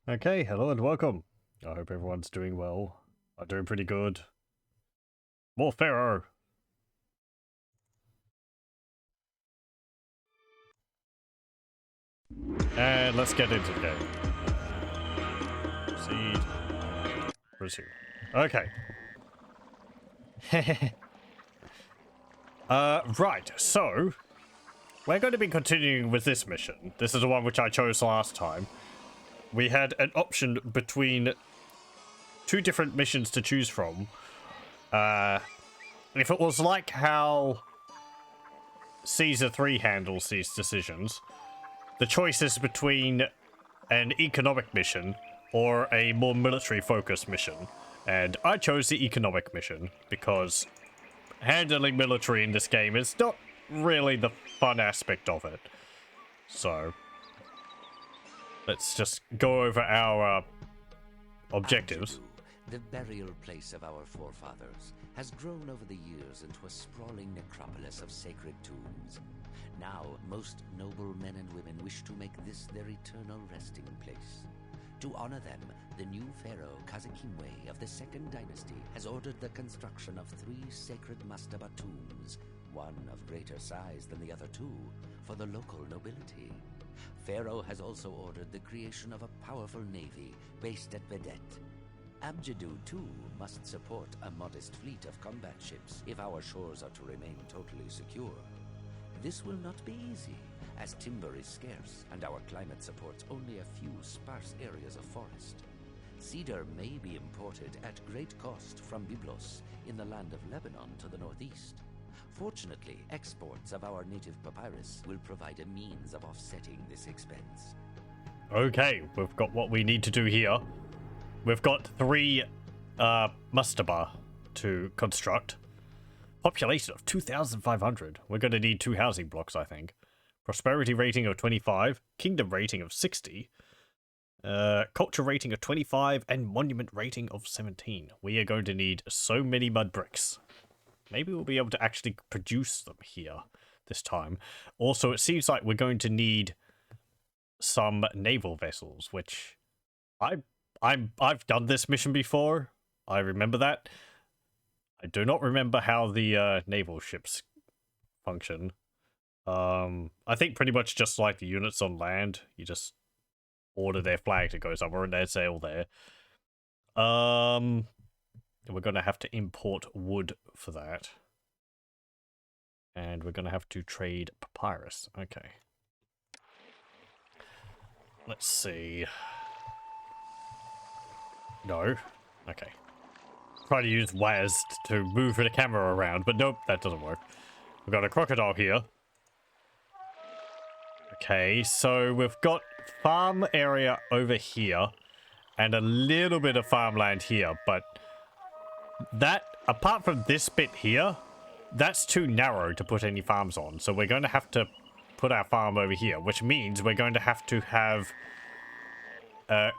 Okay, hello and welcome. I hope everyone's doing well. I'm doing pretty good. More Pharaoh. And let's get into the game. Proceed. Resume. Okay. Right, so we're going to be continuing with this mission. This is the one which I chose last time. We had an option between two different missions to choose from. If it was like how Caesar 3 handles these decisions, the choice is between an economic mission or a more military-focused mission. And I chose the economic mission because handling military in this game is not really the fun aspect of it. So let's just go over our objectives. The burial place of our forefathers has grown over the years into a sprawling necropolis of sacred tombs. Now, most noble men and women wish to make this their eternal resting place. To honor them, the new pharaoh Kazakimwe of the Second Dynasty has ordered the construction of 3 sacred mastaba tombs, one of greater size than the other 2, for the local nobility. Pharaoh has also ordered the creation of a powerful navy based at Vedet. Abjadu, too, must support a modest fleet of combat ships if our shores are to remain totally secure. This will not be easy, as timber is scarce and our climate supports only a few sparse areas of forest. Cedar may be imported at great cost from Byblos in the land of Lebanon to the northeast. Fortunately, exports of our native papyrus will provide a means of offsetting this expense. Okay, we've got what we need to do here. We've got 3 mastaba to construct. Population of 2,500. We're going to need 2 housing blocks, I think. Prosperity rating of 25. Kingdom rating of 60. Culture rating of 25. And monument rating of 17. We are going to need so many mud bricks. Maybe we'll be able to actually produce them here this time. Also, it seems like we're going to need some naval vessels, which I've done this mission before. I remember that. I do not remember how the naval ships function. I think pretty much just like the units on land, you just order their flag to go somewhere and they sail there. We're going to have to import wood for that. And we're going to have to trade papyrus. Okay. Let's see. No. Okay. Try to use wires to move the camera around, but nope, that doesn't work. We've got a crocodile here. Okay, so we've got farm area over here and a little bit of farmland here, but that, apart from this bit here, that's too narrow to put any farms on. So we're going to have to put our farm over here, which means we're going to have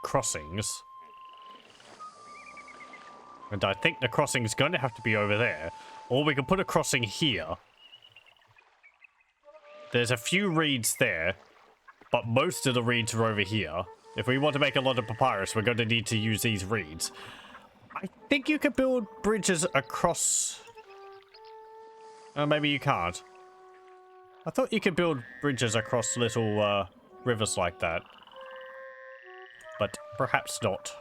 crossings. And I think the crossing is going to have to be over there. Or we can put a crossing here. There's a few reeds there, but most of the reeds are over here. If we want to make a lot of papyrus, we're going to need to use these reeds. I think you could build bridges across... maybe you can't. I thought you could build bridges across little rivers like that. But perhaps not.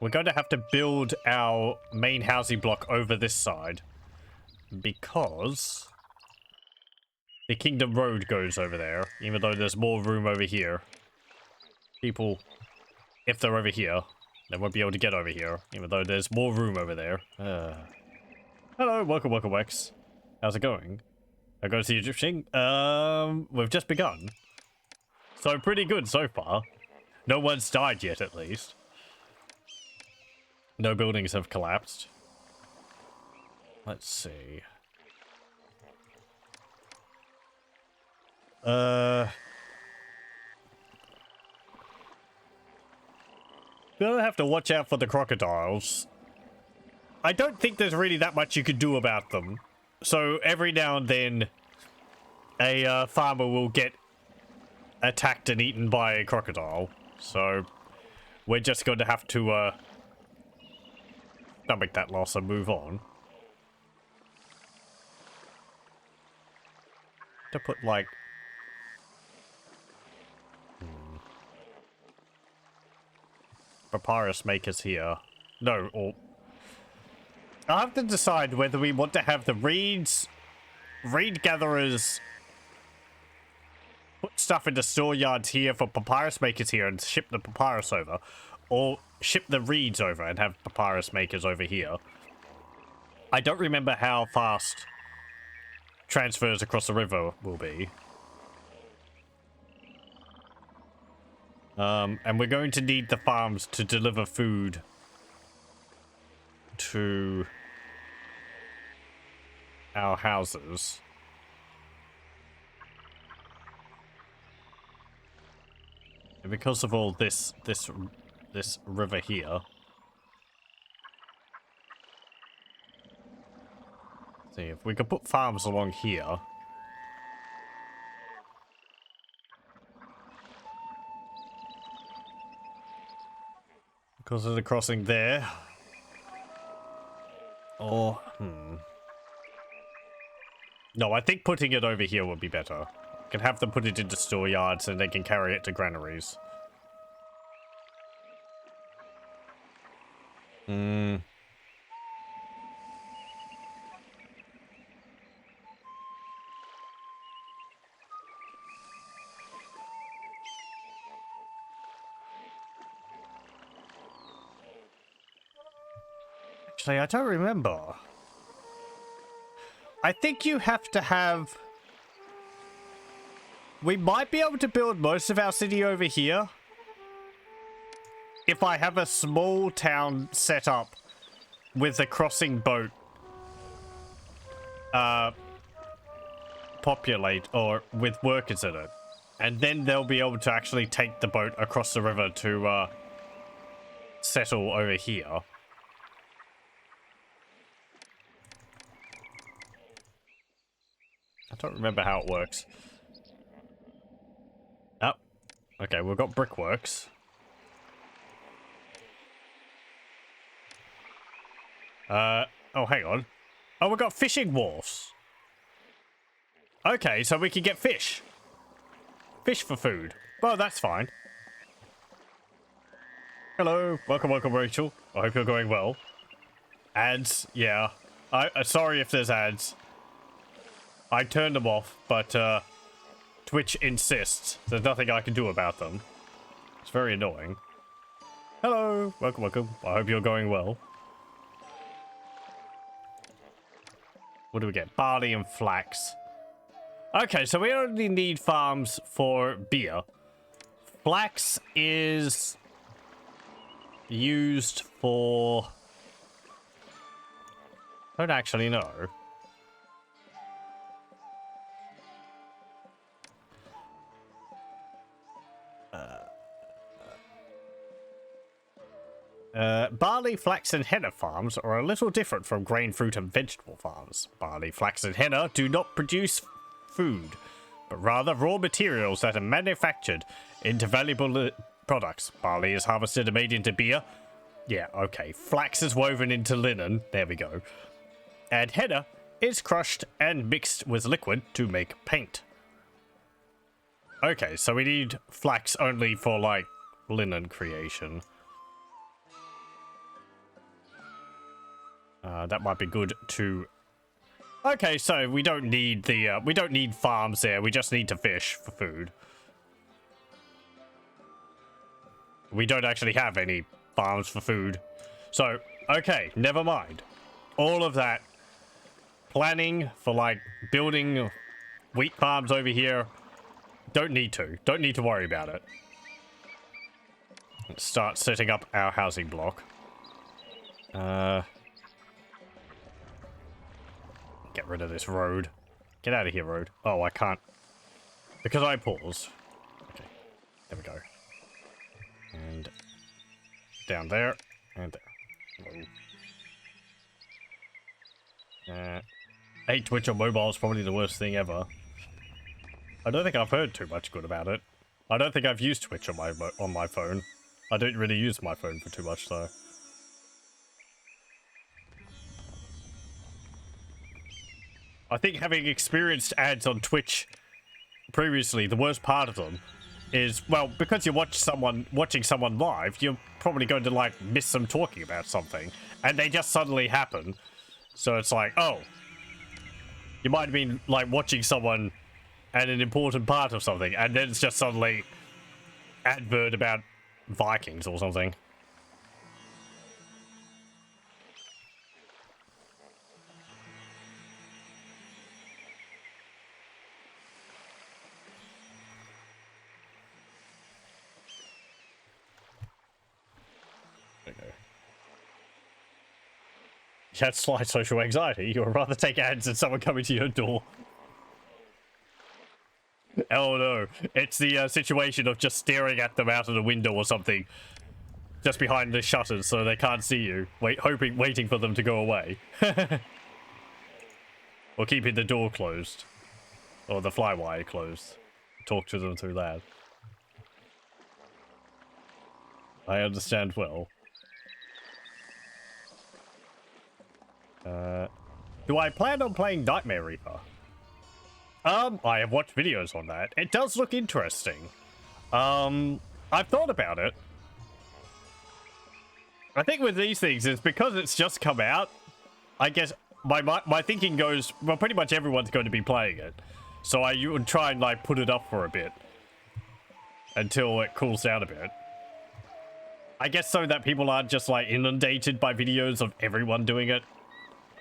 We're going to have to build our main housing block over this side. Because the Kingdom Road goes over there. Even though there's more room over here. People, if they're over here, they won't be able to get over here. Even though there's more room over there. Hello, welcome, Wex. How's it going? I go to the Egyptian. We've just begun. So pretty good so far. No one's died yet, at least. No buildings have collapsed. Let's see. Gonna have to watch out for the crocodiles. I don't think there's really that much you can do about them. So every now and then, a farmer will get attacked and eaten by a crocodile. So we're just going to have to stomach that loss and move on. To put like papyrus makers here. No, or I have to decide whether we want to have the reed gatherers put stuff into store yards here for papyrus makers here and ship the papyrus over, or ship the reeds over and have papyrus makers over here. I don't remember how fast transfers across the river will be. And we're going to need the farms to deliver food to our houses. And because of all this river here. See if we could put farms along here. Because of the crossing there. Or, no, I think putting it over here would be better. Can have them put it into store yards and they can carry it to granaries. Actually, I don't remember. I think you have to have... We might be able to build most of our city over here. If I have a small town set up with a crossing boat populate, or with workers in it. And then they'll be able to actually take the boat across the river to settle over here. I don't remember how it works. Oh, okay, we've got brickworks. Oh, hang on. Oh, we've got fishing wharfs. Okay, so we can get fish. Fish for food. Well, that's fine. Hello, welcome, Rachel. I hope you're going well. Ads, yeah. Sorry if there's ads. I turned them off, but Twitch insists. There's nothing I can do about them. It's very annoying. Hello, welcome. I hope you're going well. What do we get? Barley and flax. Okay, so we only need farms for beer. Flax is used for... I don't actually know. Barley, flax, and henna farms are a little different from grain, fruit, and vegetable farms. Barley, flax, and henna do not produce food, but rather raw materials that are manufactured into valuable products. Barley is harvested and made into beer. Yeah, okay. Flax is woven into linen. There we go. And henna is crushed and mixed with liquid to make paint. Okay, so we need flax only for, like, linen creation. That might be good to... Okay, so we don't need the, we don't need farms there. We just need to fish for food. We don't actually have any farms for food. So, okay, never mind. All of that planning for, like, building wheat farms over here, don't need to worry about it. Let's start setting up our housing block. Get rid of this road. Get out of here, road. Oh, I can't. Because I paused. Okay. There we go. And down there. And there. 8 Twitch on mobile is probably the worst thing ever. I don't think I've heard too much good about it. I don't think I've used Twitch on my phone. I don't really use my phone for too much, though. I think having experienced ads on Twitch previously, the worst part of them is, well, because you watching someone live, you're probably going to, like, miss them talking about something, and they just suddenly happen. So it's like, oh, you might have been, like, watching someone at an important part of something, and then it's just suddenly advert about Vikings or something. Okay. You had slight social anxiety. You would rather take ads than someone coming to your door. Oh no, it's the situation of just staring at them out of the window or something, just behind the shutters so they can't see you, waiting for them to go away. Or keeping the door closed, or the flywire closed. Talk to them through that. I understand well. Do I plan on playing Nightmare Reaper? I have watched videos on that. It does look interesting. I've thought about it. I think with these things, it's because it's just come out. I guess my thinking goes, well, pretty much everyone's going to be playing it. So I would try and, like, put it up for a bit. Until it cools down a bit. I guess so that people aren't just, like, inundated by videos of everyone doing it.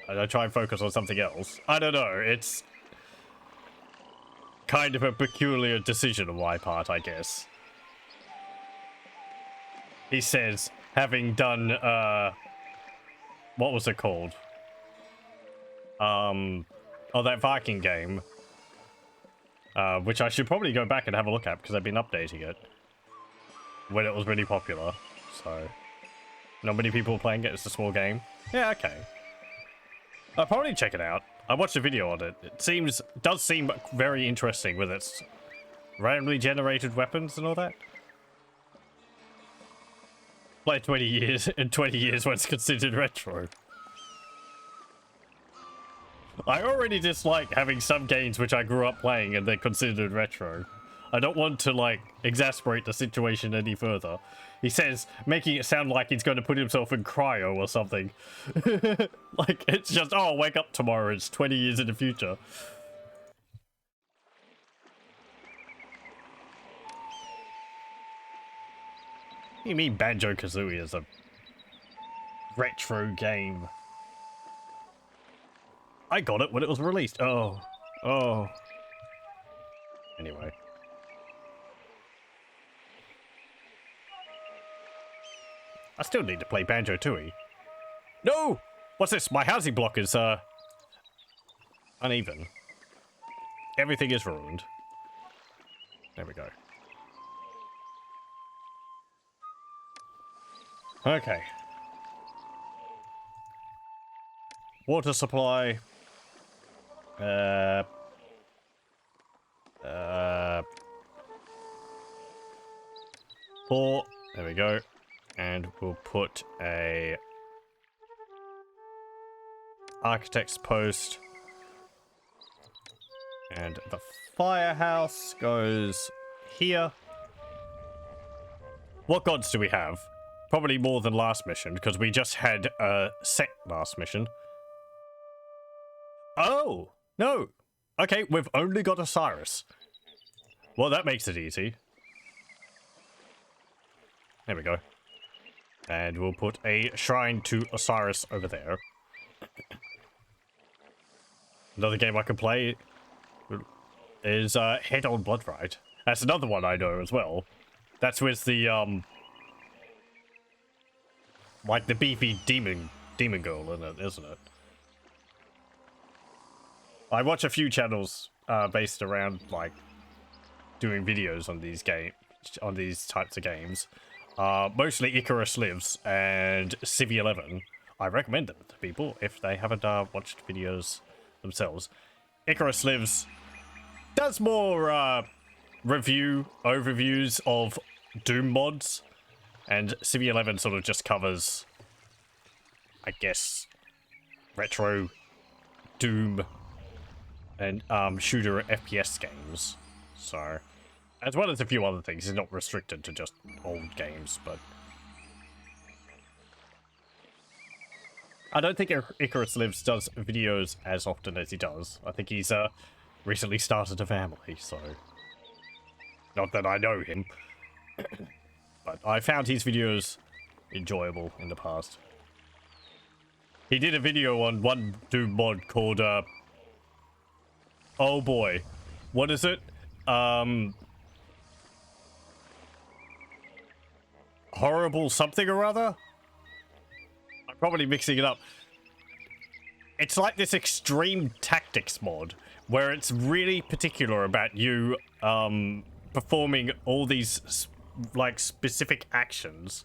And I try and focus on something else. I don't know, it's kind of a peculiar decision on my part, I guess. He says, having done, what was it called? Oh, that Viking game. Which I should probably go back and have a look at, because I've been updating it. When it was really popular, so... Not many people are playing it, it's a small game. Yeah, okay. I'll probably check it out. I watched a video on it. It does seem very interesting with its randomly generated weapons and all that. Play 20 years, in 20 years when it's considered retro. I already dislike having some games which I grew up playing and they're considered retro. I don't want to, like, exasperate the situation any further. He says, making it sound like he's going to put himself in cryo or something. Like, it's just, oh, I'll wake up tomorrow, it's 20 years in the future. What do you mean Banjo-Kazooie is a retro game? I got it when it was released. Oh. Oh. Anyway. I still need to play Banjo-Tooie. No! What's this? My housing block is, uneven. Everything is ruined. There we go. Okay. Water supply. Pour. There we go. And we'll put a architect's post. And the firehouse goes here. What gods do we have? Probably more than last mission, because we just had a set last mission. Oh, no. Okay, we've only got Osiris. Well, that makes it easy. There we go. And we'll put a shrine to Osiris over there. Another game I can play is Head on Bloodrite. That's another one I know as well. That's with the, like the beefy demon girl in it, isn't it? I watch a few channels based around, like, doing videos on these types of games. Mostly Icarus Lives and Civ 11. I recommend them to people if they haven't watched videos themselves. Icarus Lives does more review overviews of Doom mods, and Civ 11 sort of just covers, I guess, retro Doom and shooter FPS games. So, as well as a few other things, it's not restricted to just old games, but I don't think Icarus Lives does videos as often as he does. I think he's recently started a family, so not that I know him, but I found his videos enjoyable in the past. He did a video on one Doom mod called oh boy, what is it? Horrible something or other? I'm probably mixing it up. It's like this extreme tactics mod where it's really particular about you performing all these like specific actions.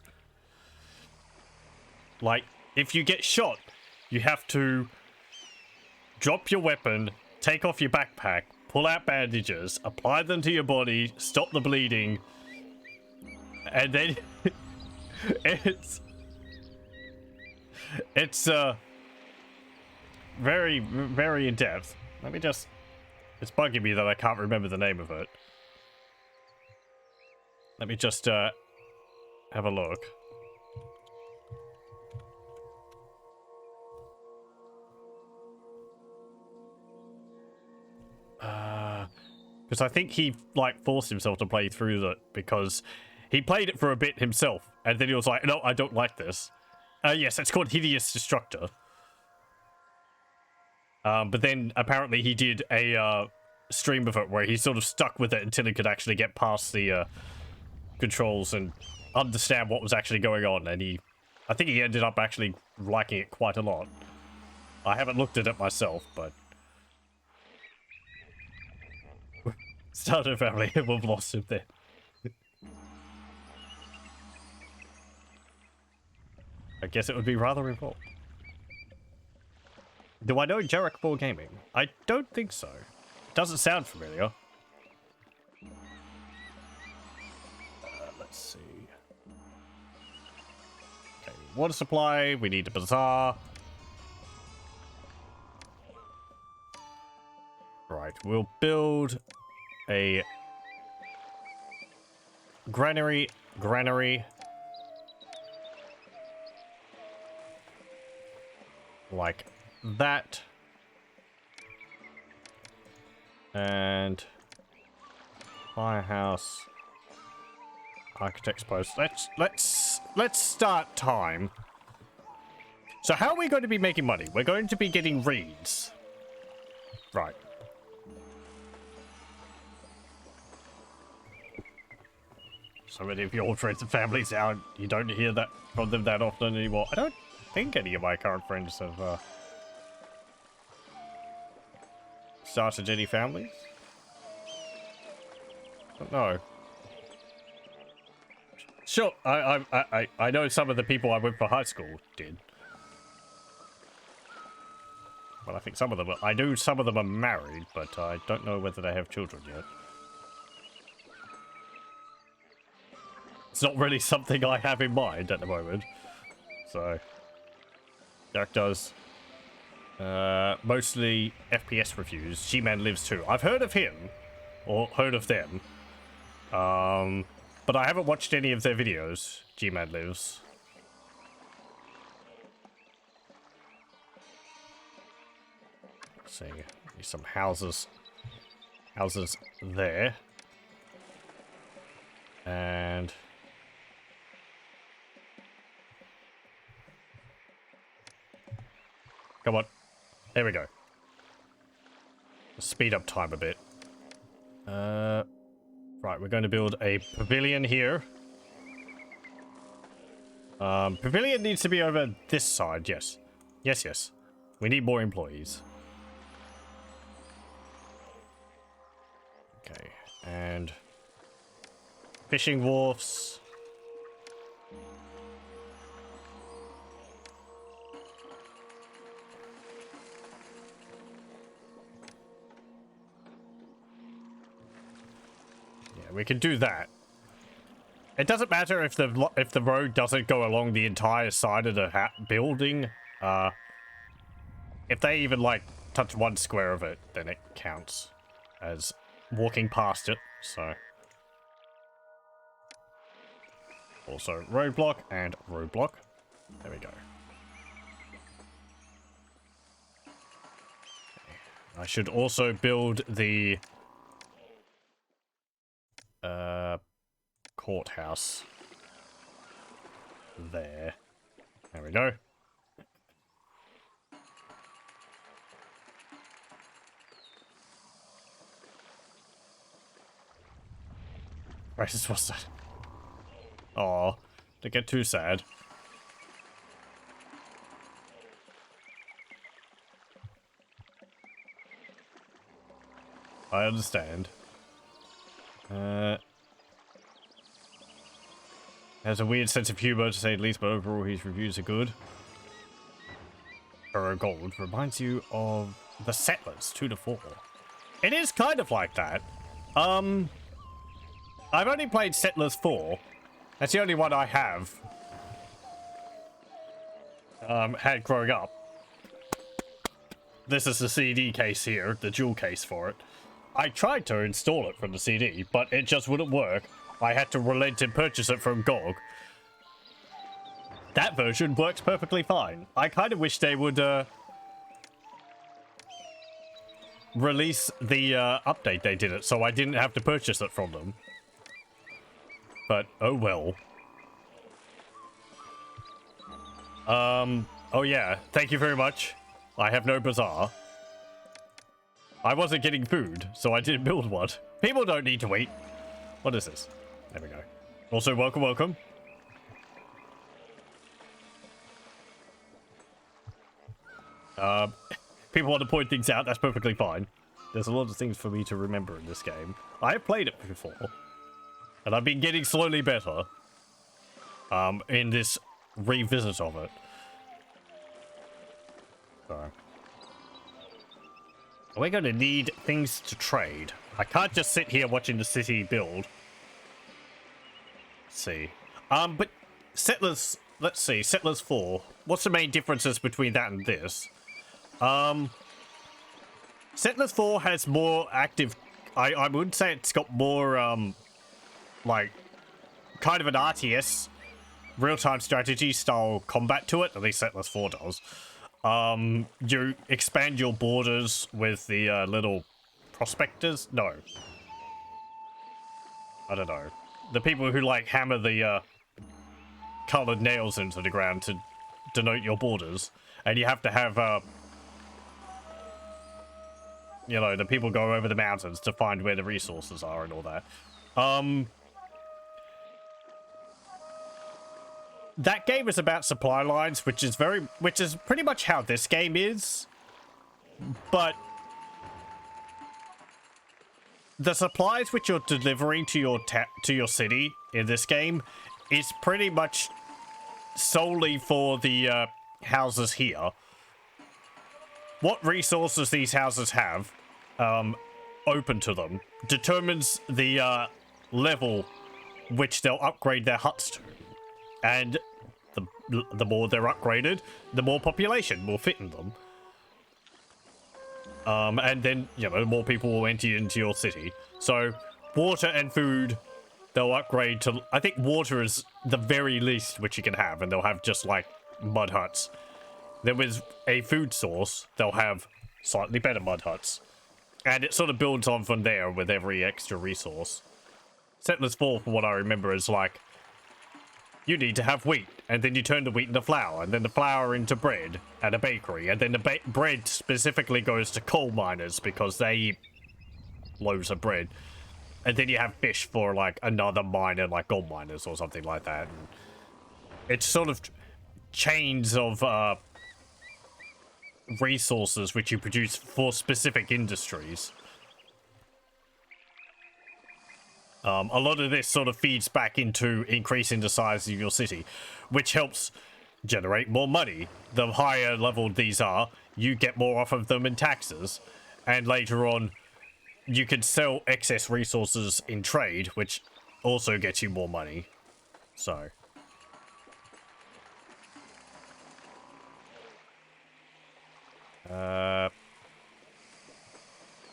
Like if you get shot, you have to drop your weapon, take off your backpack, pull out bandages, apply them to your body, stop the bleeding, and then it's very, very in depth. Let me just, it's bugging me that I can't remember the name of it. Let me just have a look. Because I think he like forced himself to play through that because he played it for a bit himself, and then he was like, "No, I don't like this." Yes, it's called Hideous Destructor. But then apparently he did a stream of it where he sort of stuck with it until he could actually get past the controls and understand what was actually going on, and I think he ended up actually liking it quite a lot. I haven't looked at it myself, but started a family and we've lost him there. I guess it would be rather involved. Do I know Jarek Ball Gaming? I don't think so. Doesn't sound familiar. Let's see. Okay, water supply. We need a bazaar. Right, we'll build a granary. Like that. And firehouse. Architect's post. Let's start time. So how are we going to be making money? We're going to be getting reeds. Right. So many of your friends and families out, you don't hear that from them that often anymore. I don't think any of my current friends have started any families. Don't know. Sure, I know some of the people I went for high school did. Well, I think some of them I know some of them are married, but I don't know whether they have children yet. It's not really something I have in mind at the moment. So, Jack does mostly FPS reviews. G-Man Lives too. I've heard of him, or heard of them, but I haven't watched any of their videos. G-Man Lives. Let's see, some houses there, and come on. There we go. Speed up time a bit. Right, we're going to build a pavilion here. Pavilion needs to be over this side, yes. Yes. We need more employees. Okay, and fishing wharfs. we can do that. It doesn't matter if the road doesn't go along the entire side of the building. If they even like touch one square of it, then it counts as walking past it. So also roadblock and roadblock. There we go. I should also build the courthouse there. There we go. Right, what's that? Oh, don't get too sad. I understand. Has a weird sense of humor, to say the least, but overall his reviews are good. Pharaoh Gold reminds you of the Settlers 2 to 4. It is kind of like that. I've only played Settlers 4. That's the only one I have had growing up. This is the CD case here, the jewel case for it. I tried to install it from the CD, but it just wouldn't work. I had to relent and purchase it from GOG. That version works perfectly fine. I kind of wish they would release the update they did it, so I didn't have to purchase it from them. But oh well. Oh yeah, thank you very much. I have no bazaar. I wasn't getting food, so I didn't build one. People don't need to eat. What is this? There we go. Also, welcome, welcome. People want to point things out, that's perfectly fine. There's a lot of things for me to remember in this game. I have played it before, and I've been getting slowly better in this revisit of it. So. We're going to need things to trade. I can't just sit here watching the city build. Let's see. But Settlers, let's see, Settlers 4. What's the main differences between that and this? Settlers 4 has more active, I would say it's got more, like, kind of an RTS, real-time strategy style combat to it. At least Settlers 4 does. You expand your borders with the little prospectors? No. I don't know. The people who like hammer the colored nails into the ground to denote your borders. And you have to have, you know, the people go over the mountains to find where the resources are and all that. That game is about supply lines, which is pretty much how this game is. But the supplies which you're delivering to your city in this game is pretty much solely for the houses here. What resources these houses have open to them determines the level which they'll upgrade their huts to. And the more they're upgraded, the more population will fit in them. And then, you know, more people will enter into your city. So, water and food, they'll upgrade to... I think water is the very least which you can have, and they'll have just, like, mud huts. Then with a food source, they'll have slightly better mud huts. And it sort of builds on from there with every extra resource. Settlers 4, from what I remember, is like... You need to have wheat, and then you turn the wheat into flour, and then the flour into bread at a bakery, and then the bread specifically goes to coal miners because they eat loaves of bread. And then you have fish for, like, another miner, like gold miners or something like that. And it's sort of chains of resources which you produce for specific industries. A lot of this sort of feeds back into increasing the size of your city, which helps generate more money. The higher level these are, you get more off of them in taxes. And later on, you could sell excess resources in trade, which also gets you more money. So.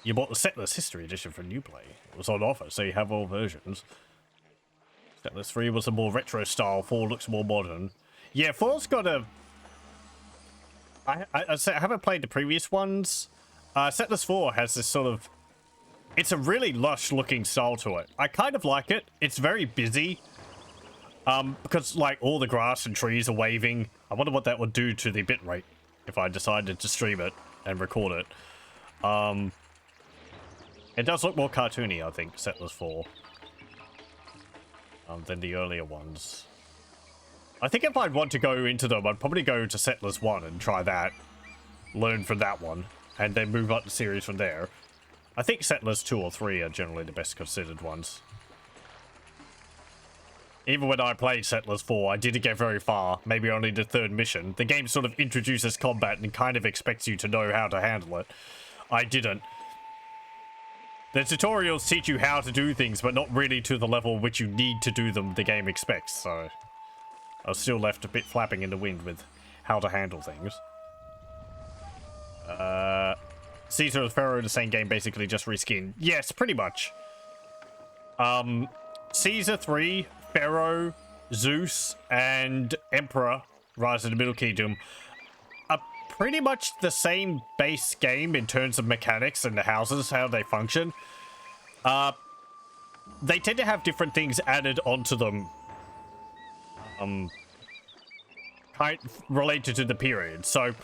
You bought the Settlers History Edition for New Play. It was on offer, so you have all versions. Settlers 3 was a more retro style, 4 looks more modern. Yeah, 4's got a... I haven't played the previous ones. Settlers 4 has this sort of... It's a really lush looking style to it. I kind of like it. It's very busy. Because like all the grass and trees are waving. I wonder what that would do to the bitrate if I decided to stream it and record it. It does look more cartoony, I think, Settlers 4. Than the earlier ones. I think if I'd want to go into them, I'd probably go to Settlers 1 and try that. Learn from that one. And then move up the series from there. I think Settlers 2 or 3 are generally the best considered ones. Even when I played Settlers 4, I didn't get very far. Maybe only the 3rd mission. The game sort of introduces combat and kind of expects you to know how to handle it. I didn't. The tutorials teach you how to do things, but not really to the level which you need to do them the game expects, so... I was still left a bit flapping in the wind with how to handle things. Caesar and Pharaoh, the same game, basically just reskinned. Yes, pretty much. Caesar 3, Pharaoh, Zeus, and Emperor, Rise of the Middle Kingdom, are pretty much the same base game in terms of mechanics and the houses, how they function. They tend to have different things added onto them. Kind related to the period. So,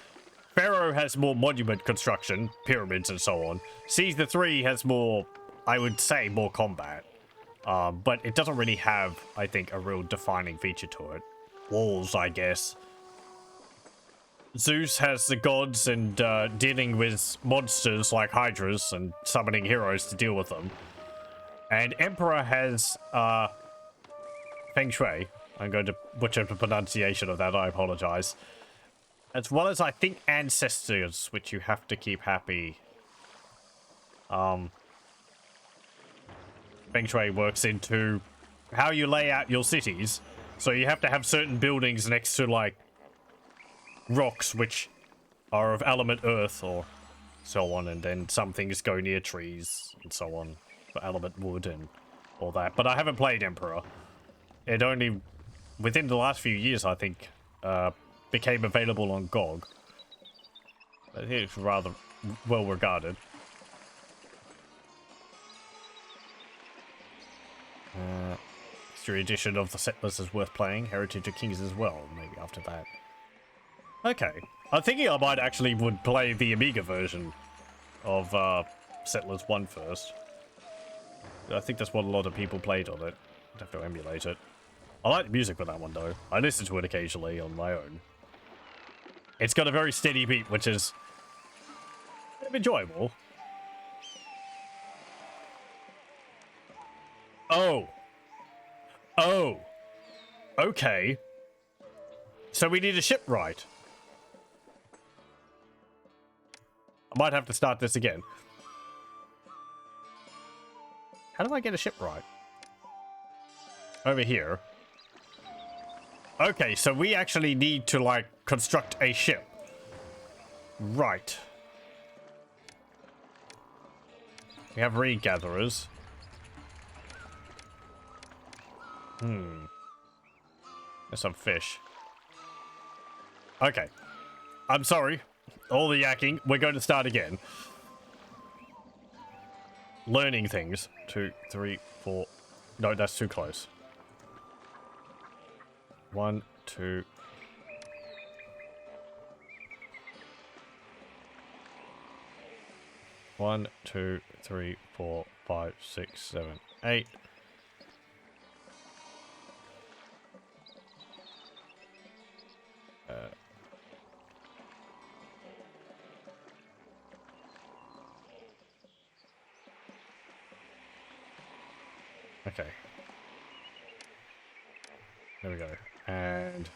Pharaoh has more monument construction, pyramids and so on. Caesar 3 has more, I would say, more combat. But it doesn't really have, I think, a real defining feature to it. Walls, I guess. Zeus has the gods and dealing with monsters like hydras and summoning heroes to deal with them. And Emperor has Feng Shui. I'm going to butcher the pronunciation of that, I apologize. As well as, I think, ancestors, which you have to keep happy. Feng Shui works into how you lay out your cities. So you have to have certain buildings next to, like, rocks, which are of element earth or so on. And then some things go near trees and so on for element wood and all that. But I haven't played Emperor. It only, within the last few years, I think, became available on GOG. I think it's rather well regarded. History edition of the Settlers is worth playing. Heritage of Kings as well, maybe after that. Okay. I'm thinking I might actually would play the Amiga version of Settlers 1 first. I think that's what a lot of people played on it. I'd have to emulate it. I like the music for that one though. I listen to it occasionally on my own. It's got a very steady beat, which is kind of enjoyable. Oh. Oh. Okay. So we need a shipwright. I might have to start this again. How do I get a shipwright? Over here. Okay, so we actually need to, like, construct a ship. Right. We have reed gatherers. There's some fish. Okay. I'm sorry. All the yakking. We're going to start again. Learning things. 2, 3, 4. No, that's too close. 1, 2. One, 2, 3, 4, 5, 6, 7, 8. Okay. There we go. And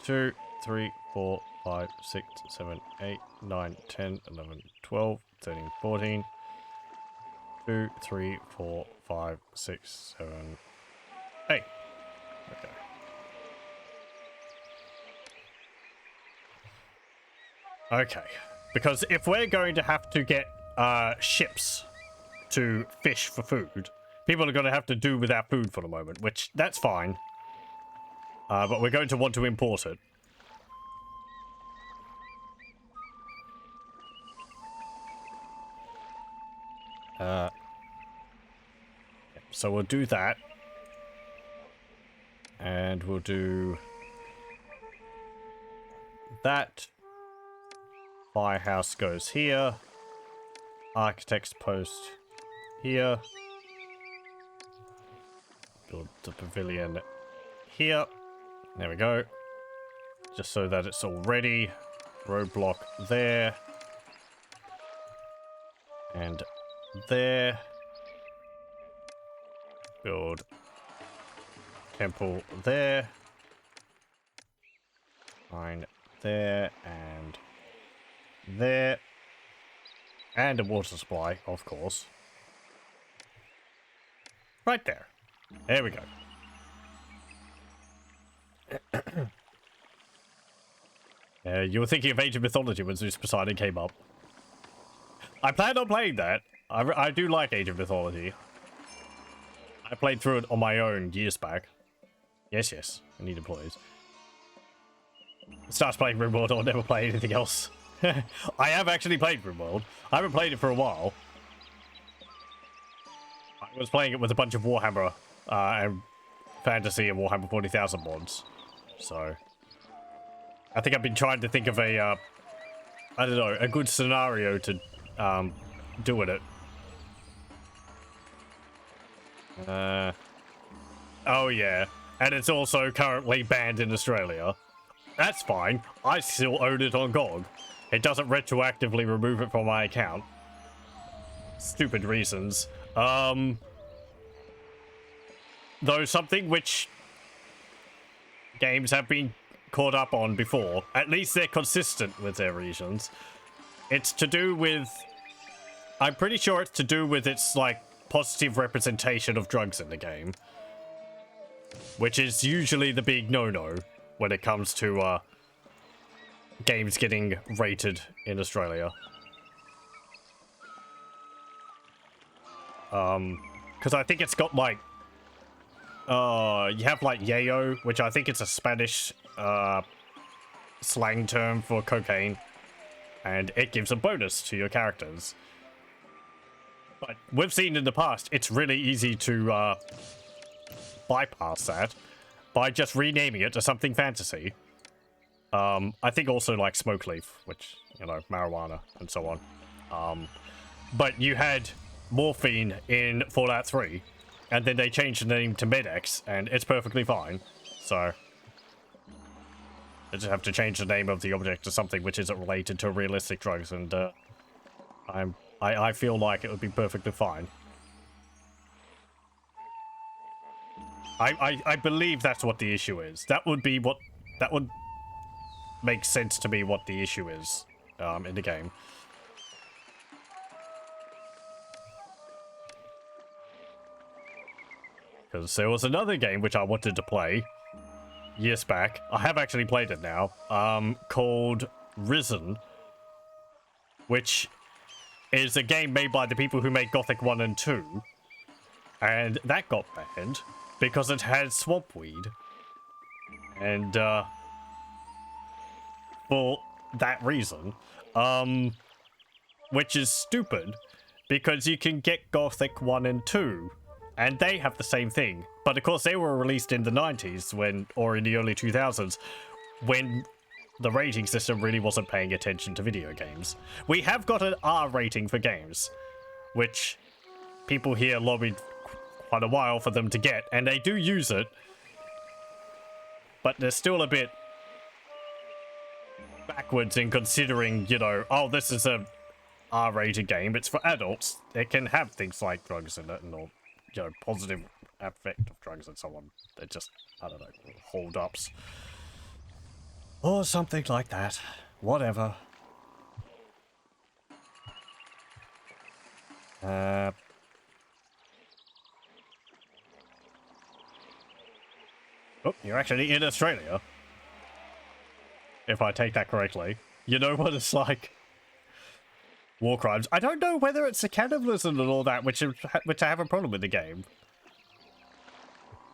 2, 3, 4, 5, 6, 7, 8, 9, 10, 11, 12, 13, 14. 2, 3, 4, 5, 6, 7, 8. Okay. Okay. Because if we're going to have to get ships to fish for food, people are going to have to do without food for the moment, which that's fine. But we're going to want to import it. So we'll do that. And we'll do that. Firehouse goes here. Architect's post here. Build the pavilion here. There we go. Just so that it's all ready. Roadblock there. And there. Build temple there. Fine there and there. And a water supply, of course. Right there. There we go. You were thinking of Age of Mythology when Zeus Poseidon came up. I plan on playing that. I do like Age of Mythology. I played through it on my own years back. Yes, yes. I need employees. Starts playing RimWorld, I'll never play anything else. I have actually played RimWorld. I haven't played it for a while. I was playing it with a bunch of Warhammer and Fantasy and Warhammer 40,000 mods. So I think I've been trying to think of a, I don't know, a good scenario to do with it. Oh yeah, and it's also currently banned in Australia. That's fine. I still own it on GOG. It doesn't retroactively remove it from my account. Stupid reasons. Though something which games have been caught up on before, at least they're consistent with their reasons. It's to do with... I'm pretty sure it's to do with its, like, positive representation of drugs in the game. Which is usually the big no-no when it comes to, games getting rated in Australia. Because I think it's got, like... you have, like, yayo, which I think it's a Spanish, slang term for cocaine. And it gives a bonus to your characters. But we've seen in the past, it's really easy to, bypass that by just renaming it to something fantasy. I think also like smoke leaf, which, you know, marijuana and so on. But you had morphine in Fallout 3, and then they changed the name to Med-X, and it's perfectly fine. So they just have to change the name of the object to something which isn't related to realistic drugs, and I feel like it would be perfectly fine. I believe that's what the issue is. That would be what... That would make sense to me what the issue is in the game. Because there was another game which I wanted to play years back. I have actually played it now. Called Risen. Which is a game made by the people who made Gothic 1 and 2. And that got banned because it had swamp weed. And, for that reason. Which is stupid, because you can get Gothic 1 and 2, and they have the same thing. But of course they were released in the 90s, when, or in the early 2000s, when the rating system really wasn't paying attention to video games. We have got an R rating for games, which people here lobbied quite a while for them to get, and they do use it, but they're still a bit backwards in considering, you know, oh, this is a R-rated game, it's for adults, it can have things like drugs in it and all, you know, positive effect of drugs and so on. They're just, I don't know, hold-ups. Or something like that. Whatever. Oh, you're actually in Australia. If I take that correctly. You know what it's like. War crimes. I don't know whether it's the cannibalism and all that, which I have a problem with the game.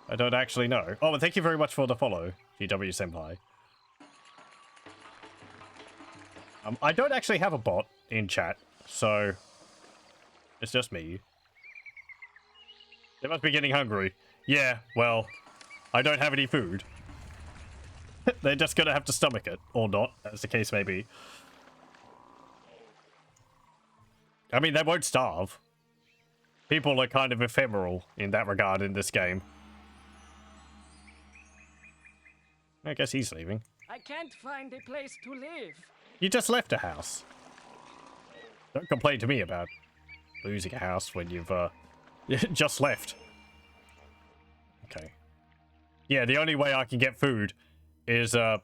I don't actually know. Oh, and thank you very much for the follow, GW Senpai. I don't actually have a bot in chat, so it's just me. They must be getting hungry. Yeah, well, I don't have any food. They're just gonna have to stomach it, or not, as the case may be. I mean, they won't starve. People are kind of ephemeral in that regard in this game. I guess he's leaving. I can't find a place to live. You just left a house. Don't complain to me about losing a house when you've just left. Okay. Yeah, the only way I can get food is by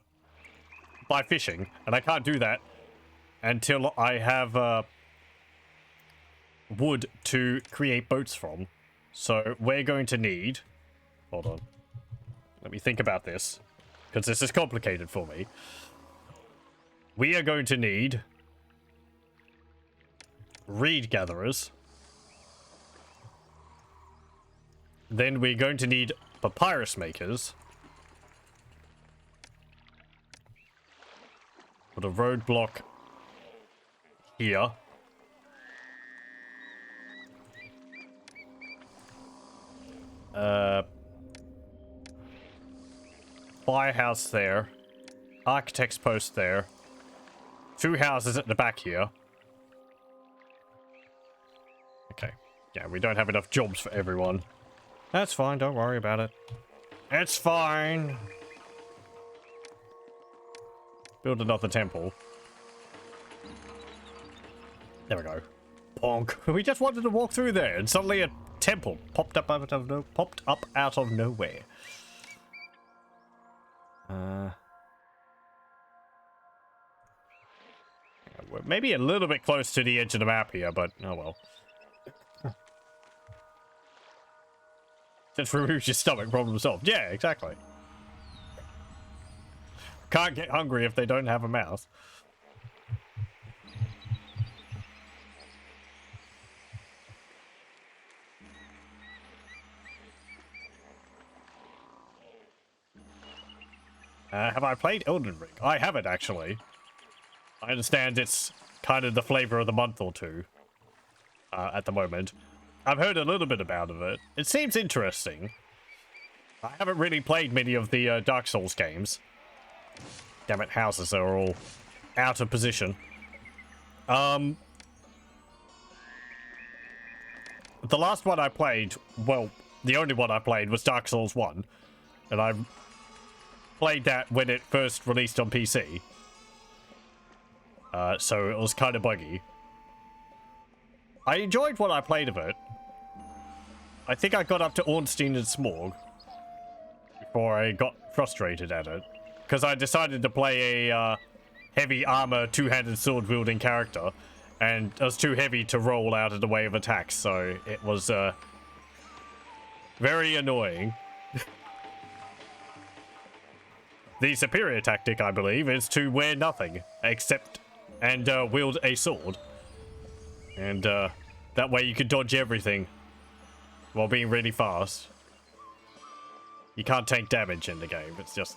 fishing, and I can't do that until I have wood to create boats from. So we're going to need... Hold on. Let me think about this, because this is complicated for me. We are going to need reed gatherers. Then we're going to need papyrus makers. Put a roadblock here. Firehouse there. Architect's post there. 2 houses at the back here. Okay. Yeah, we don't have enough jobs for everyone. That's fine, don't worry about it. It's fine. Build another temple. There we go. Bonk. We just wanted to walk through there, and suddenly a temple popped up out of nowhere. We're maybe a little bit close to the edge of the map here, but oh well. Just removes your stomach, problem solved. Yeah, exactly. Can't get hungry if they don't have a mouth. Have I played Elden Ring? I haven't, actually. I understand it's kind of the flavor of the month or two at the moment. I've heard a little bit about it. It seems interesting. I haven't really played many of the Dark Souls games. Damn it, houses are all out of position. The last one I played, well, the only one I played was Dark Souls 1. And I played that when it first released on PC. So it was kind of buggy. I enjoyed what I played of it. I think I got up to Ornstein and Smorg before I got frustrated at it. Because I decided to play a heavy armor, two-handed sword-wielding character. And it was too heavy to roll out of the way of attacks, so it was very annoying. The superior tactic, I believe, is to wear nothing except and wield a sword. And that way you can dodge everything while being really fast. You can't take damage in the game, it's just...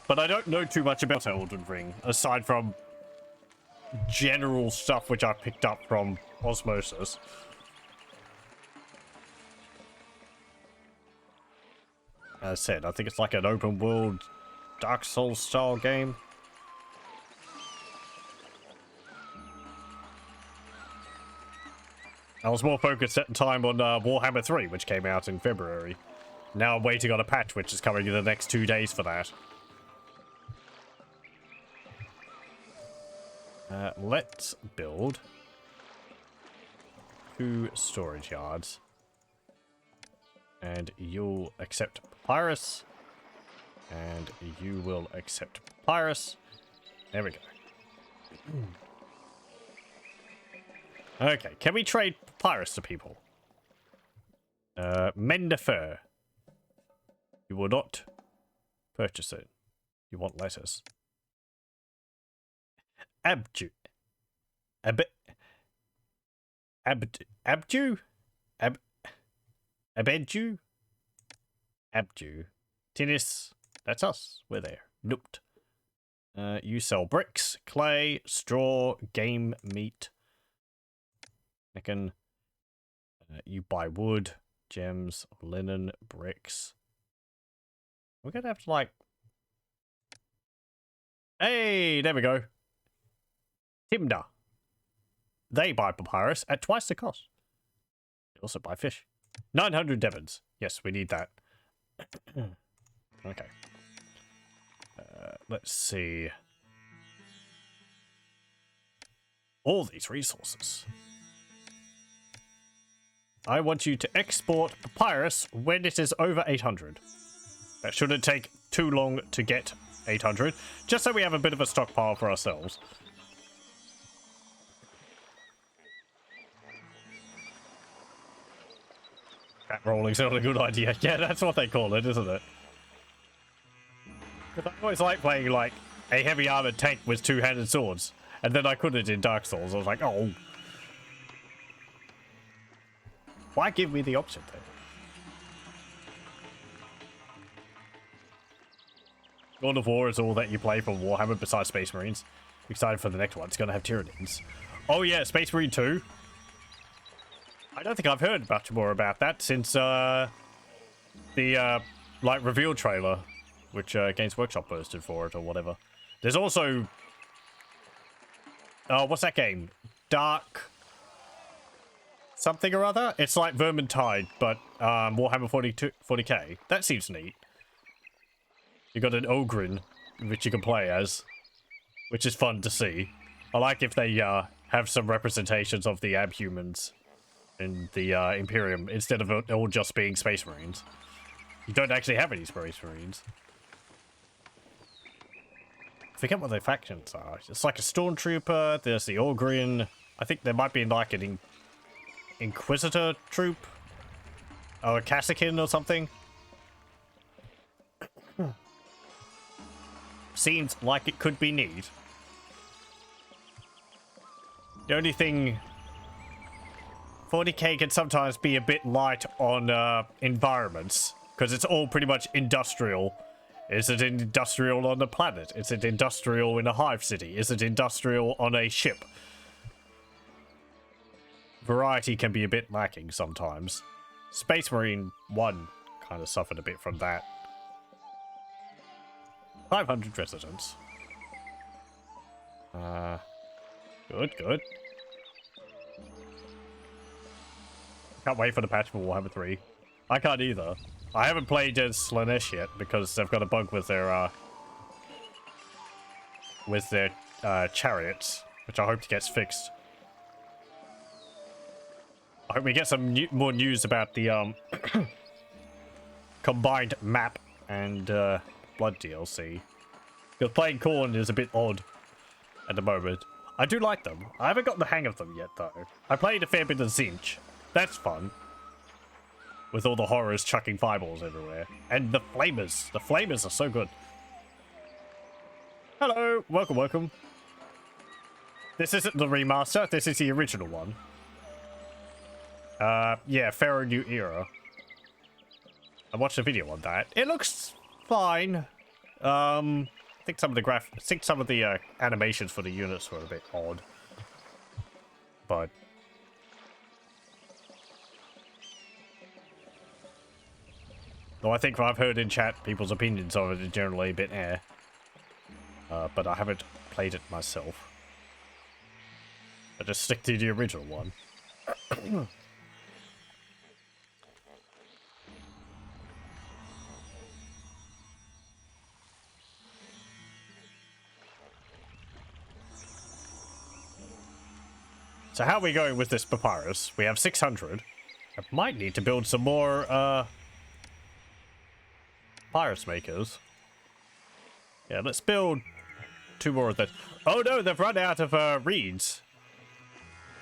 But I don't know too much about Elden Ring, aside from general stuff which I picked up from Osmosis. As I said, I think it's like an open world Dark Souls style game. I was more focused at the time on Warhammer 3, which came out in February. Now I'm waiting on a patch which is coming in the next 2 days for that. Let's build 2 storage yards. And you'll accept papyrus. And you will accept papyrus. There we go. Okay, can we trade papyrus to people? Mend a fur. You will not purchase it. You want lettuce. Abju. Abju? Abedju? Abju. Tinnis. That's us. We're there. Nooped. You sell bricks, clay, straw, game meat. You buy wood, gems, linen, bricks. We're gonna have to like... Hey, there we go. Timda. They buy papyrus at twice the cost. They also buy fish. 900 devons. Yes, we need that. Okay. Let's see. All these resources. I want you to export papyrus when it is over 800. That shouldn't take too long to get 800, just so we have a bit of a stockpile for ourselves. Cat rolling's not a good idea. Yeah, that's what they call it, isn't it? Because I always like playing like a heavy armored tank with two-handed swords, and then I couldn't in Dark Souls. I was like, oh. Why give me the option then? God of War is all that you play from Warhammer besides Space Marines. Excited for the next one. It's going to have Tyranids. Oh yeah, Space Marine 2. I don't think I've heard much more about that since the like reveal trailer, which Games Workshop posted for it or whatever. There's also what's that game? Dark something or other? It's like Vermintide, but Warhammer 40k. That seems neat. You got an Ogrin, which you can play as, which is fun to see. I like if they have some representations of the Abhumans in the Imperium, instead of it all just being Space Marines. You don't actually have any Space Marines. I forget what their factions are. It's like a Stormtrooper, there's the Ogrin. I think there might be like an Inquisitor troop. Or a Kassakin or something. Seems like it could be neat. The only thing... 40k can sometimes be a bit light on environments, because it's all pretty much industrial. Is it industrial on a planet? Is it industrial in a hive city? Is it industrial on a ship? Variety can be a bit lacking sometimes. Space Marine 1 kind of suffered a bit from that. 500 residents. Good. Can't wait for the patch for Warhammer 3. I can't either. I haven't played as Slanesh yet because they've got a bug with their chariots, which I hope gets fixed. I hope we get some more news about the combined map and blood DLC. Because playing Khorne is a bit odd at the moment. I do like them. I haven't got the hang of them yet, though. I played a fair bit of Zinch. That's fun. With all the horrors chucking fireballs everywhere. And the flamers. The flamers are so good. Hello. Welcome. This isn't the remaster. This is the original one. Yeah, Pharaoh New Era. I watched a video on that. It looks fine. I think some of the animations for the units were a bit odd. But though I think I've heard in chat people's opinions of it are generally a bit but I haven't played it myself. I just stick to the original one. So how are we going with this papyrus? We have 600. I might need to build some more papyrus makers. Yeah, let's build 2 more of that. Oh no, they've run out of reeds.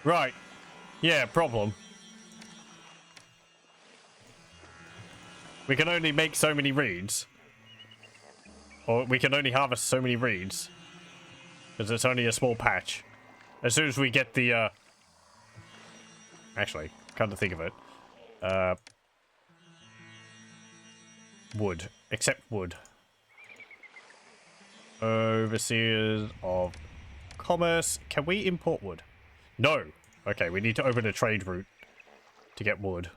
Right. Yeah, problem. We can only make so many reeds. Or we can only harvest so many reeds. Because it's only a small patch. As soon as we get the, actually, come to think of it. Wood. Except wood. Overseers of commerce. Can we import wood? No. Okay, we need to open a trade route to get wood.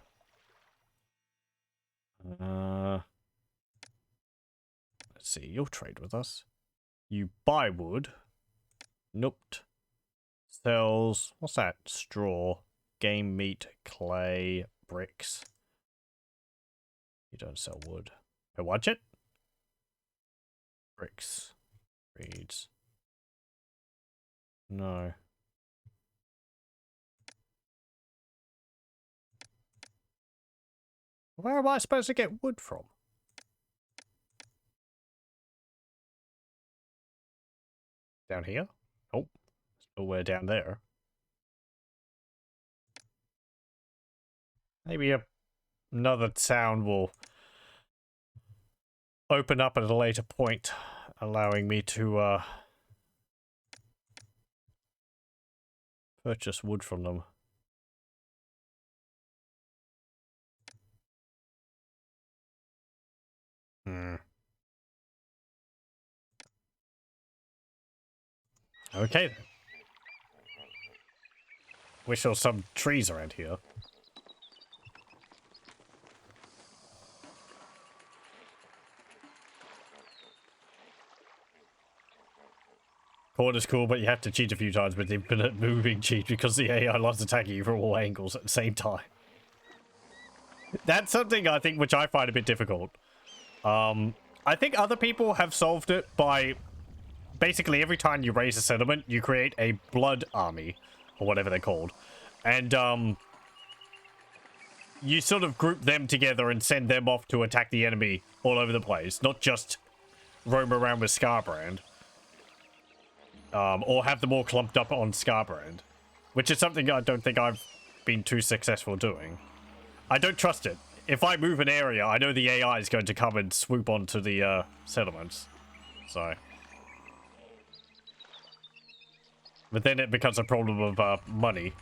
Let's see. You'll trade with us. You buy wood. Nope. Sells. What's that? Straw. Game meat. Clay. Bricks. You don't sell wood. Oh, watch it. Bricks. Reeds. No. Where am I supposed to get wood from? Down here? Oh, nowhere down there. Maybe another town will open up at a later point, allowing me to purchase wood from them. Okay then. Wish there was some trees around here. Corner's cool, but you have to cheat a few times with infinite moving cheat because the AI loves attacking you from all angles at the same time. That's something I think which I find a bit difficult. I think other people have solved it by basically every time you raise a settlement, you create a blood army, or whatever they're called. And you sort of group them together and send them off to attack the enemy all over the place, not just roam around with Scarbrand. Or have them all clumped up on Scarbrand, which is something I don't think I've been too successful doing. I don't trust it. If I move an area, I know the AI is going to come and swoop onto the settlements. So. But then it becomes a problem of money.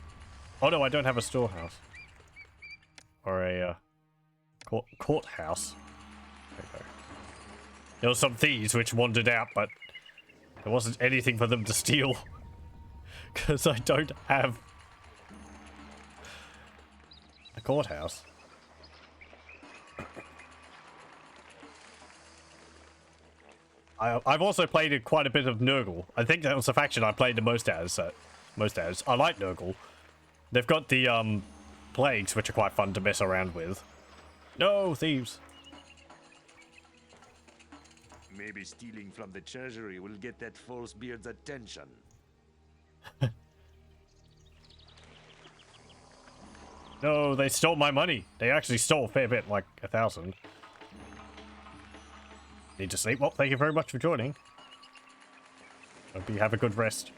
Oh no, I don't have a storehouse. Or a courthouse. Okay. There were some thieves which wandered out, but there wasn't anything for them to steal. Because I don't have a courthouse. I've also played quite a bit of Nurgle. I think that was the faction I played the most as. I like Nurgle. They've got the plagues, which are quite fun to mess around with. No, thieves. Maybe stealing from the treasury will get that false beard's attention. No, they stole my money. They actually stole a fair bit, like 1,000. Need to sleep? Well, thank you very much for joining. Hope you have a good rest.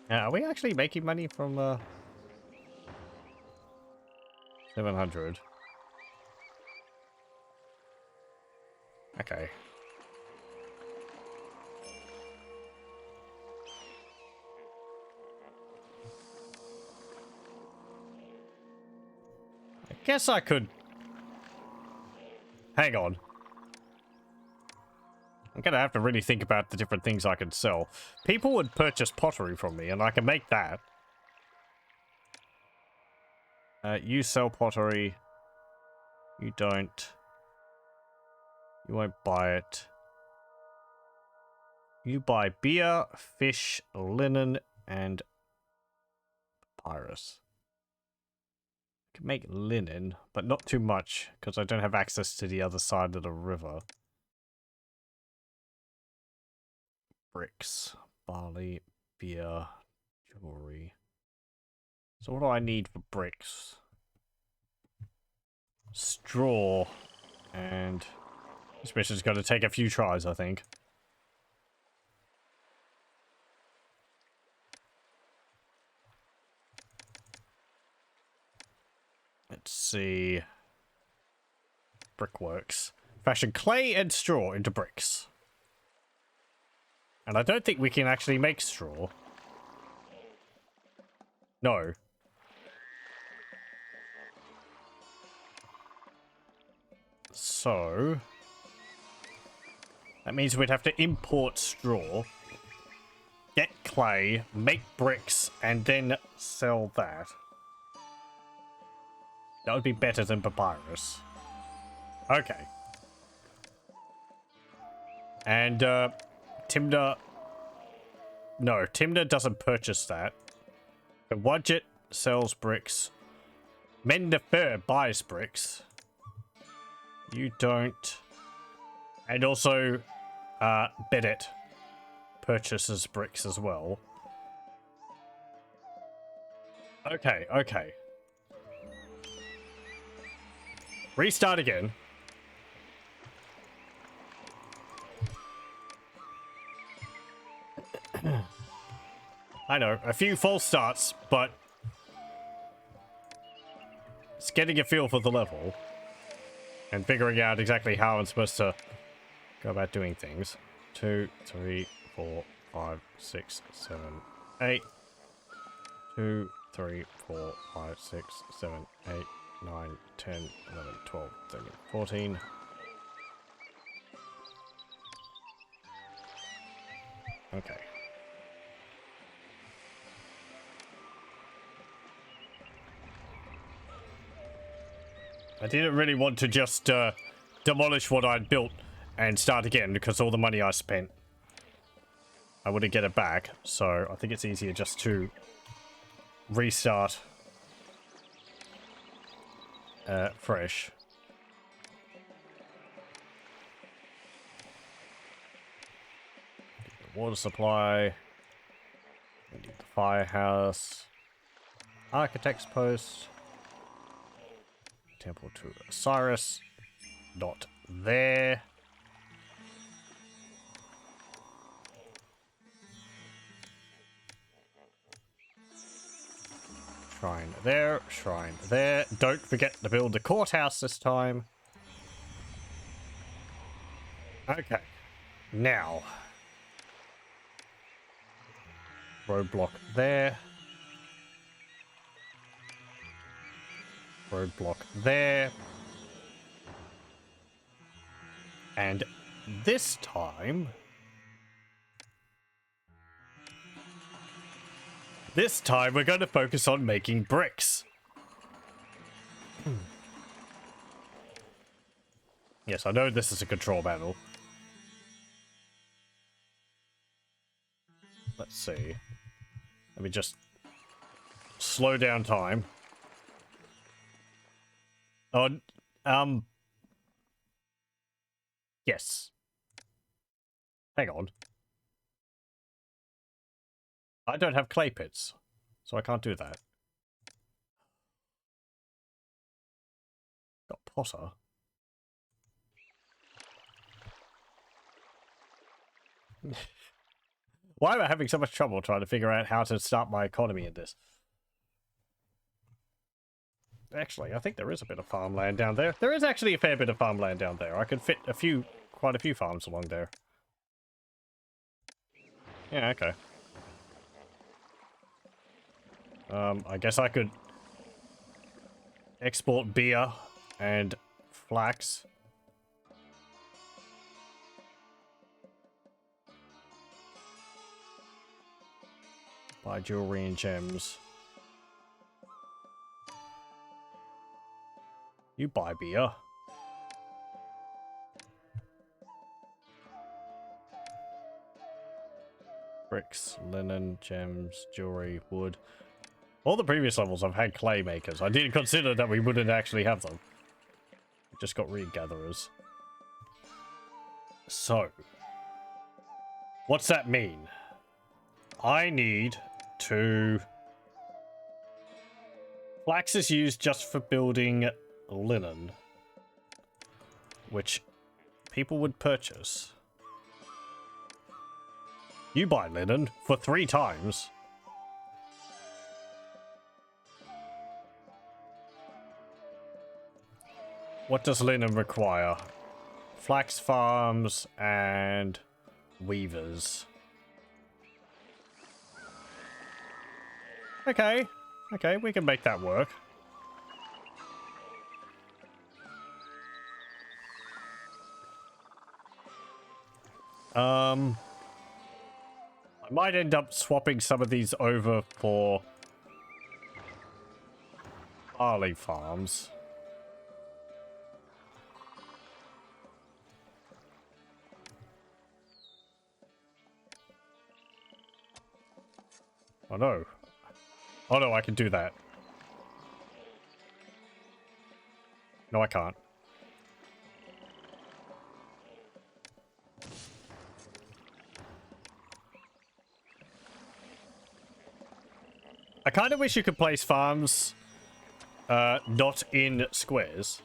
Are we actually making money from 700? Okay. I guess I could... Hang on. I'm gonna have to really think about the different things I could sell. People would purchase pottery from me, and I can make that. You sell pottery. You don't. You won't buy it. You buy beer, fish, linen, and papyrus. I can make linen, but not too much, because I don't have access to the other side of the river. Bricks, barley, beer, jewelry. So what do I need for bricks? Straw. And this mission's going to take a few tries, I think. see. Brickworks. Fashion clay and straw into bricks. And I don't think we can actually make straw. No. So... that means we'd have to import straw, get clay, make bricks, and then sell that. That would be better than papyrus. Okay. And, Timna... no, Timna doesn't purchase that. But Wadjet sells bricks. Mendefer buys bricks. You don't. And also, Bedet purchases bricks as well. Okay, okay. Restart again. I know, a few false starts, but it's getting a feel for the level and figuring out exactly how I'm supposed to go about doing things. 2, 3, 4, 5, 6, 7, 8. 2, 3, 4, 5, 6, 7, 8, 9, 10, 11, 12, 13, 14. Okay. I didn't really want to just demolish what I'd built and start again because all the money I spent, I wouldn't get it back. So I think it's easier just to restart fresh. Water supply. We need the firehouse. Architect's post. Temple to Osiris. Not there. Shrine there. Shrine there. Don't forget to build the courthouse this time. Okay. Now. Roadblock there. Roadblock there. And this time... we're going to focus on making bricks. Yes, I know this is a control battle. Let's see. Let me just slow down time. Oh, yes. Hang on. I don't have clay pits, so I can't do that. Got Potter. Why am I having so much trouble trying to figure out how to start my economy in this? Actually, I think there is a bit of farmland down there. There is actually a fair bit of farmland down there. I could fit quite a few farms along there. Yeah, okay. I guess I could export beer and flax. Buy jewelry and gems. You buy beer. Bricks, linen, gems, jewelry, wood. All the previous levels I've had clay makers. I didn't consider that we wouldn't actually have them. We just got reed gatherers. So, what's that mean? I need to... Flax is used just for building linen, which people would purchase. You buy linen for 3 times. What does linen require? Flax farms and weavers. Okay. Okay, we can make that work. I might end up swapping some of these over for barley farms. Oh no. Oh no, I can do that. No, I can't. I kind of wish you could place farms not in squares.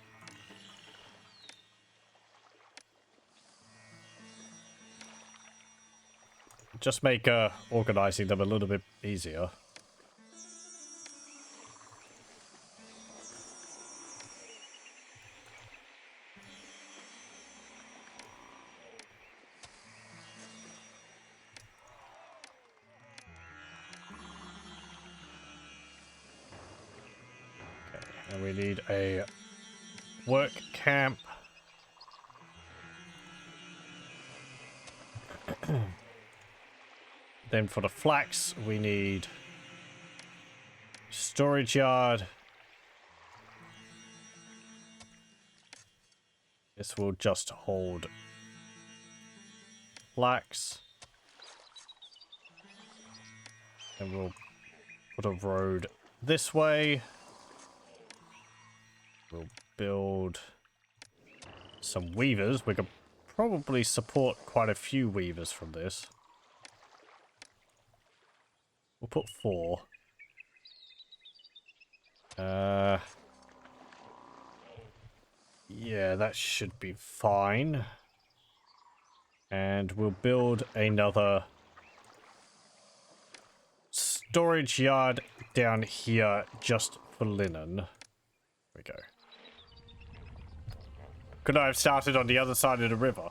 Just make organizing them a little bit easier. And we need a work camp. Then for the flax, we need storage yard. This will just hold flax. And we'll put a road this way. We'll build some weavers. We could probably support quite a few weavers from this. We'll put 4. Yeah, that should be fine. And we'll build another storage yard down here just for linen. There we go. Could I have started on the other side of the river?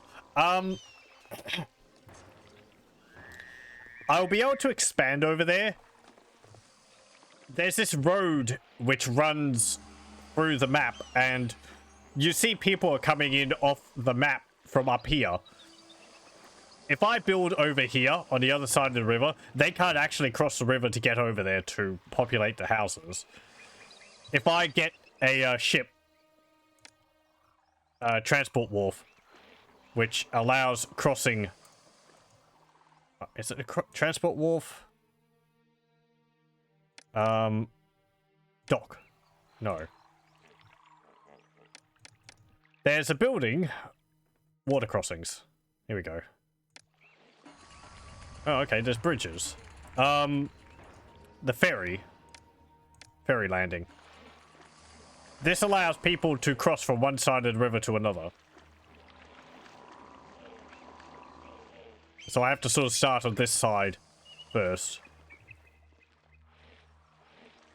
I'll be able to expand over there. There's this road which runs through the map, and you see people are coming in off the map from up here. If I build over here on the other side of the river, they can't actually cross the river to get over there to populate the houses. If I get a ship, transport wharf, which allows crossing... is it a transport wharf? Dock. No. There's a building. Water crossings. Here we go. Oh, okay, there's bridges. The ferry. Ferry landing. This allows people to cross from one side of the river to another. So I have to sort of start on this side first.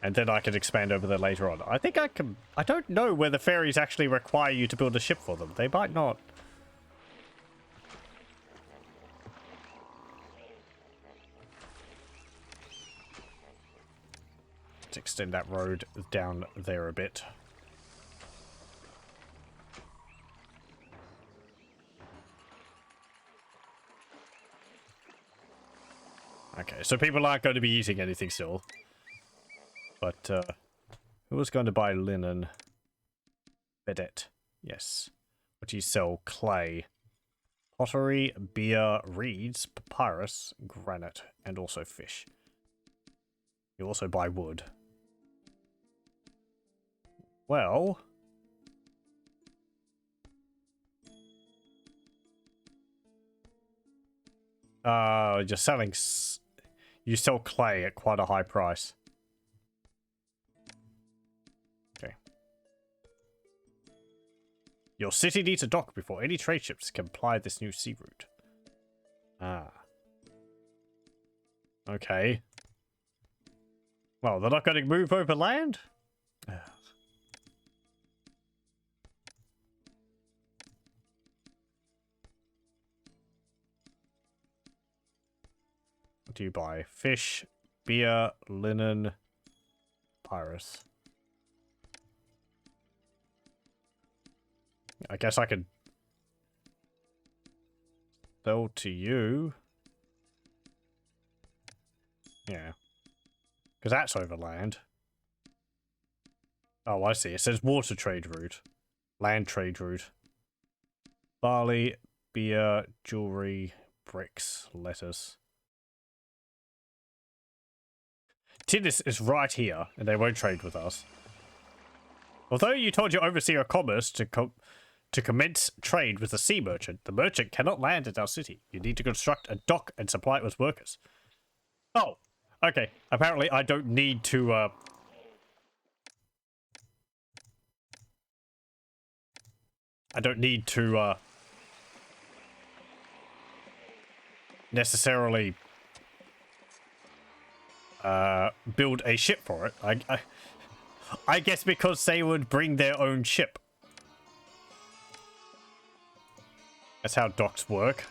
And then I can expand over there later on. I think I can... I don't know whether ferries actually require you to build a ship for them. They might not. Let's extend that road down there a bit. Okay, so people aren't going to be eating anything still. But, who was going to buy linen? Vedette. Yes. What do you sell? Clay. Pottery, beer, reeds, papyrus, granite, and also fish. You also buy wood. Well... you're selling... You sell clay at quite a high price. Okay. Your city needs a dock before any trade ships can ply this new sea route. Ah. Okay. Well, they're not going to move over land? do you buy? Fish, beer, linen, papyrus. I guess I could sell to you. Yeah. Because that's overland. Oh, I see. It says water trade route. Land trade route. Barley, beer, jewelry, bricks, lettuce. Tinnis is right here, and they won't trade with us. Although you told your overseer of commerce to commence trade with a sea merchant, the merchant cannot land at our city. You need to construct a dock and supply it with workers. Oh, okay. Apparently I don't need to, necessarily build a ship for it. I guess because they would bring their own ship. That's how docks work.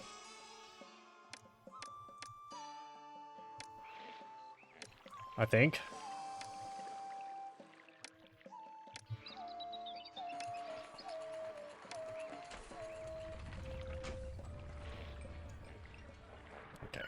I think. Okay.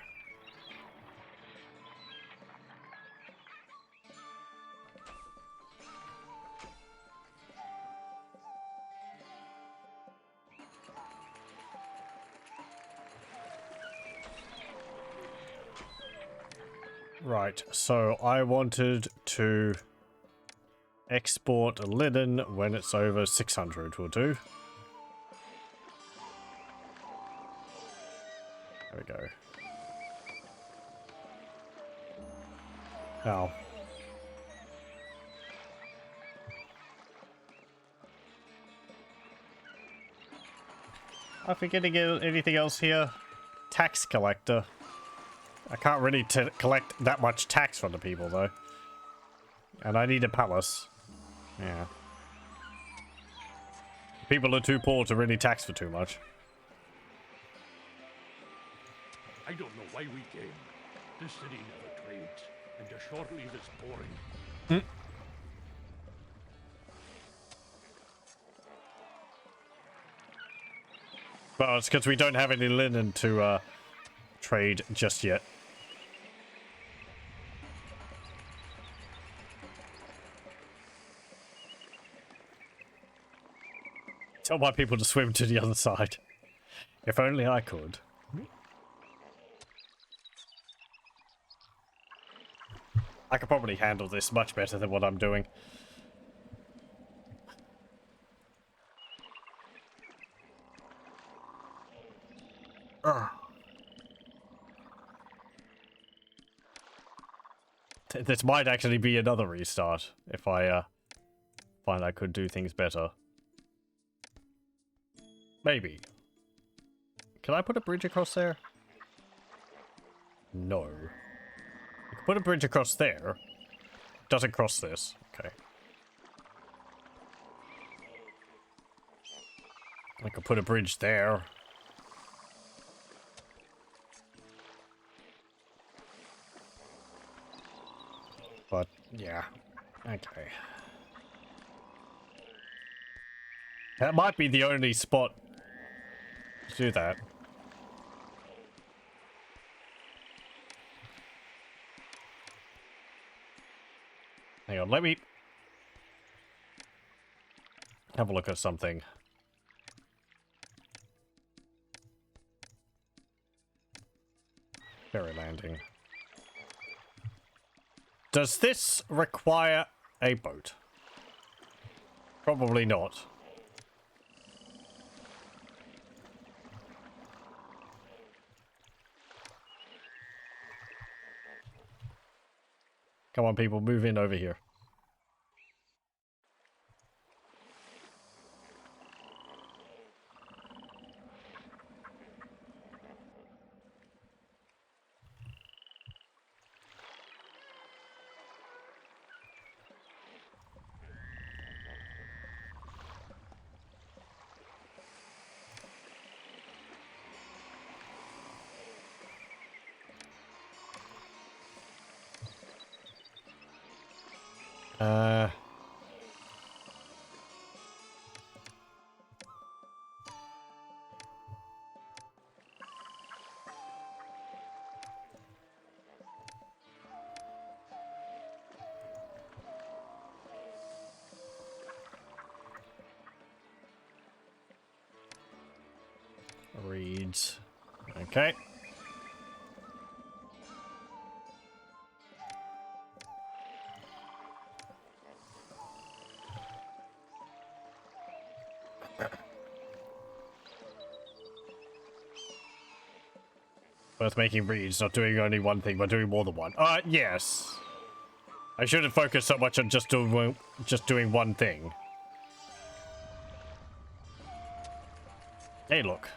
Right, so I wanted to export linen when it's over 600 will do. There we go. Now. Am I forgetting anything else here? Tax collector. I can't really collect that much tax from the people, though. And I need a palace. Yeah. People are too poor to really tax for too much. I don't know why we came. This city never trades, and the short leave is boring. Well, it's because we don't have any linen to trade just yet. Tell my people to swim to the other side. If only I could. I could probably handle this much better than what I'm doing. This might actually be another restart if I find I could do things better. Maybe. Can I put a bridge across there? No. I can put a bridge across there. Doesn't cross this. Okay. I could put a bridge there. But, yeah. Okay. That might be the only spot to do that. Hang on, let me have a look at something. Ferry landing. Does this require a boat? Probably not. Come on, people, move in over here. Reads. Okay. Worth making reads, not doing only one thing, but doing more than one. Yes. I shouldn't focus so much on just doing one thing. Hey, look.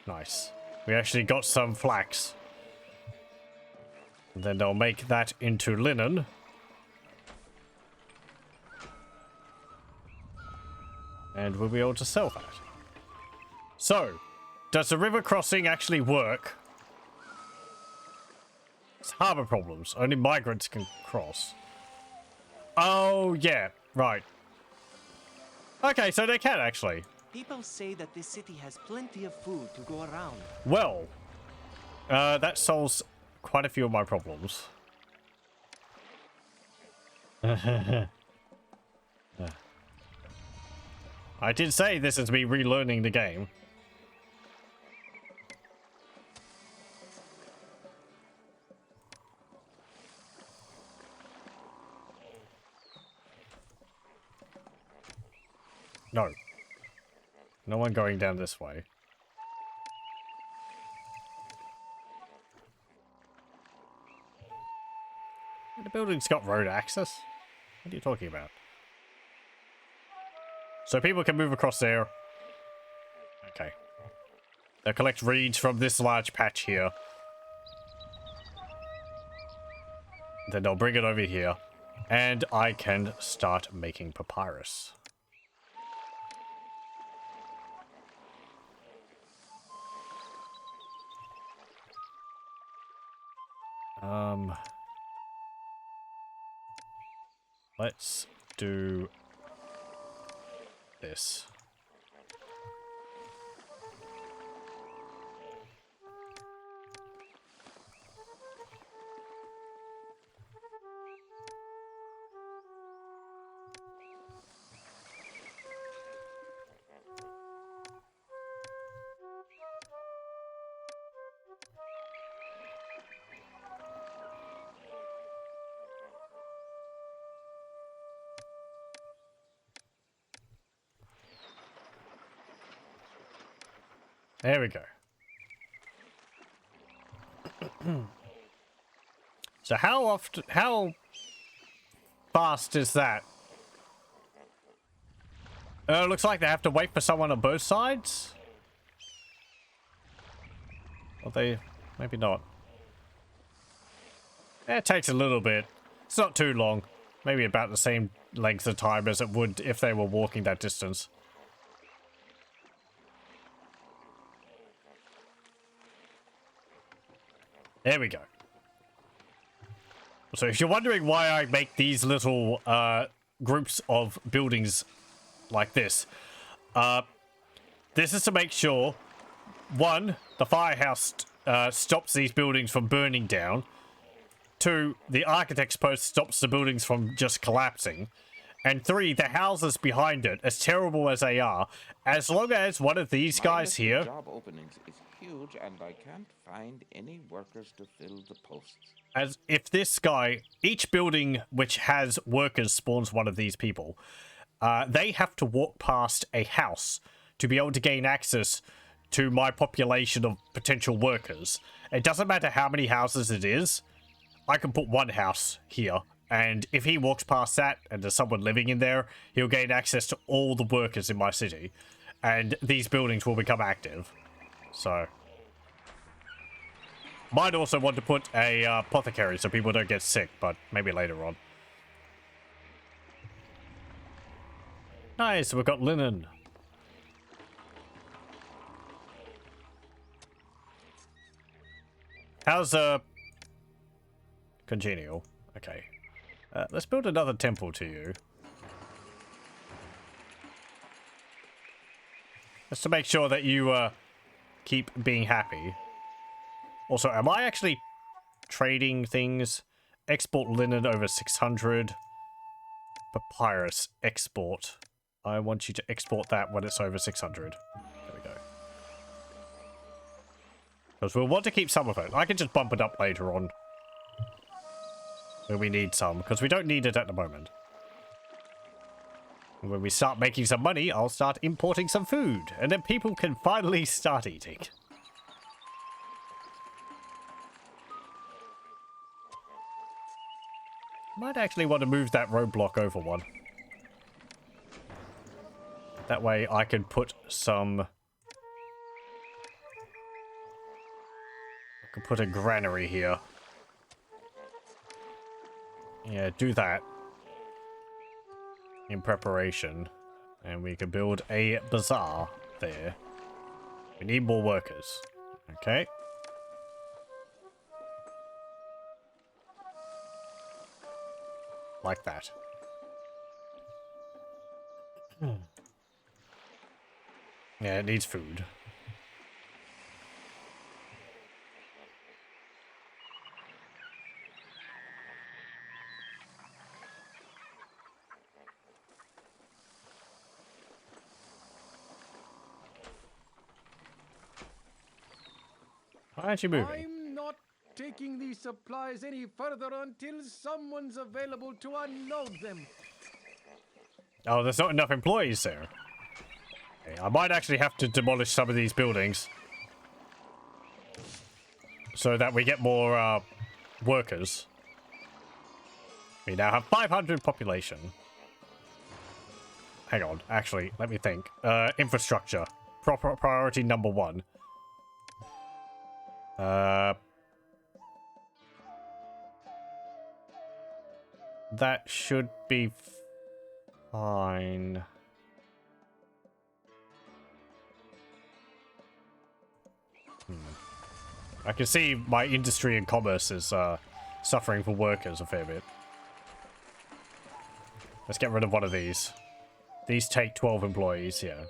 Nice. We actually got some flax. And then they'll make that into linen. And we'll be able to sell that. So, does the river crossing actually work? It's harbor problems. Only migrants can cross. Oh, yeah. Right. Okay, so they can actually. People say that this city has plenty of food to go around. Well, that solves quite a few of my problems. I did say this is me relearning the game. No. No one going down this way. The building's got road access? What are you talking about? So people can move across there. Okay. They'll collect reeds from this large patch here. Then they'll bring it over here. And I can start making papyrus. Let's do this. There we go. So how fast is that? Looks like they have to wait for someone on both sides. Or they, maybe not. It takes a little bit. It's not too long. Maybe about the same length of time as it would if they were walking that distance. There we go. So if you're wondering why I make these little groups of buildings like this, this is to make sure, one, the firehouse stops these buildings from burning down. Two, the architect's post stops the buildings from just collapsing. And three, the houses behind it, as terrible as they are, as long as one of these guys here... job openings is huge, and I can't find any workers to fill the posts. As if this guy, each building which has workers spawns one of these people, they have to walk past a house to be able to gain access to my population of potential workers. It doesn't matter how many houses it is. I can put one house here, and if he walks past that and there's someone living in there, he'll gain access to all the workers in my city, and these buildings will become active. So... might also want to put a apothecary so people don't get sick, but maybe later on. Nice, we've got linen. How's congenial? Okay. Let's build another temple to you. Just to make sure that you keep being happy. Also, am I actually trading things? Export linen over 600. Papyrus export. I want you to export that when it's over 600. There we go. Because we'll want to keep some of it. I can just bump it up later on. When we need some. Because we don't need it at the moment. And when we start making some money, I'll start importing some food. And then people can finally start eating. Might actually want to move that roadblock over one. That way I can put some... I can put a granary here. Yeah, do that. In preparation. And we can build a bazaar there. We need more workers. Okay. Like that. Yeah, it needs food. Why aren't you moving? I'm not taking these supplies any further until someone's available to unload them. Oh, there's not enough employees there. Okay, I might actually have to demolish some of these buildings. So that we get more workers. We now have 500 population. Hang on, actually, let me think. Infrastructure. Priority number 1. That should be fine. I can see my industry and commerce is suffering for workers a fair bit. Let's get rid of one of these. These take 12 employees, yeah.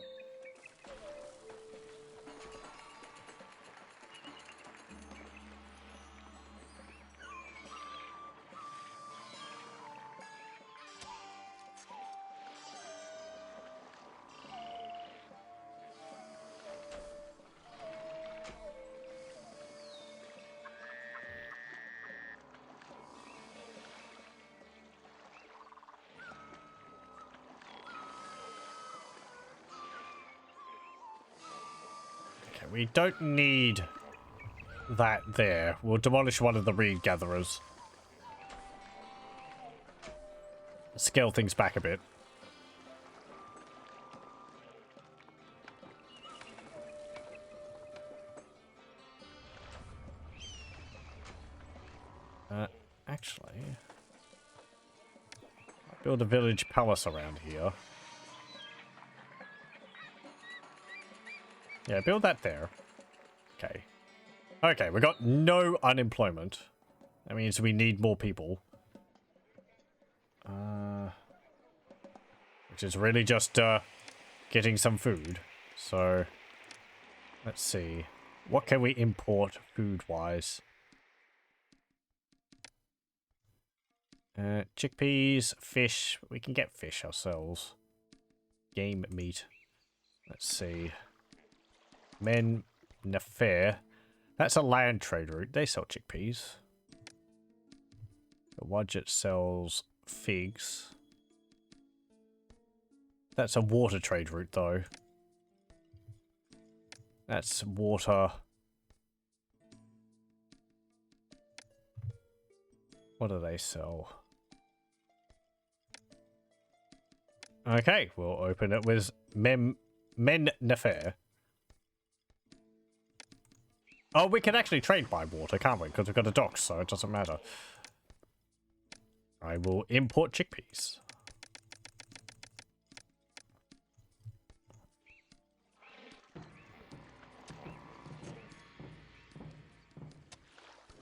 We don't need that there. We'll demolish one of the reed gatherers. Scale things back a bit. Actually, I'll build a village palace around here. Yeah, build that there. Okay. Okay, we got no unemployment. That means we need more people. Which is really just getting some food. So, let's see. What can we import food-wise? Chickpeas, fish. We can get fish ourselves. Game meat. Let's see. Men Nefer. That's a land trade route. They sell chickpeas. The Wadjet sells figs. That's a water trade route, though. That's water. What do they sell? Okay, we'll open it with Men Nefer. Oh, we can actually trade by water, can't we? Because we've got a dock, so it doesn't matter. I will import chickpeas.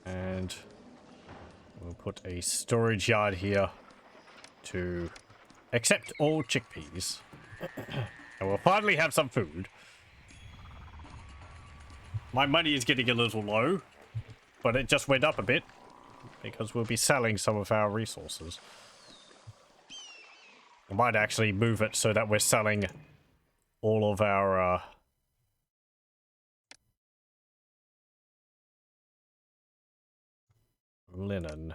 And we'll put a storage yard here. to accept all chickpeas. And we'll finally have some food. My money is getting a little low, but it just went up a bit because we'll be selling some of our resources. I might actually move it so that we're selling all of our linen.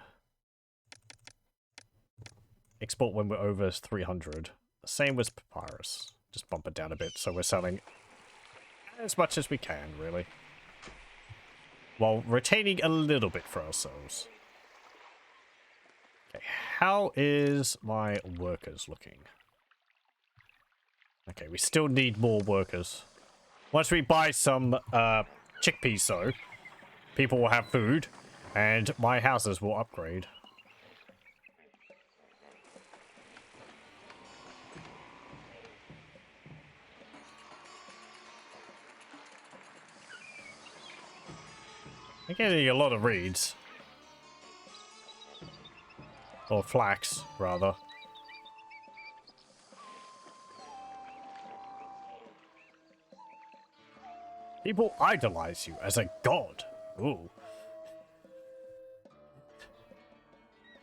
Export when we're over 300. Same with papyrus. Just bump it down a bit so we're selling as much as we can, really. While retaining a little bit for ourselves. Okay, how is my workers looking? Okay, we still need more workers. Once we buy some chickpeas, though, people will have food, and my houses will upgrade. I'm getting a lot of reeds. Or flax, rather. People idolize you as a god. Ooh.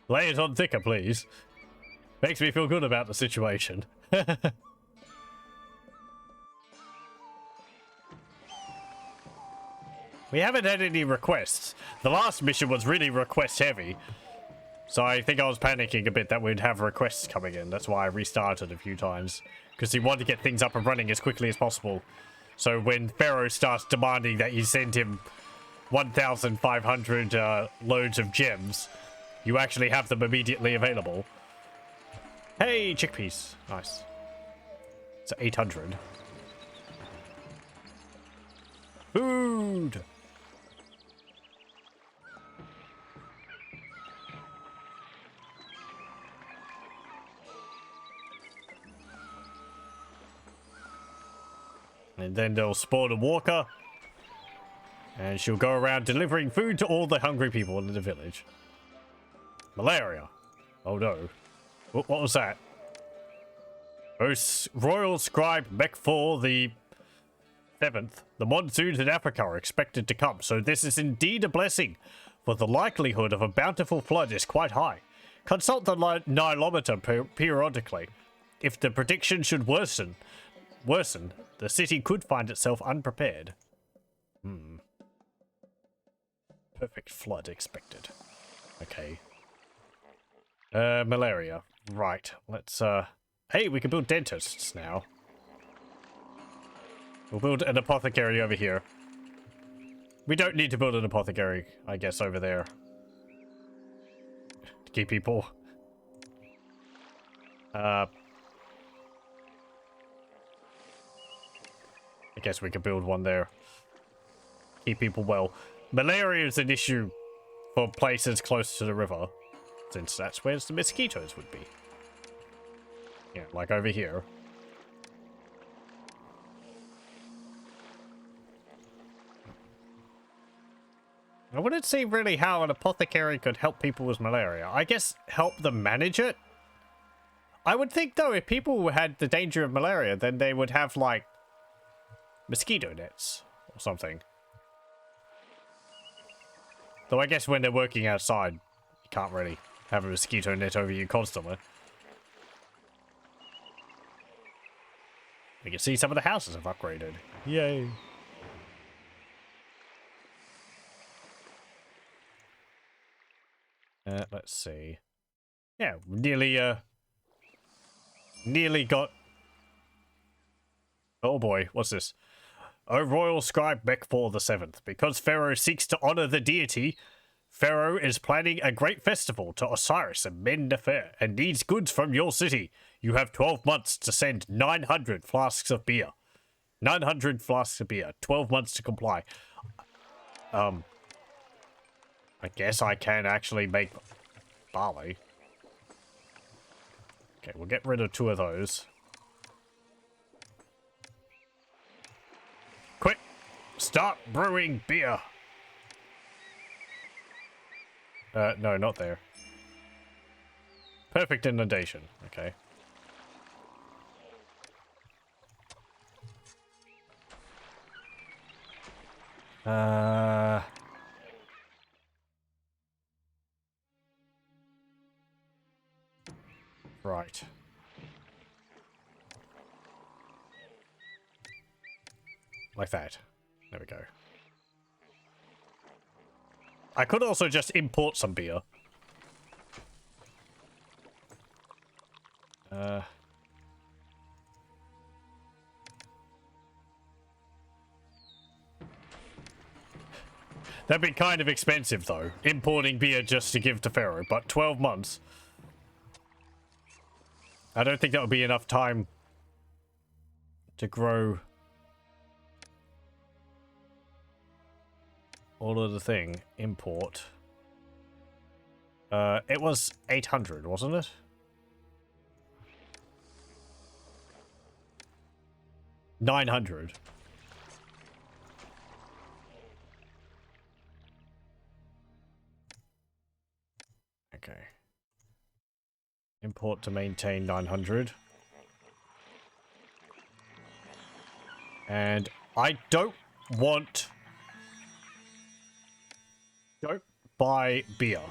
Lay it on thicker, please. Makes me feel good about the situation. We haven't had any requests. The last mission was really request heavy. So I think I was panicking a bit that we'd have requests coming in. That's why I restarted a few times. Because he wanted to get things up and running as quickly as possible. So when Pharaoh starts demanding that you send him 1,500 loads of gems, you actually have them immediately available. Hey, chickpeas. Nice. It's 800. Food! And then they'll spawn a walker. And she'll go around delivering food to all the hungry people in the village. Malaria. Oh no. What was that? Oh, Royal Scribe Mekfor the 7th. The monsoons in Africa are expected to come, so this is indeed a blessing, for the likelihood of a bountiful flood is quite high. Consult the Nilometer periodically. If the prediction should worsen, the city could find itself unprepared. Perfect flood expected. Okay. Malaria. Right. Let's, Hey, we can build dentists now. We'll build an apothecary over here. We don't need to build an apothecary, I guess, over there. To keep people... I guess we could build one there. Keep people well. Malaria is an issue for places close to the river, since that's where the mosquitoes would be. Yeah, like over here. I wouldn't see really how an apothecary could help people with malaria. I guess help them manage it? I would think, though, if people had the danger of malaria, then they would have, like, mosquito nets or something. Though I guess when they're working outside, you can't really have a mosquito net over you constantly. We can see some of the houses have upgraded. Yay. Let's see. Yeah, nearly got... Oh boy, what's this? O Royal Scribe Mekfor the 7th. Because Pharaoh seeks to honor the deity, Pharaoh is planning a great festival to Osiris and Men Nefer and needs goods from your city. You have 12 months to send 900 flasks of beer. 900 flasks of beer. 12 months to comply. I guess I can actually make barley. Okay, we'll get rid of 2 of those. Quick! Start brewing beer! No, not there. Perfect inundation. Okay. Right. Like that. There we go. I could also just import some beer. That'd be kind of expensive, though. Importing beer just to give to Pharaoh, but 12 months. I don't think that would be enough time to grow all of the thing. Import. It was 800, wasn't it? $900. Okay. Import to maintain 900. And I don't want... Don't buy beer.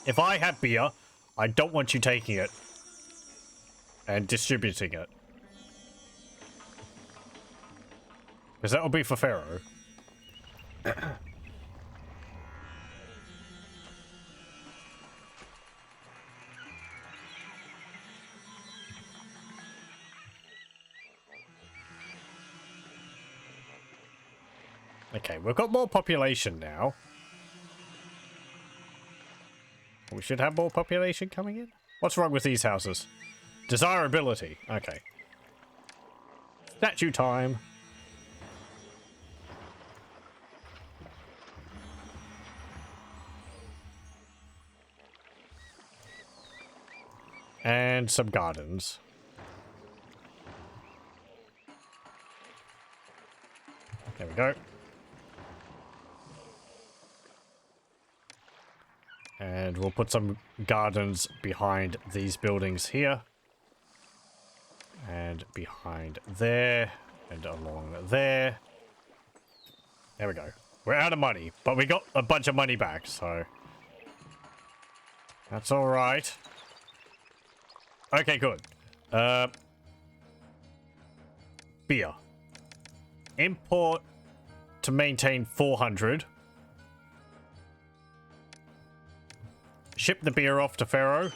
If I have beer, I don't want you taking it and distributing it. Because that will be for Pharaoh. Okay, we've got more population now. We should have more population coming in. What's wrong with these houses? Desirability. Okay. Statue time. And some gardens. There we go. And we'll put some gardens behind these buildings here. And behind there. And along there. There we go. We're out of money, but we got a bunch of money back, so... That's alright. Okay, good. Beer. Import to maintain 400. Ship the beer off to Pharaoh.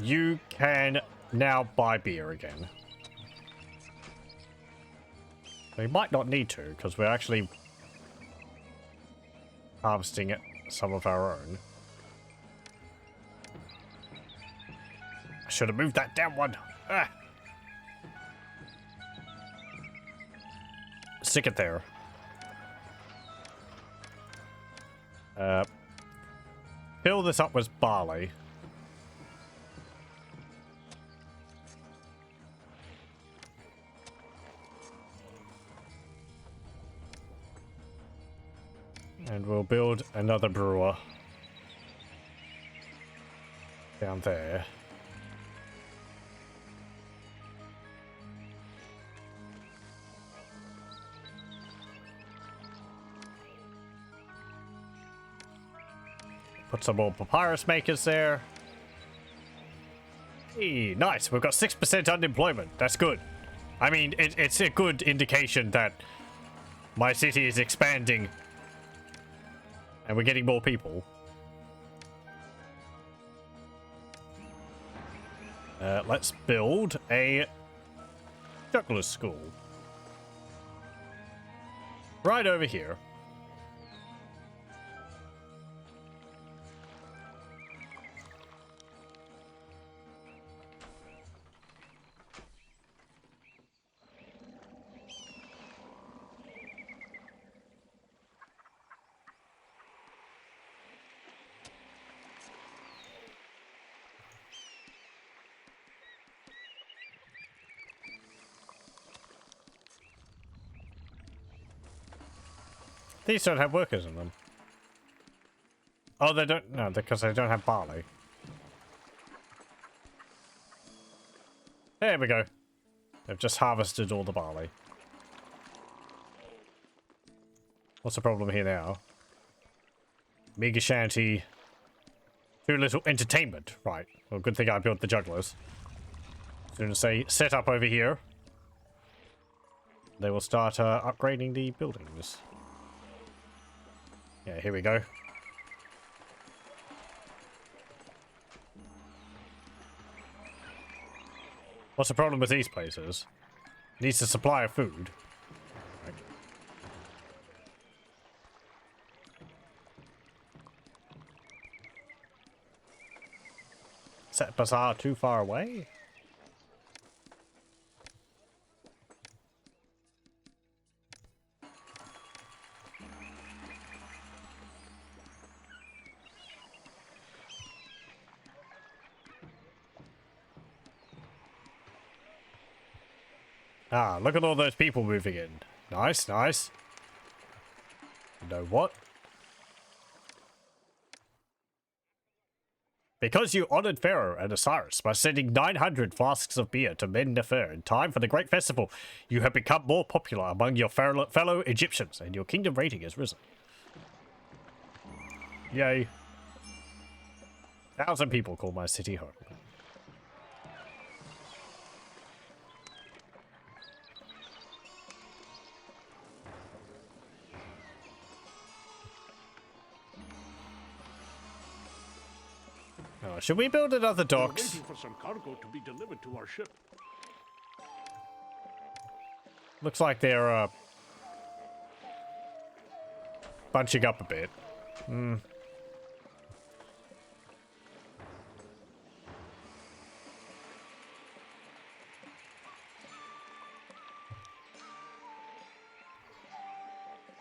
You can now buy beer again. We might not need to, because we're actually harvesting some of our own. I should have moved that down one. Ah. Stick it there. Fill this up with barley. And we'll build another brewer down there. Put some more papyrus makers there. Hey, nice. We've got 6% unemployment. That's good. I mean, it's a good indication that my city is expanding and we're getting more people. Let's build a juggler's school. Right over here. These don't have workers in them. Oh, they don't. No, because they don't have barley. There we go. They've just harvested all the barley. What's the problem here now? Meager shanty. Too little entertainment. Right. Well, good thing I built the jugglers. As soon as they set up over here, they will start upgrading the buildings. Yeah, here we go. What's the problem with these places? Needs a supply of food. Right. Is that bazaar too far away? Ah, look at all those people moving in. Nice, nice. You know what? Because you honored Pharaoh and Osiris by sending 900 flasks of beer to mend Nefer in time for the great festival, you have become more popular among your fellow Egyptians, and your kingdom rating has risen. Yay. 1,000 people call my city home. Oh, should we build another We're docks? waiting for some cargo to be delivered to our ship. Looks like they're bunching up a bit.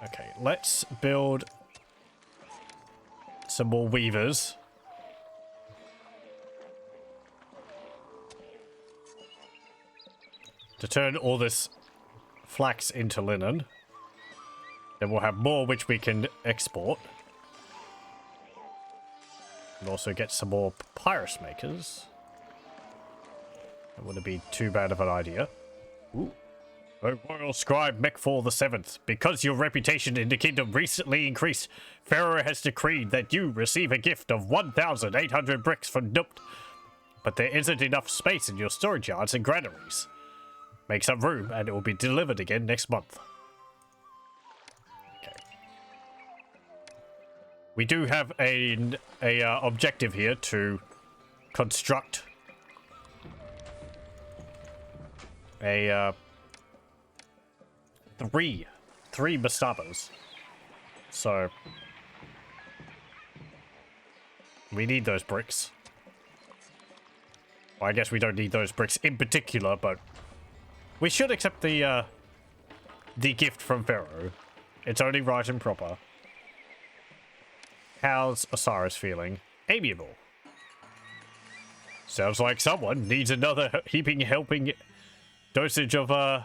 Okay, let's build some more weavers. To turn all this flax into linen. Then we'll have more which we can export. And also get some more papyrus makers. That wouldn't be too bad of an idea. Ooh. O royal scribe Mekfor the Seventh, because your reputation in the kingdom recently increased, Pharaoh has decreed that you receive a gift of 1,800 bricks from Nupt. But there isn't enough space in your storage yards and granaries. Make some room and it will be delivered again next month. Okay. We do have a objective here to construct a three mastabas. So we need those bricks. Well, I guess we don't need those bricks in particular, but we should accept the gift from Pharaoh. It's only right and proper. How's Osiris feeling? Amiable. Sounds like someone needs another helping dosage of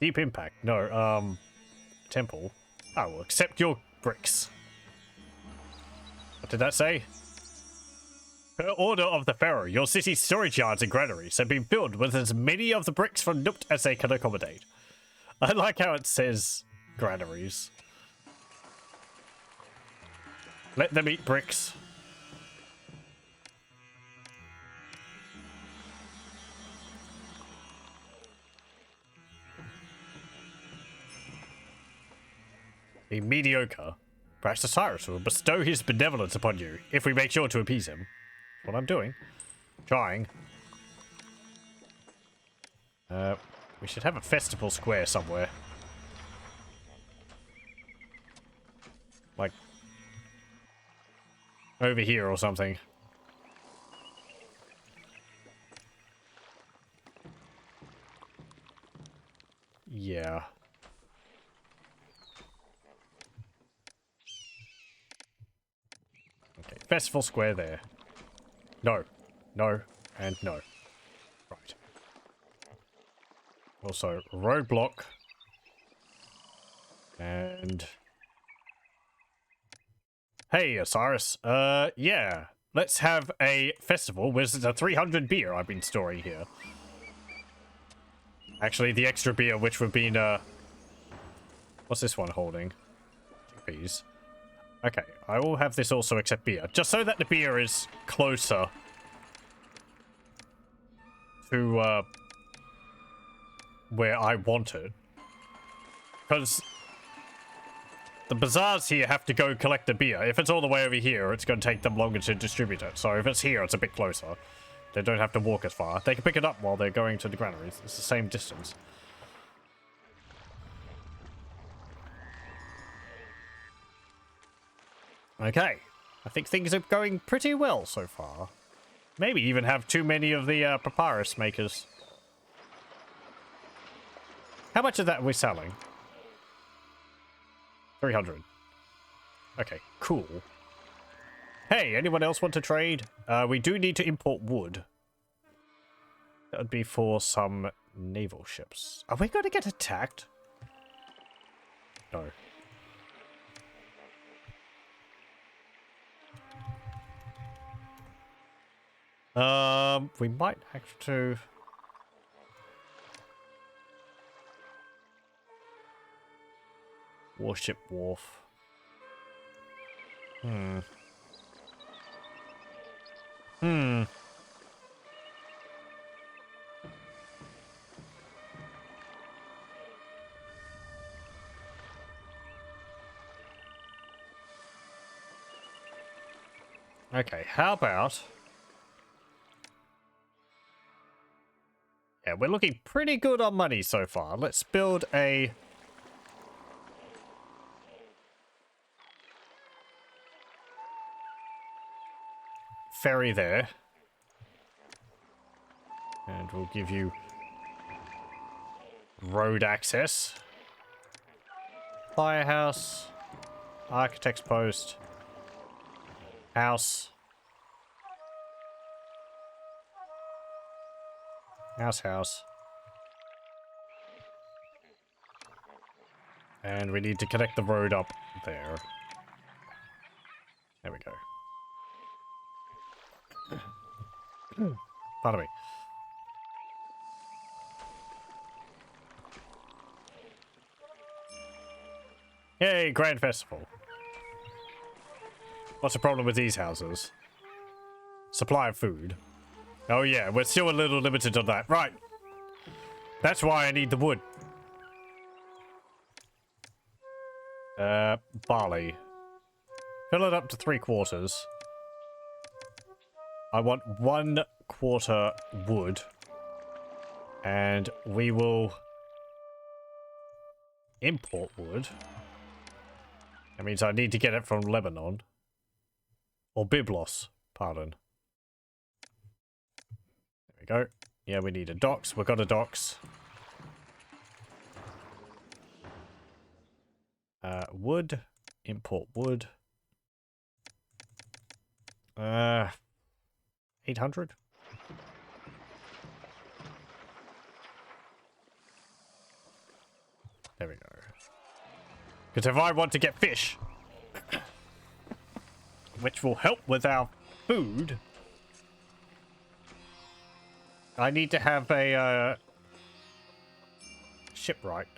deep impact. No, temple. I will accept your bricks. What did that say? Per order of the Pharaoh, your city's storage yards and granaries have been filled with as many of the bricks from Nupt as they can accommodate. I like how it says granaries. Let them eat bricks. Be mediocre. Perhaps Osiris will bestow his benevolence upon you if we make sure to appease him. What I'm doing. Trying. We should have a festival square somewhere. Like over here or something. Yeah. Okay, festival square there. No, no, and no. Right. Also, roadblock. And Hey, Osiris. Yeah. Let's have a festival with the 300 beer I've been storing here. Actually, the extra beer, which we've been, what's this one holding? Chickpeas. Okay, I will have this also except beer. Just so that the beer is closer to, where I want it. Because the bazaars here have to go collect the beer. If it's all the way over here, it's going to take them longer to distribute it. So if it's here, it's a bit closer. They don't have to walk as far. They can pick it up while they're going to the granaries. It's the same distance. Okay. I think things are going pretty well so far. Maybe even have too many of the papyrus makers. How much of that are we selling? 300. Okay, cool. Hey, anyone else want to trade? We do need to import wood. That would be for some naval ships. Are we going to get attacked? No. We might have to... Warship Wharf. Okay, how about... Yeah, we're looking pretty good on money so far. Let's build a... ferry there. And we'll give you road access. Firehouse. Architect's post. House. House. And we need to connect the road up there. There we go. Pardon me. Yay, Grand Festival. What's the problem with these houses? Supply of food. Oh yeah, we're still a little limited on that. Right. That's why I need the wood. Barley. Fill it up to 3/4. I want 1/4 wood. And we will import wood. That means I need to get it from Lebanon. Or Byblos, pardon. There we go. Yeah, we need a docks. We've got a docks. Wood. Import wood. 800? There we go. Because if I want to get fish, which will help with our food, I need to have a shipwright.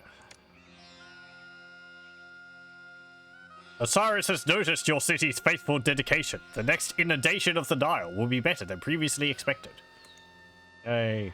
Osiris has noticed your city's faithful dedication. The next inundation of the Nile will be better than previously expected. Yay.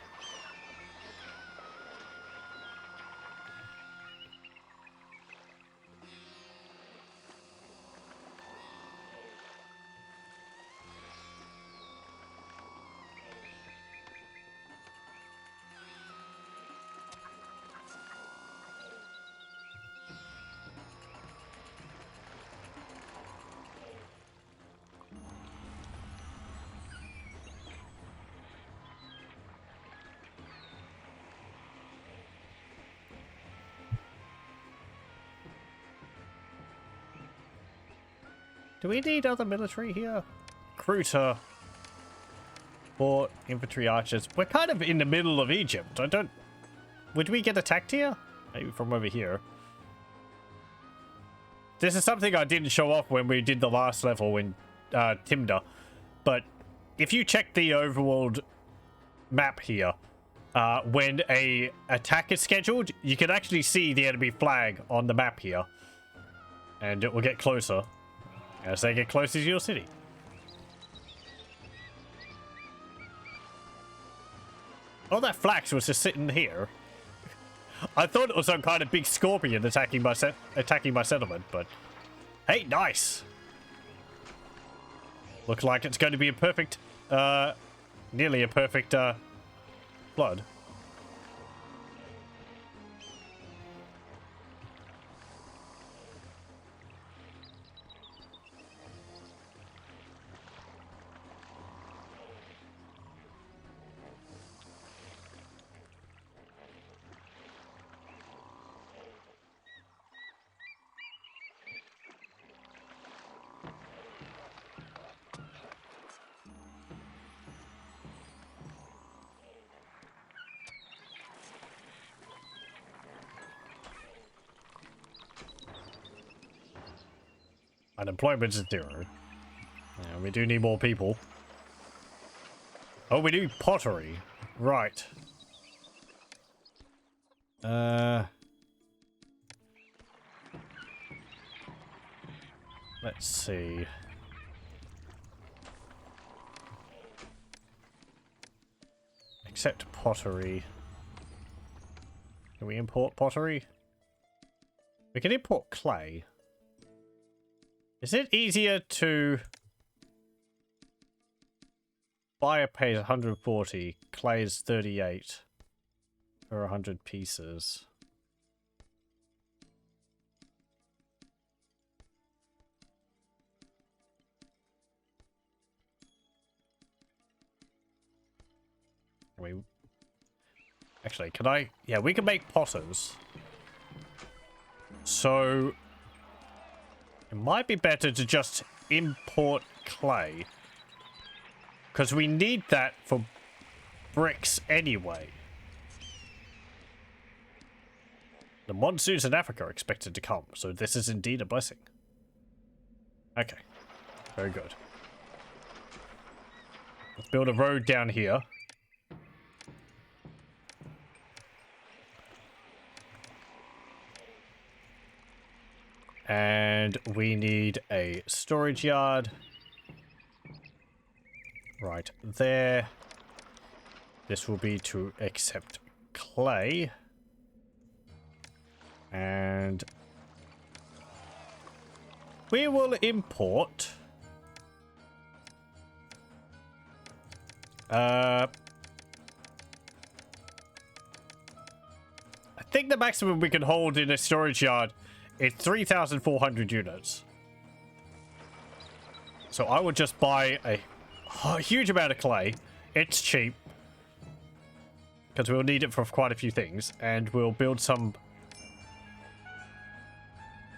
Do we need other military here? Recruiter. Port, infantry archers. We're kind of in the middle of Egypt. I don't... Would we get attacked here? Maybe from over here. this is something I didn't show off when we did the last level in Timda, but if you check the overworld map here, when a attack is scheduled, you can actually see the enemy flag on the map here, and it will get closer as they get closer to your city. Oh, that flax was just sitting here. I thought it was some kind of big scorpion attacking my settlement, but hey, nice. Looks like it's going to be a perfect, nearly a perfect flood. Unemployment is 0. Yeah, we do need more people. Oh, we need pottery. Right. Let's see. Accept pottery. Can we import pottery? We can import clay. Is it easier to... Buyer pays 140, clay is 38 for 100 pieces. Actually, can I... Yeah, we can make potters. So... It might be better to just import clay. Because we need that for bricks anyway. The monsoons in Africa are expected to come, so this is indeed a blessing. Okay. Very good. Let's build a road down here. And we need a storage yard. Right there. This will be to accept clay. And we will import I think the maximum we can hold in a storage yard is 3,400 units. So I would just buy a huge amount of clay. It's cheap. Because we'll need it for quite a few things. And we'll build some...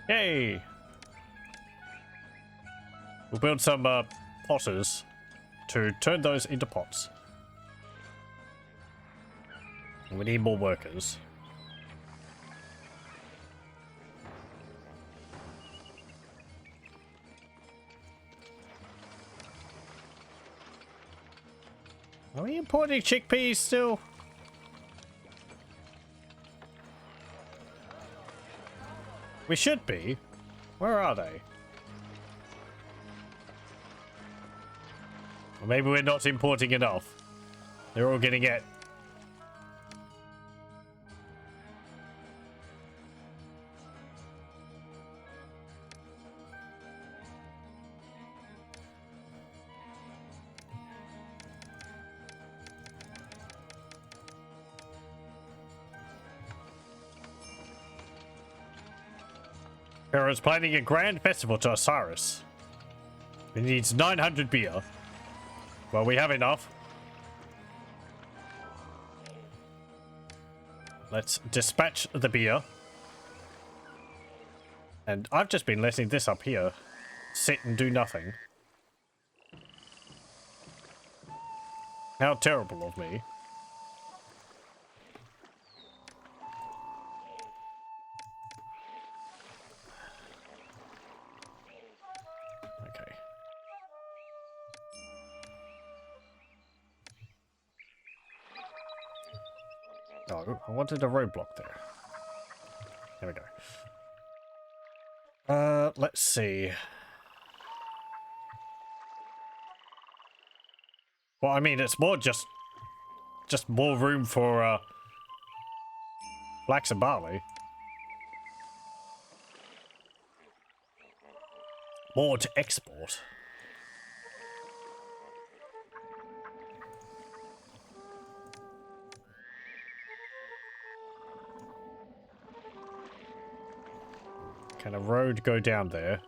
Yay! We'll build some potters to turn those into pots. And we need more workers. Are we importing chickpeas still? We should be. Where are they? Or maybe we're not importing enough. They're all getting it. Pharaoh's planning a grand festival to Osiris. He needs 900 beer. Well, we have enough. Let's dispatch the beer. And I've just been letting this up here sit and do nothing. How terrible of me. No, I wanted a roadblock there. There we go. Let's see. Well, I mean, it's more just more room for flax and barley. More to export. Can a road go down there?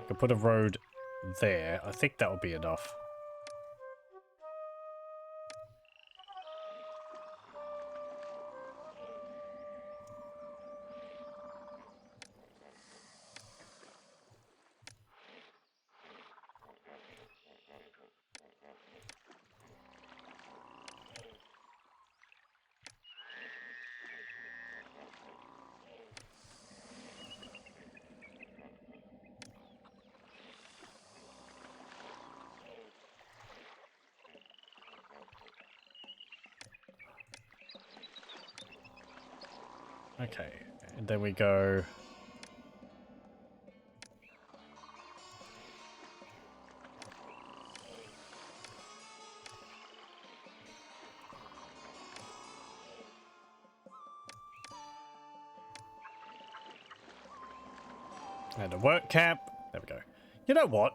I can put a road there. I think that would be enough. Okay, and then we go... And a work camp. There we go. You know what?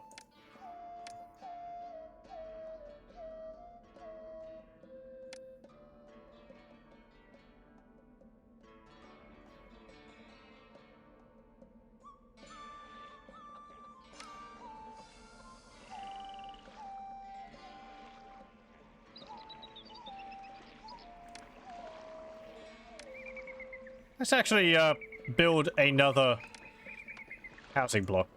Let's actually build another housing block.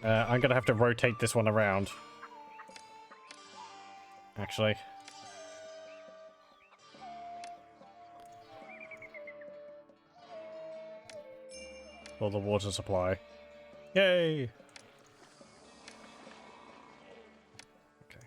I'm gonna have to rotate this one around. Actually. For the water supply. Yay! Okay.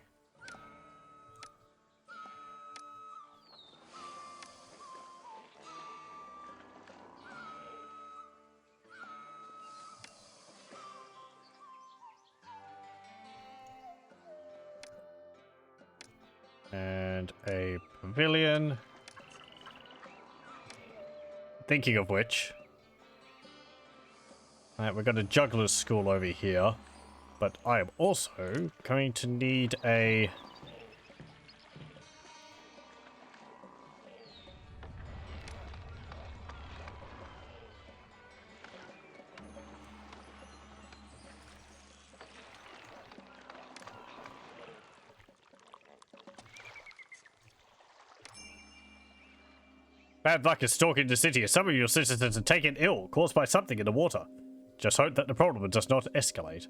And a pavilion. Thinking of which. Alright, we've got a juggler's school over here. But I am also going to need a... Bad luck is stalking the city as some of your citizens are taken ill, caused by something in the water. Just hope that the problem does not escalate.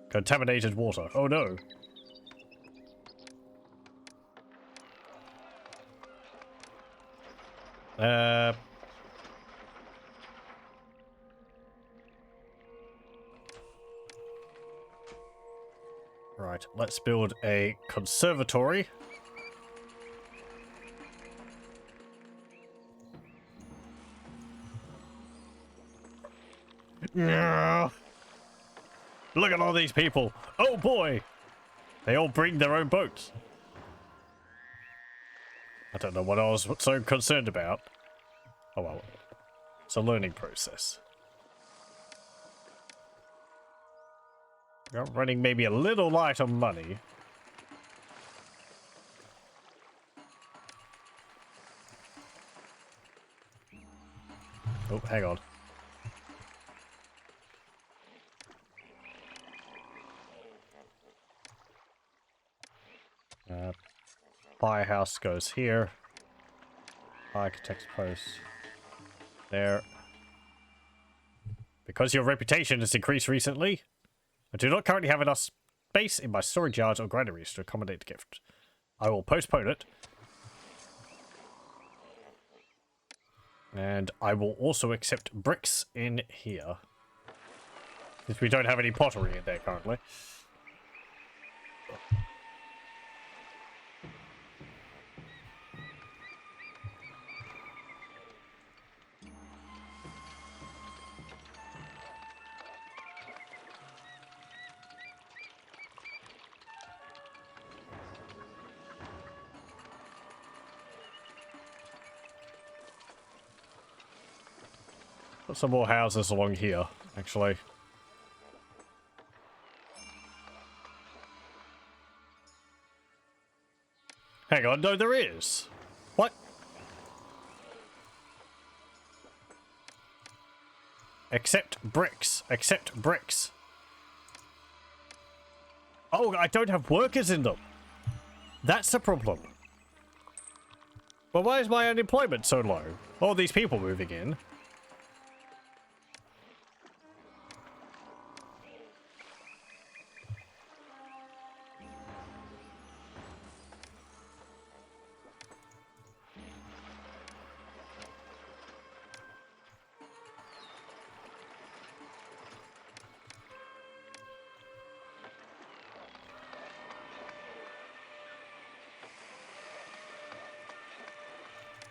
Contaminated water. Oh no. Right, let's build a conservatory. No. Look at all these people. Oh boy. They all bring their own boats. I don't know what I was so concerned about. Oh well. It's a learning process. We're running maybe a little light on money. Oh, hang on. Firehouse goes here. Architect's post. There. Because your reputation has increased recently, I do not currently have enough space in my storage yards or granaries to accommodate the gift. I will postpone it. And I will also accept bricks in here. Since we don't have any pottery in there currently. Got some more houses along here, actually. Hang on, no, there is. What? Accept bricks. Accept bricks. Oh, I don't have workers in them. That's the problem. Well, why is my unemployment so low? All these people moving in.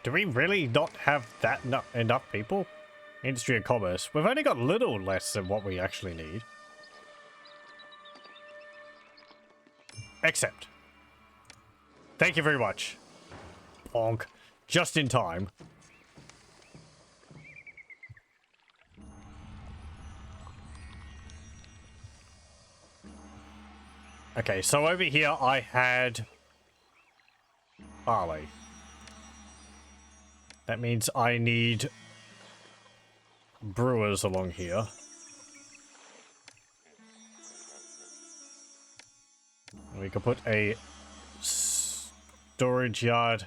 Do we really not have that enough people? Industry and commerce. We've only got a little less than what we actually need. Accept. Thank you very much. Bonk. Just in time. Okay, so over here I had barley. That means I need brewers along here. We could put a storage yard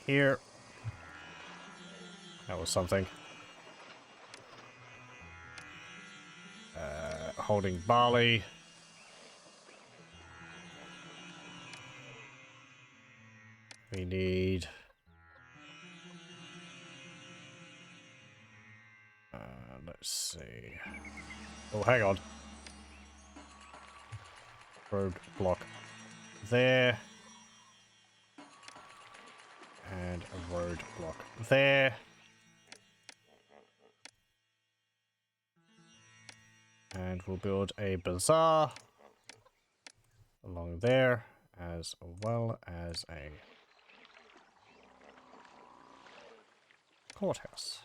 here. That was something. Holding barley. We need... let's see... Oh, hang on. Road block there. And a road block there. And we'll build a bazaar along there, as well as a courthouse.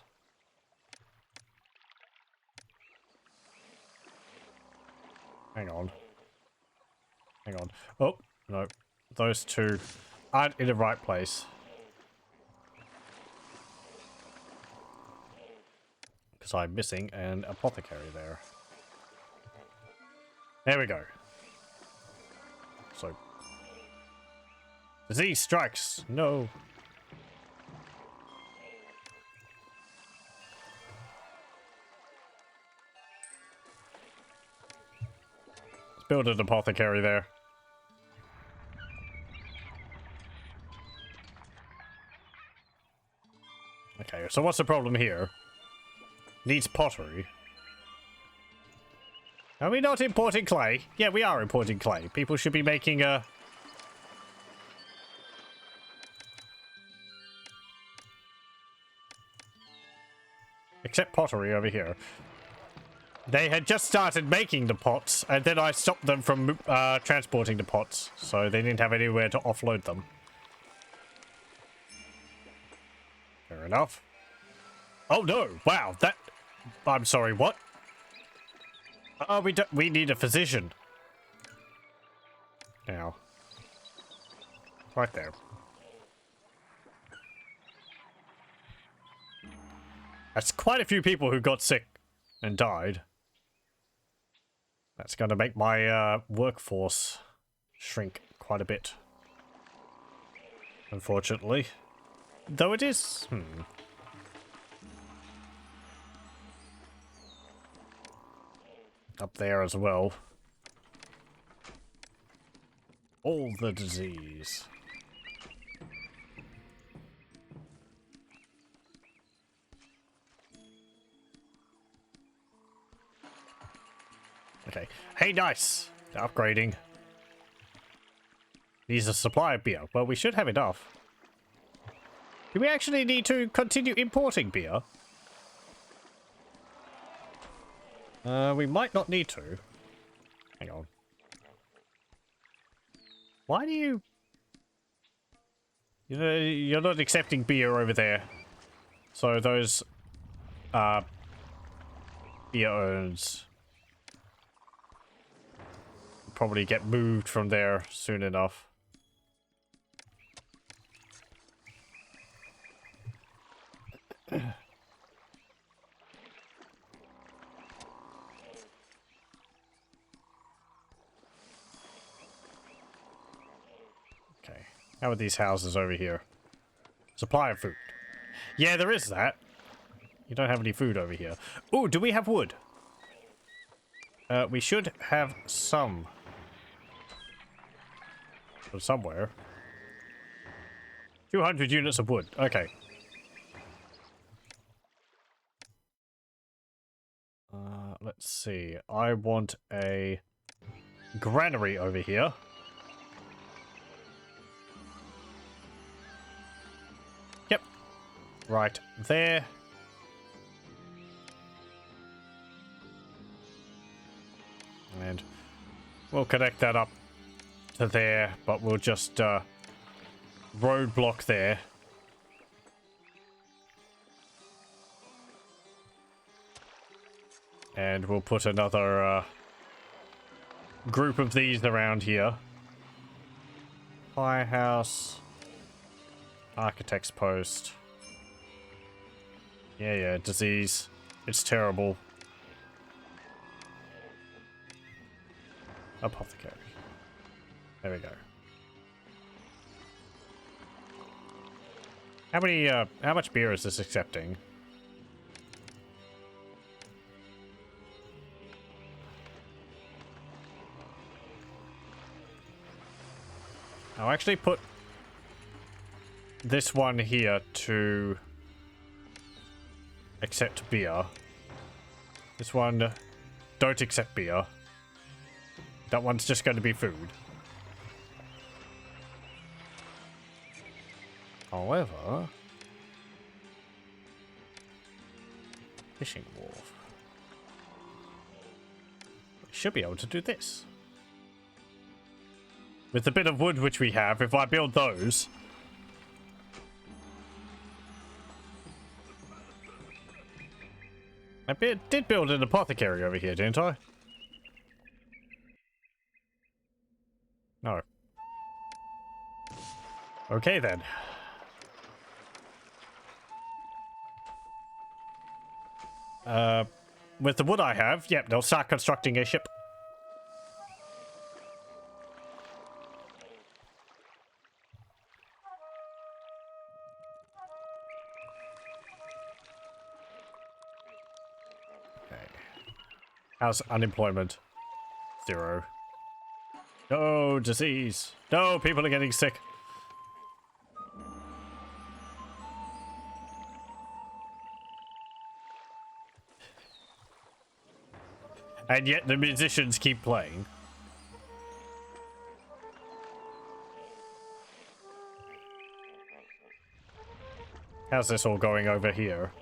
Hang on. Hang on. Oh, no. Those two aren't in the right place. Because I'm missing an apothecary there. There we go. So. Disease strikes. No. Let's build an apothecary there. Okay, so what's the problem here? Needs pottery. Are we not importing clay? Yeah, we are importing clay. People should be making a... Except pottery over here. They had just started making the pots, and then I stopped them from transporting the pots, so they didn't have anywhere to offload them. Fair enough. Oh no! Wow, that... I'm sorry, what? Oh, we need a physician. Now. Right there. That's quite a few people who got sick and died. That's going to make my workforce shrink quite a bit. Unfortunately. Though it is... Up there as well. All the disease. Okay. Hey, nice! Upgrading. Needs a supply of beer. Well, we should have enough. Do we actually need to continue importing beer? We might not need to. Hang on. Why do you... You're not accepting beer over there. So those beer urns probably get moved from there soon enough. Okay. How are these houses over here? Supply of food. Yeah, there is that. You don't have any food over here. Oh, do we have wood? We should have some. From somewhere. 200 units of wood. Okay. Let's see. I want a granary over here. Yep. Right there. And we'll connect that up to there, but we'll just roadblock there. And we'll put another group of these around here. Firehouse. Architect's post. Yeah, disease. It's terrible. Apothecary. There we go. How much beer is this accepting? I'll actually put this one here to accept beer. This one don't accept beer. That one's just going to be food. However, fishing wharf. We should be able to do this. With the bit of wood which we have, if I build those... I did build an apothecary over here, didn't I? No. Okay then. With the wood I have, yep, they'll start constructing a ship. Okay. How's unemployment? 0. No, disease. No, people are getting sick. And yet the musicians keep playing. How's this all going over here?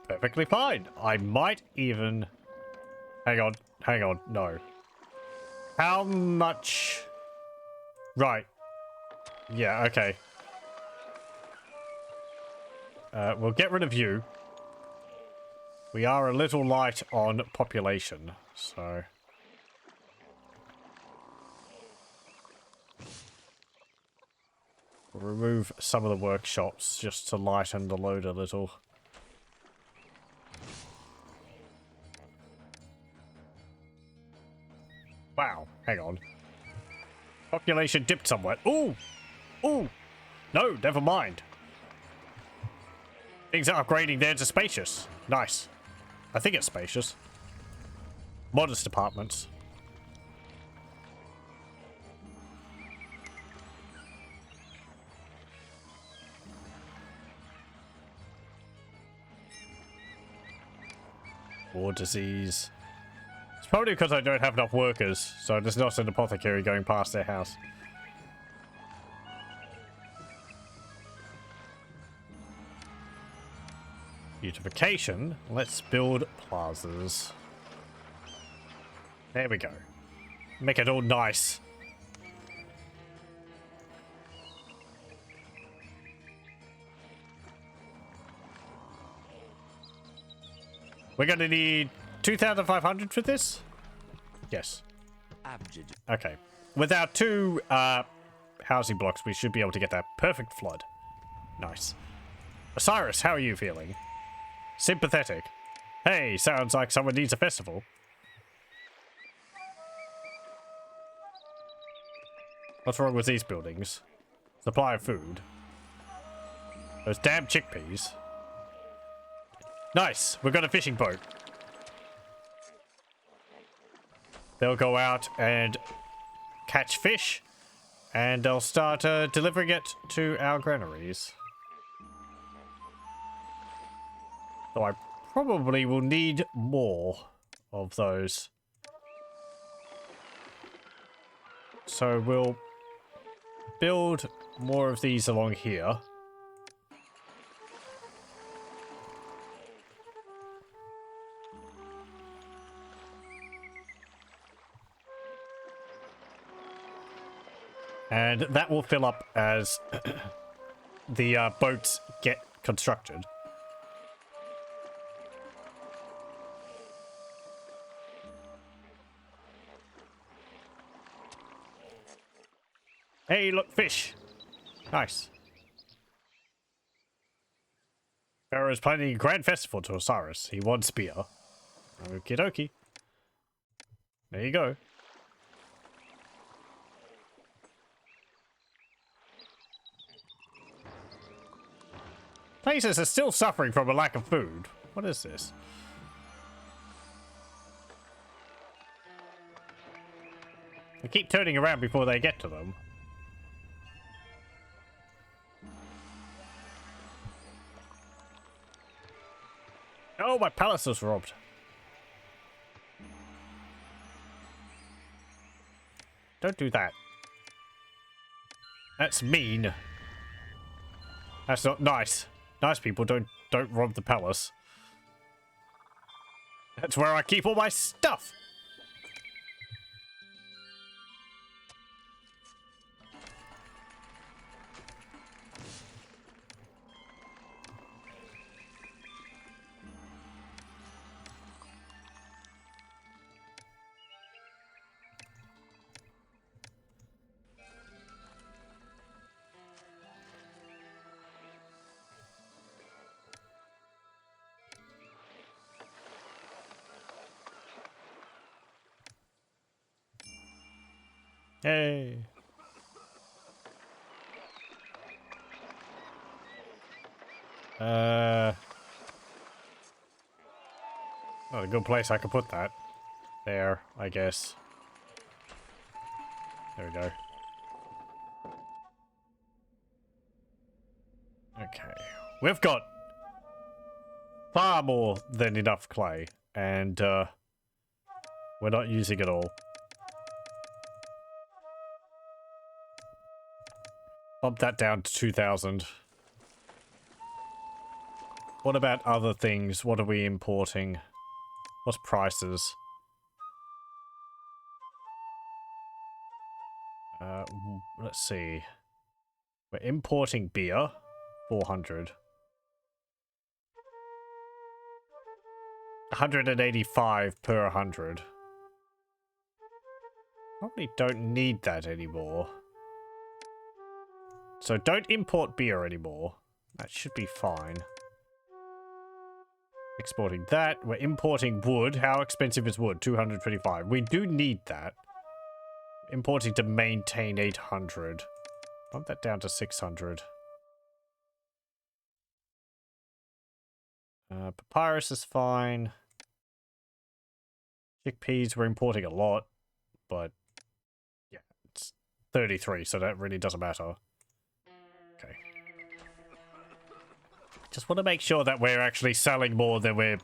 Perfectly fine. I might even... Hang on, no. How much... Right. Yeah, okay. We'll get rid of you. We are a little light on population, so... We'll remove some of the workshops just to lighten the load a little. Wow, hang on. Population dipped somewhat. Ooh! Ooh! No, never mind. Things are upgrading there to spacious. Nice. I think it's spacious. Modest apartments. War disease. It's probably because I don't have enough workers, so there's not an apothecary going past their house. Beautification. Let's build plazas. There we go. Make it all nice. We're gonna need 2,500 for this? Yes. Abject. Okay. With our 2 housing blocks, we should be able to get that perfect flood. Nice. Osiris, how are you feeling? Sympathetic. Hey, sounds like someone needs a festival. What's wrong with these buildings? Supply of food. Those damn chickpeas. Nice, we've got a fishing boat. They'll go out and catch fish, and they'll start delivering it to our granaries. Though I probably will need more of those. So we'll build more of these along here. And that will fill up as the boats get constructed. Hey, look, fish. Nice. Pharaoh's planning a grand festival to Osiris. He wants spear. Okie dokie. There you go. Places are still suffering from a lack of food. What is this? They keep turning around before they get to them. Oh, my palace was robbed. Don't do that. That's mean. That's not nice. Nice people don't rob the palace. That's where I keep all my stuff. Hey. Not a good place I could put that. There, I guess. There we go. Okay. We've got far more than enough clay, and we're not using it all. Bump that down to 2,000. What about other things? What are we importing? What's prices? Let's see. We're importing beer. 400. 185 per 100. Probably don't need that anymore. So don't import beer anymore. That should be fine. Exporting that. We're importing wood. How expensive is wood? 225. We do need that. Importing to maintain 800. Bump that down to 600. Papyrus is fine. Chickpeas, we're importing a lot. But, yeah, it's 33, so that really doesn't matter. Okay. Just want to make sure that we're actually selling more than we're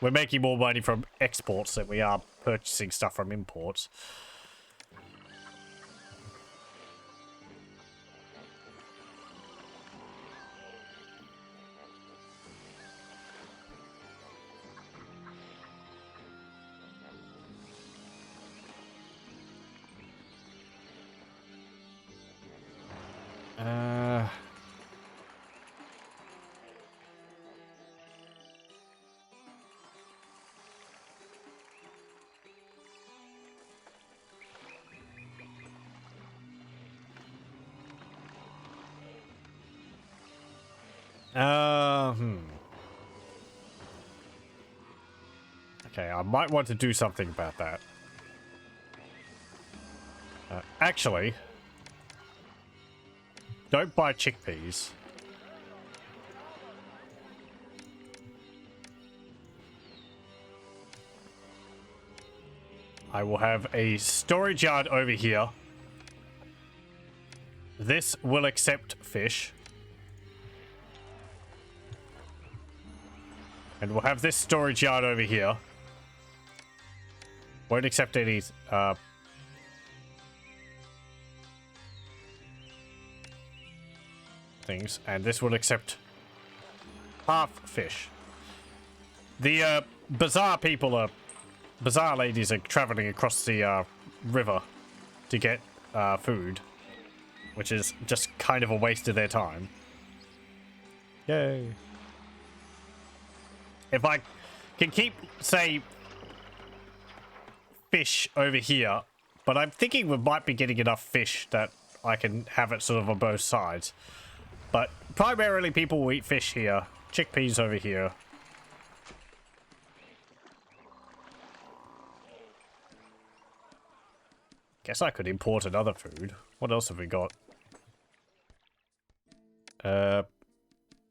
making more money from exports than we are purchasing stuff from imports. Okay, I might want to do something about that. Actually, don't buy chickpeas. I will have a storage yard over here. This will accept fish. And we'll have this storage yard over here. Won't accept any things. And this will accept half fish. The bazaar people are... Bazaar ladies are traveling across the river to get food. Which is just kind of a waste of their time. Yay. If I can keep, say, fish over here, but I'm thinking we might be getting enough fish that I can have it sort of on both sides. But primarily people will eat fish here, chickpeas over here. Guess I could import another food. What else have we got?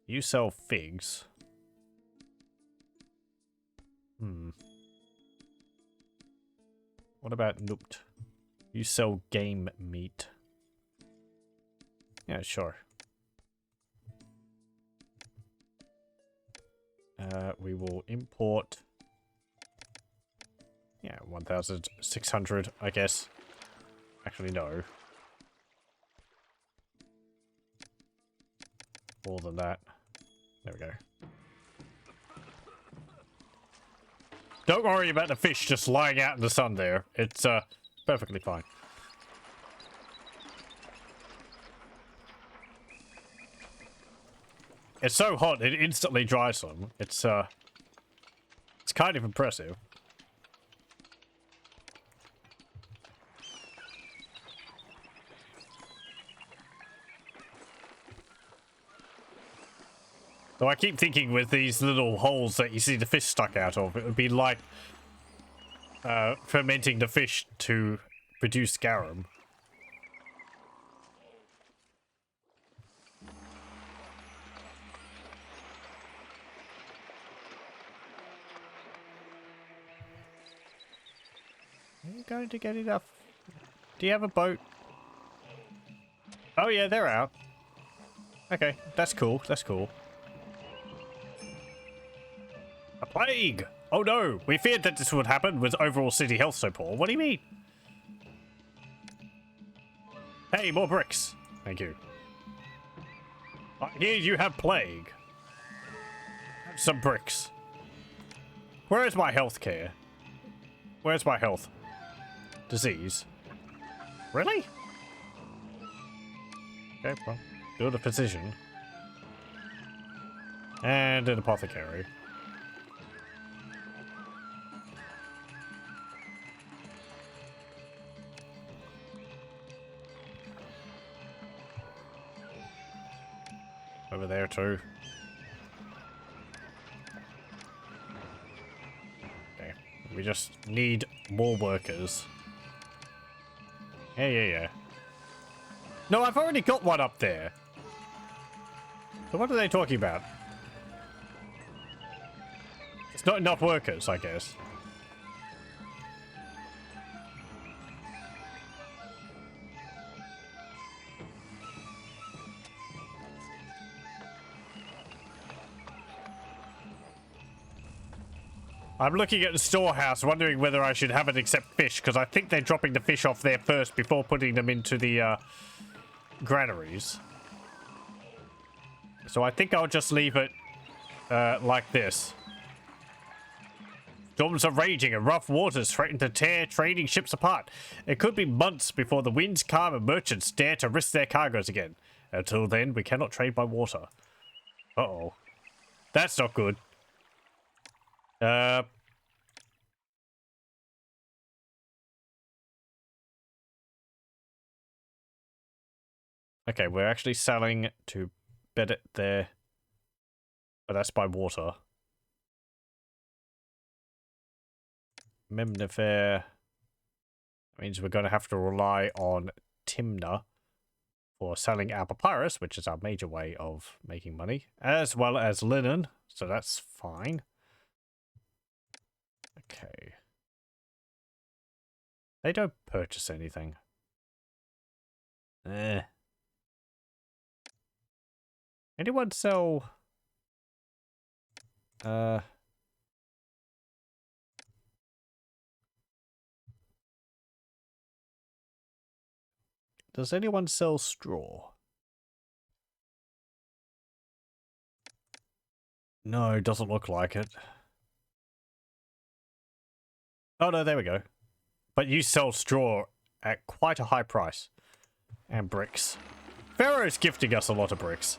You sell figs. What about nooped? You sell game meat. Yeah, sure. We will import... Yeah, 1,600, I guess. Actually, no. More than that. There we go. Don't worry about the fish just lying out in the sun there. It's perfectly fine. It's so hot it instantly dries them. It's kind of impressive. So I keep thinking with these little holes that you see the fish stuck out of, it would be like fermenting the fish to produce garum. Are you going to get enough? Do you have a boat? Oh yeah, they're out. Okay, that's cool, that's cool. A plague! Oh no! We feared that this would happen with overall city health so poor. What do you mean? Hey, more bricks. Thank you. I hear you have plague. Have some bricks. Where is my health care? Where's my health? Disease. Really? Okay, well, build a physician. And an apothecary. Over there too. Okay. We just need more workers. Yeah. No, I've already got one up there. So what are they talking about? It's not enough workers, I guess. I'm looking at the storehouse, wondering whether I should have it accept fish, because I think they're dropping the fish off there first before putting them into the granaries. So I think I'll just leave it like this. Storms are raging and rough waters threaten to tear trading ships apart. It could be months before the winds calm and merchants dare to risk their cargoes again. Until then, we cannot trade by water. Uh-oh. That's not good. Okay, we're actually selling to bet it there. But that's by water. Memnifer means we're going to have to rely on Timna for selling our papyrus, which is our major way of making money, as well as linen, so that's fine. Okay. They don't purchase anything. Anyone sell... Does anyone sell straw? No, doesn't look like it. Oh no, there we go. But you sell straw at quite a high price. And bricks. Pharaoh's gifting us a lot of bricks.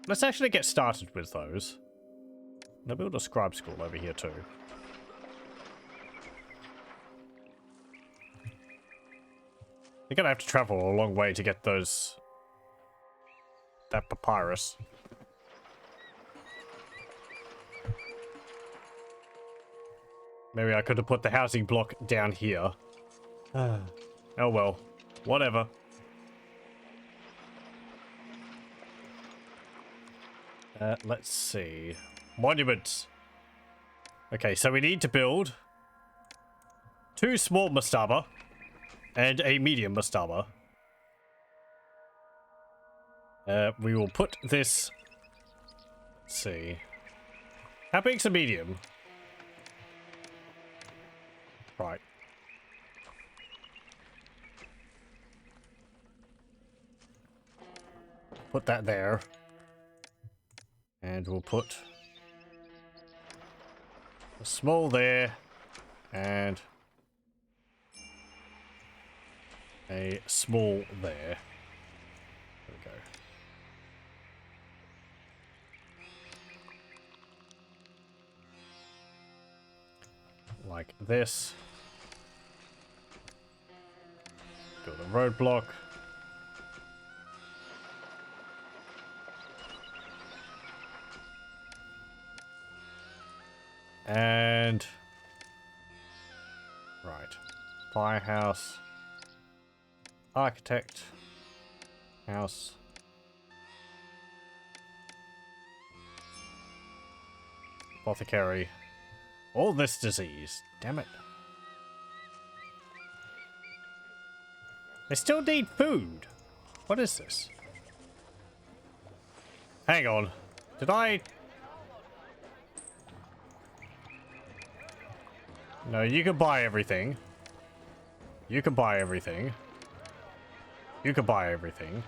Let's actually get started with those. I'll build a scribe school over here too. You're gonna have to travel a long way to get those... that papyrus. Maybe I could have put the housing block down here. Oh well. Whatever. Let's see. Monuments. Okay, so we need to build 2 small mastaba and a medium mastaba. We will put this... Let's see. How big's a medium? Right. Put that there. And we'll put a small there. And a small there. There we go. Like this. Build a roadblock. And right. Firehouse. Architect. House. Apothecary. All this disease. Damn it. I still need food. What is this? Hang on. Did I... No, you can buy everything. You can buy everything. You can buy everything.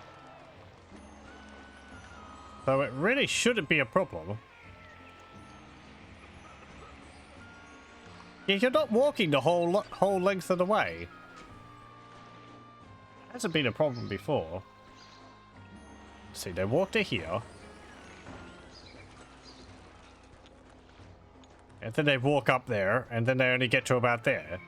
So it really shouldn't be a problem. Yeah, you're not walking the whole length of the way. Hasn't been a problem before. See, they walk to here. And then they walk up there, and then they only get to about there.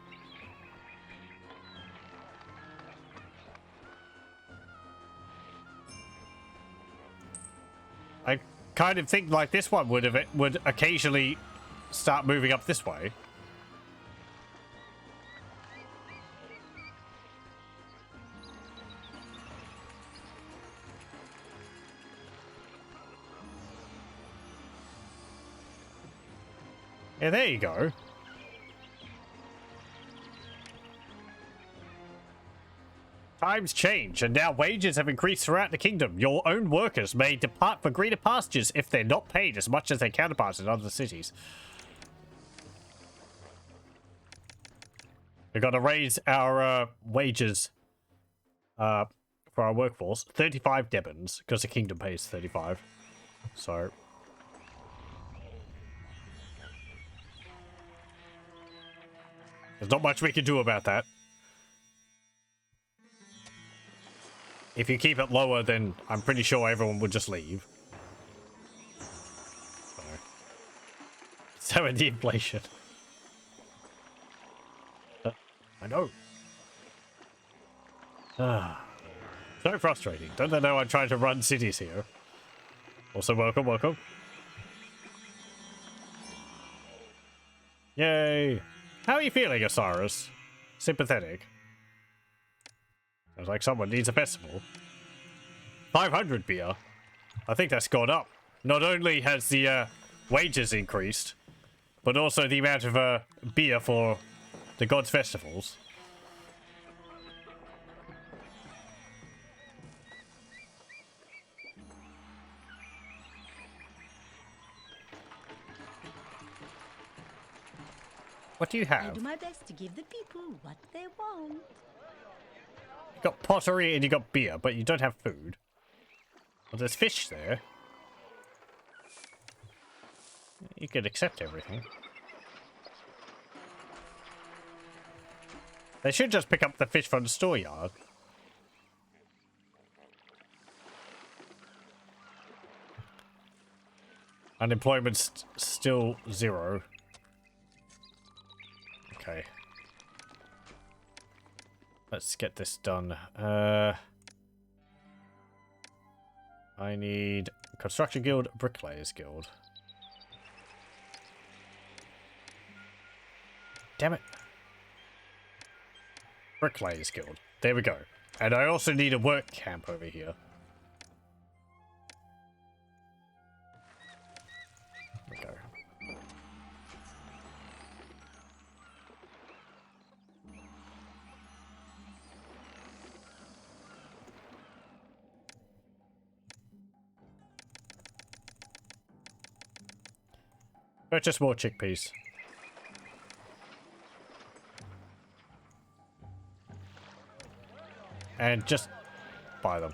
I kind of think like this one would occasionally start moving up this way. Yeah, there you go. Times change, and now wages have increased throughout the kingdom. Your own workers may depart for greener pastures if they're not paid as much as their counterparts in other cities. We've got to raise our wages for our workforce. 35 Debons, because the kingdom pays 35. So... there's not much we can do about that. If you keep it lower, then I'm pretty sure everyone would just leave. So in the inflation. I know. So frustrating. Don't they know I'm trying to run cities here? Also, welcome, welcome. Yay. How are you feeling, Osiris? Sympathetic. Sounds like someone needs a festival. 500 beer. I think that's gone up. Not only has the wages increased, but also the amount of beer for the gods' festivals. What do you I have? do my best to give the people what they want. You got pottery and you got beer, but you don't have food. Well, there's fish there. You could accept everything. They should just pick up the fish from the store yard. Unemployment's still 0. Okay. Let's get this done. I need Construction Guild, Bricklayers Guild. Damn it. Bricklayers Guild. There we go. And I also need a work camp over here. There we go. Purchase more chickpeas. And just buy them.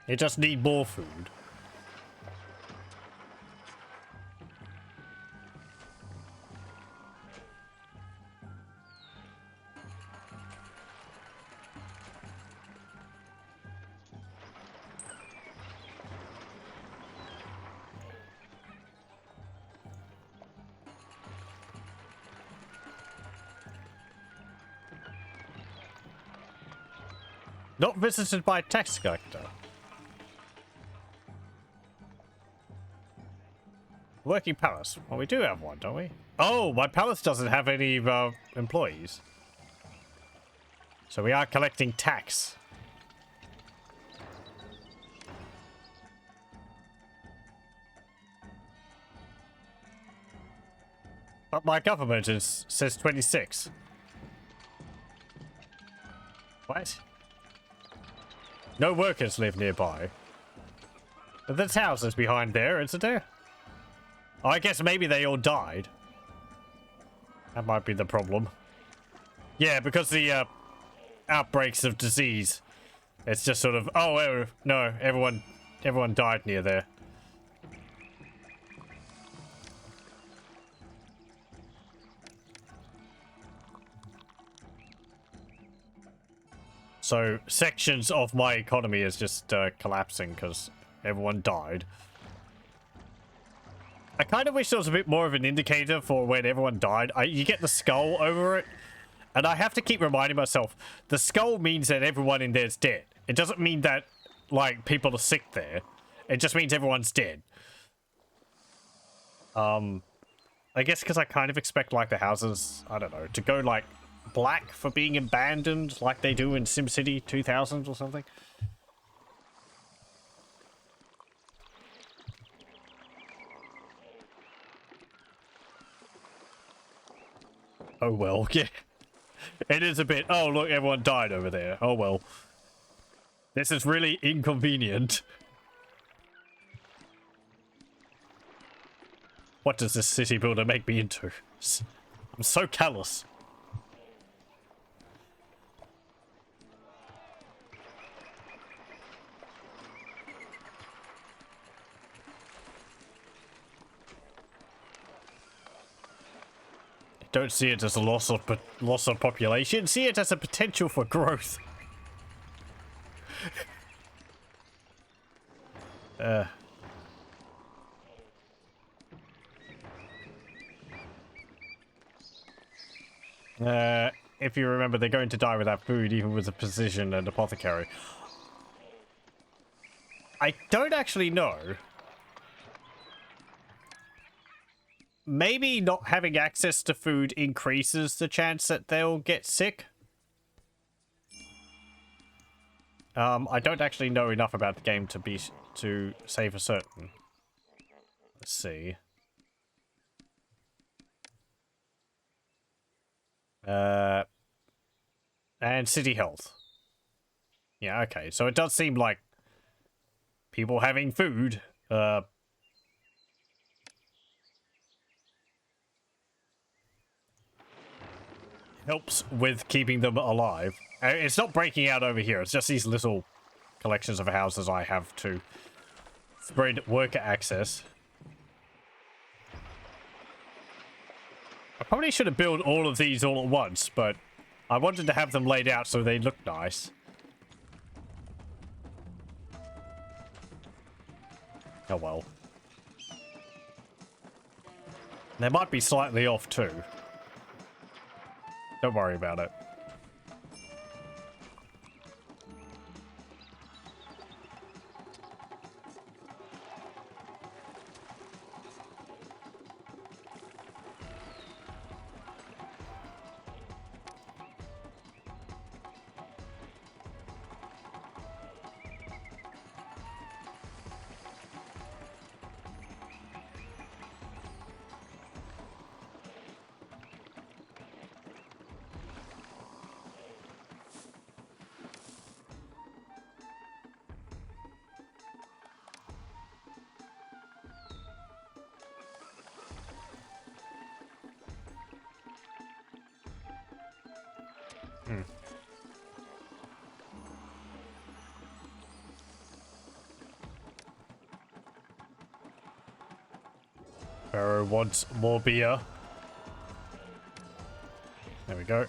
You just need more food. Not visited by a tax collector. Working palace. Well, we do have one, don't we? Oh, my palace doesn't have any employees. So we are collecting tax. But my government says 26. What? No workers live nearby. But there's houses behind there, isn't there? Oh, I guess maybe they all died. That might be the problem. Yeah, because the outbreaks of disease. It's just sort of, oh no, everyone died near there. So sections of my economy is just collapsing because everyone died. I kind of wish there was a bit more of an indicator for when everyone died. You get the skull over it, and I have to keep reminding myself, the skull means that everyone in there is dead. It doesn't mean that, like, people are sick there. It just means everyone's dead. I guess because I kind of expect, like, the houses, I don't know, to go, like, black for being abandoned, like they do in SimCity 2000 or something. Oh well, yeah. It is a bit, oh look, everyone died over there. Oh well. This is really inconvenient. What does this city builder make me into? I'm so callous. Don't see it as a loss of population. See it as a potential for growth. If you remember, they're going to die without food, even with a physician and apothecary. I don't actually know. Maybe not having access to food increases the chance that they'll get sick. I don't actually know enough about the game to say for certain. Let's see. And city health. Yeah, okay. So it does seem like people having food, helps with keeping them alive. It's not breaking out over here. It's just these little collections of houses I have to spread worker access. I probably should have built all of these all at once, but I wanted to have them laid out so they look nice. Oh well. They might be slightly off too. Don't worry about it. Pharaoh wants more beer. There we go.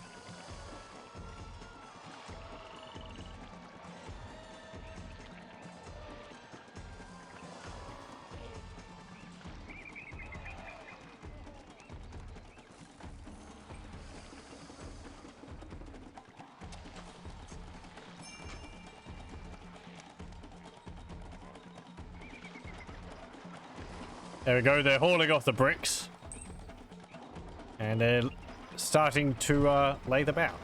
There we go, they're hauling off the bricks. And they're starting to lay them out.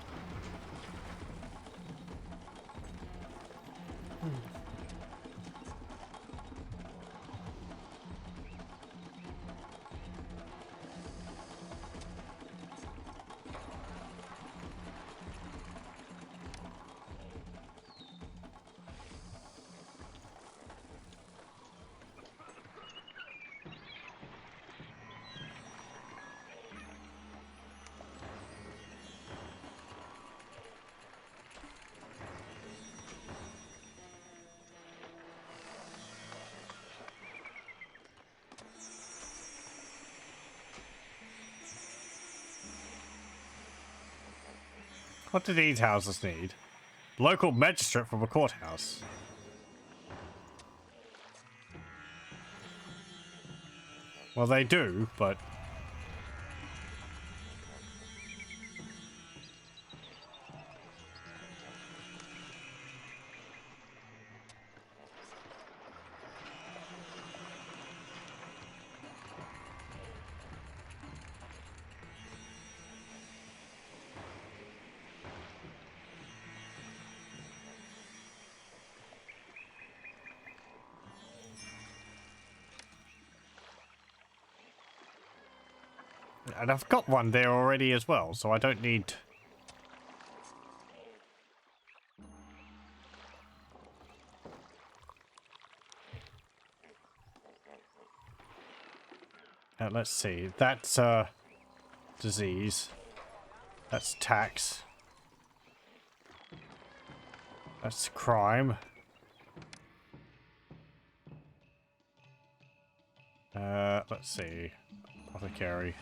What do these houses need? Local magistrate from a courthouse. Well, they do, but... And I've got one there already as well, so I don't need... let's see. That's, disease. That's tax. That's crime. Let's see. Apothecary.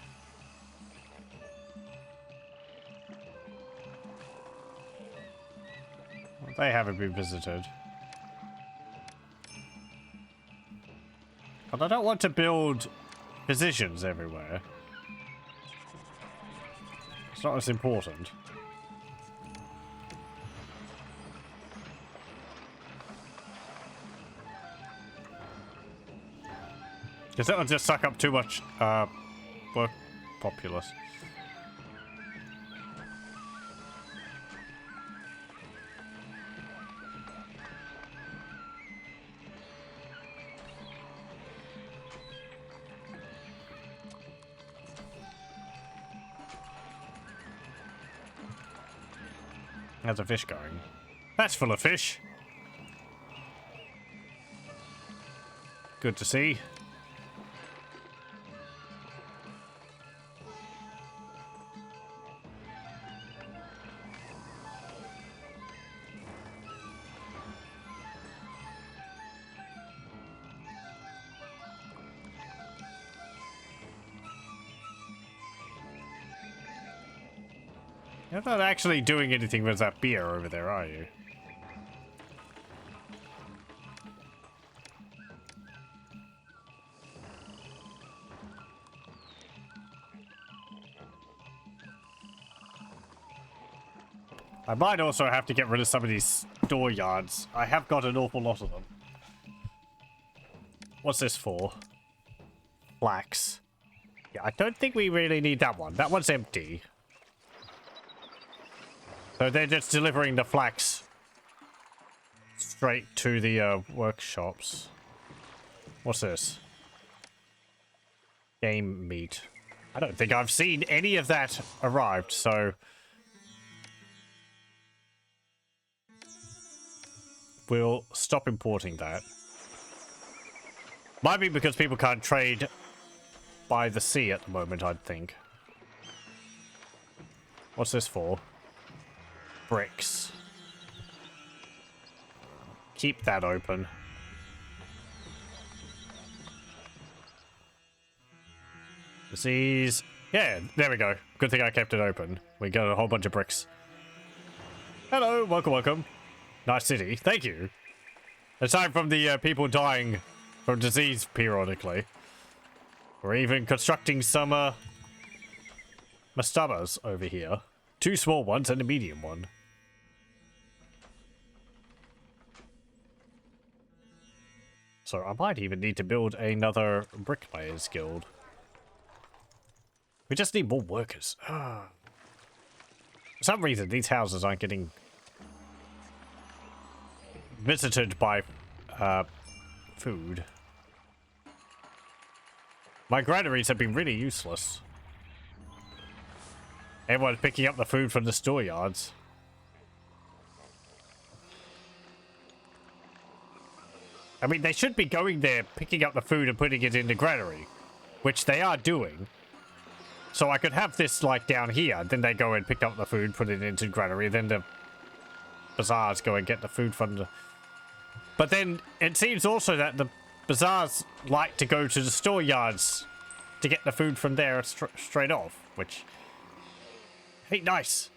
Well, they haven't been visited. But I don't want to build physicians everywhere. It's not as important. Because that'll just suck up too much work populace. How's the fish going? That's full of fish. Good to see. You're not actually doing anything with that beer over there, are you? I might also have to get rid of some of these store yards. I have got an awful lot of them. What's this for? Flax. Yeah, I don't think we really need that one. That one's empty. So they're just delivering the flax straight to the workshops. What's this? Game meat. I don't think I've seen any of that arrived, so... we'll stop importing that. Might be because people can't trade by the sea at the moment, I'd think. What's this for? Bricks. Keep that open. Disease. Yeah, there we go. Good thing I kept it open. We got a whole bunch of bricks. Hello, welcome, welcome. Nice city. Thank you. Aside from the people dying from disease periodically. We're even constructing some mastabas over here. 2 small ones and a medium one. So I might even need to build another bricklayers guild. We just need more workers. For some reason, these houses aren't getting visited by food. My granaries have been really useless. Everyone's picking up the food from the store yards. I mean, they should be going there, picking up the food and putting it in the granary, which they are doing. So I could have this, like, down here. Then they go and pick up the food, put it into the granary. Then the bazaars go and get the food from the... But then it seems also that the bazaars like to go to the store yards to get the food from there straight off, which... Hey, nice.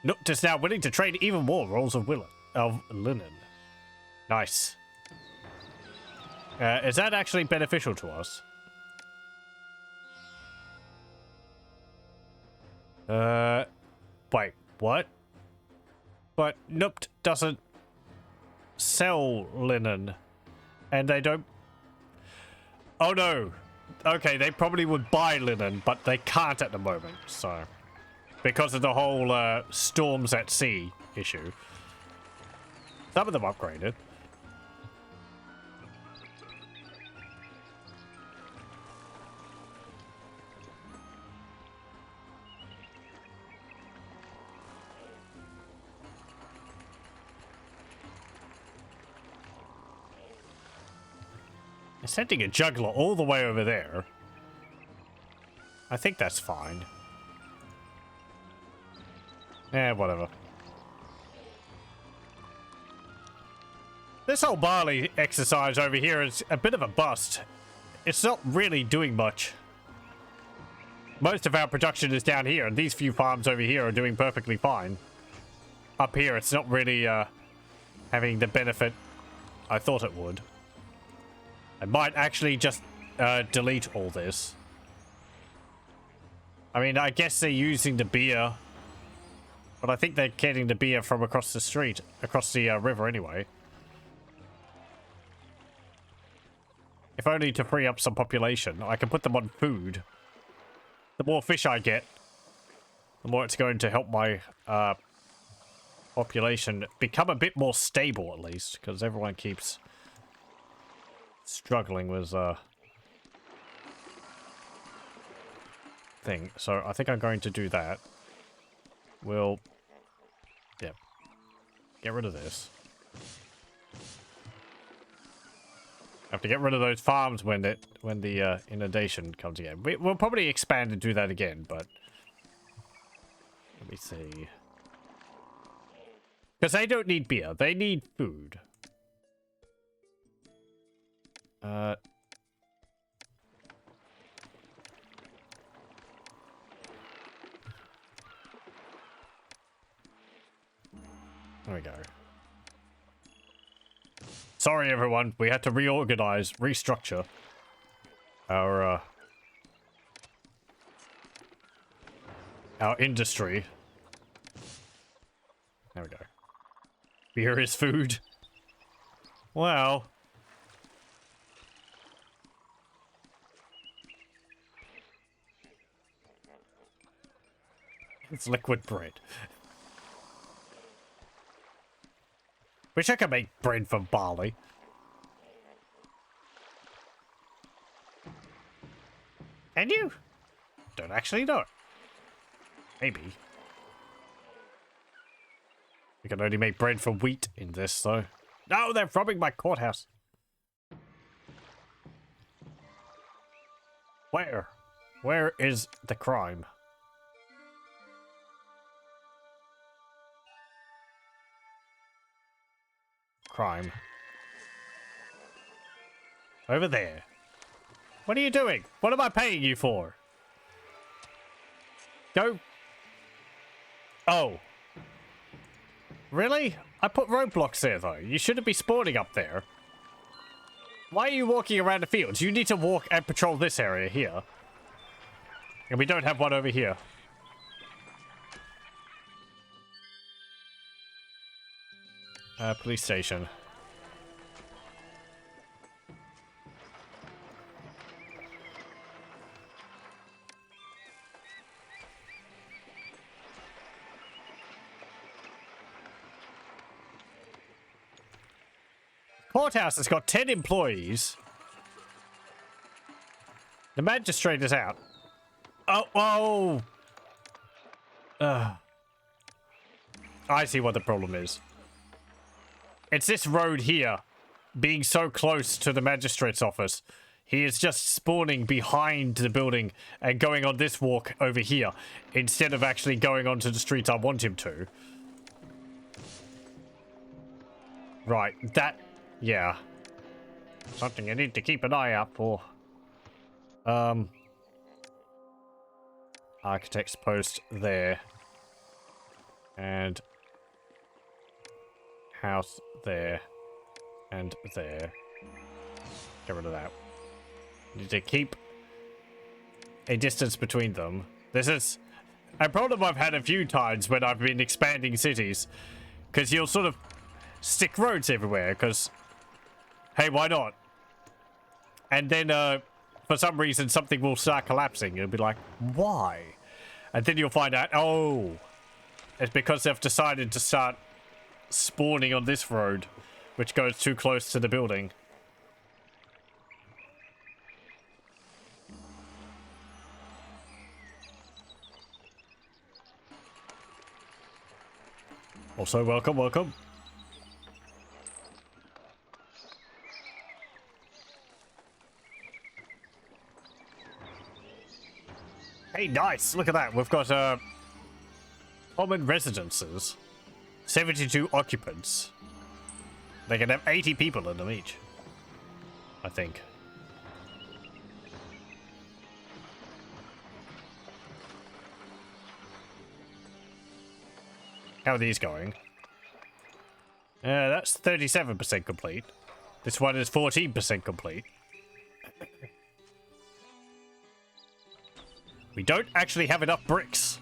Nooked is now willing to trade even more rolls of linen. Nice. Is that actually beneficial to us? Wait, what? But Noopt doesn't sell linen. And they don't... Oh no. Okay, they probably would buy linen, but they can't at the moment, so... Because of the whole storms at sea issue. Some of them upgraded. Sending a juggler all the way over there. I think that's fine. Eh, whatever. This whole barley exercise over here is a bit of a bust. It's not really doing much. Most of our production is down here, and these few farms over here are doing perfectly fine. Up here, it's not really having the benefit I thought it would. I might actually just delete all this. I mean, I guess they're using the beer. But I think they're getting the beer from across the street, across the river anyway. If only to free up some population, I can put them on food. The more fish I get, the more it's going to help my population become a bit more stable, at least, because everyone keeps struggling with thing. So I think I'm going to do that. We'll, yeah, get rid of this. Have to get rid of those farms when the inundation comes again. We'll probably expand and do that again, but let me see. Because they don't need beer, they need food. There we go. Sorry, everyone. We had to reorganize, restructure our industry. There we go. Beer is food. Well. It's liquid bread. Wish I could make bread from barley. Can you? Don't actually know it. Maybe. We can only make bread from wheat in this, though. No, they're robbing my courthouse. Where? Where is the crime? Crime. Over there. What are you doing? What am I paying you for? Go. Oh. Really? I put roadblocks there, though. You shouldn't be spawning up there. Why are you walking around the fields? You need to walk and patrol this area here. And we don't have one over here. Police station. Courthouse has got 10 employees. The magistrate is out. Oh, I see what the problem is. It's this road here, being so close to the magistrate's office. He is just spawning behind the building and going on this walk over here, instead of actually going onto the streets I want him to. Right, that... yeah. Something I need to keep an eye out for. Architect's post there. And... house there. And there. Get rid of that. Need to keep a distance between them. This is a problem I've had a few times when I've been expanding cities. Because you'll sort of stick roads everywhere, because... hey, why not? And then, for some reason, something will start collapsing. You'll be like, why? And then you'll find out, oh, it's because they've decided to start spawning on this road, which goes too close to the building. Also, welcome, welcome. Hey, nice! Look at that. We've got, common residences. 72 occupants. They can have 80 people in them each. I think. How are these going? That's 37% complete. This one is 14% complete. We don't actually have enough bricks.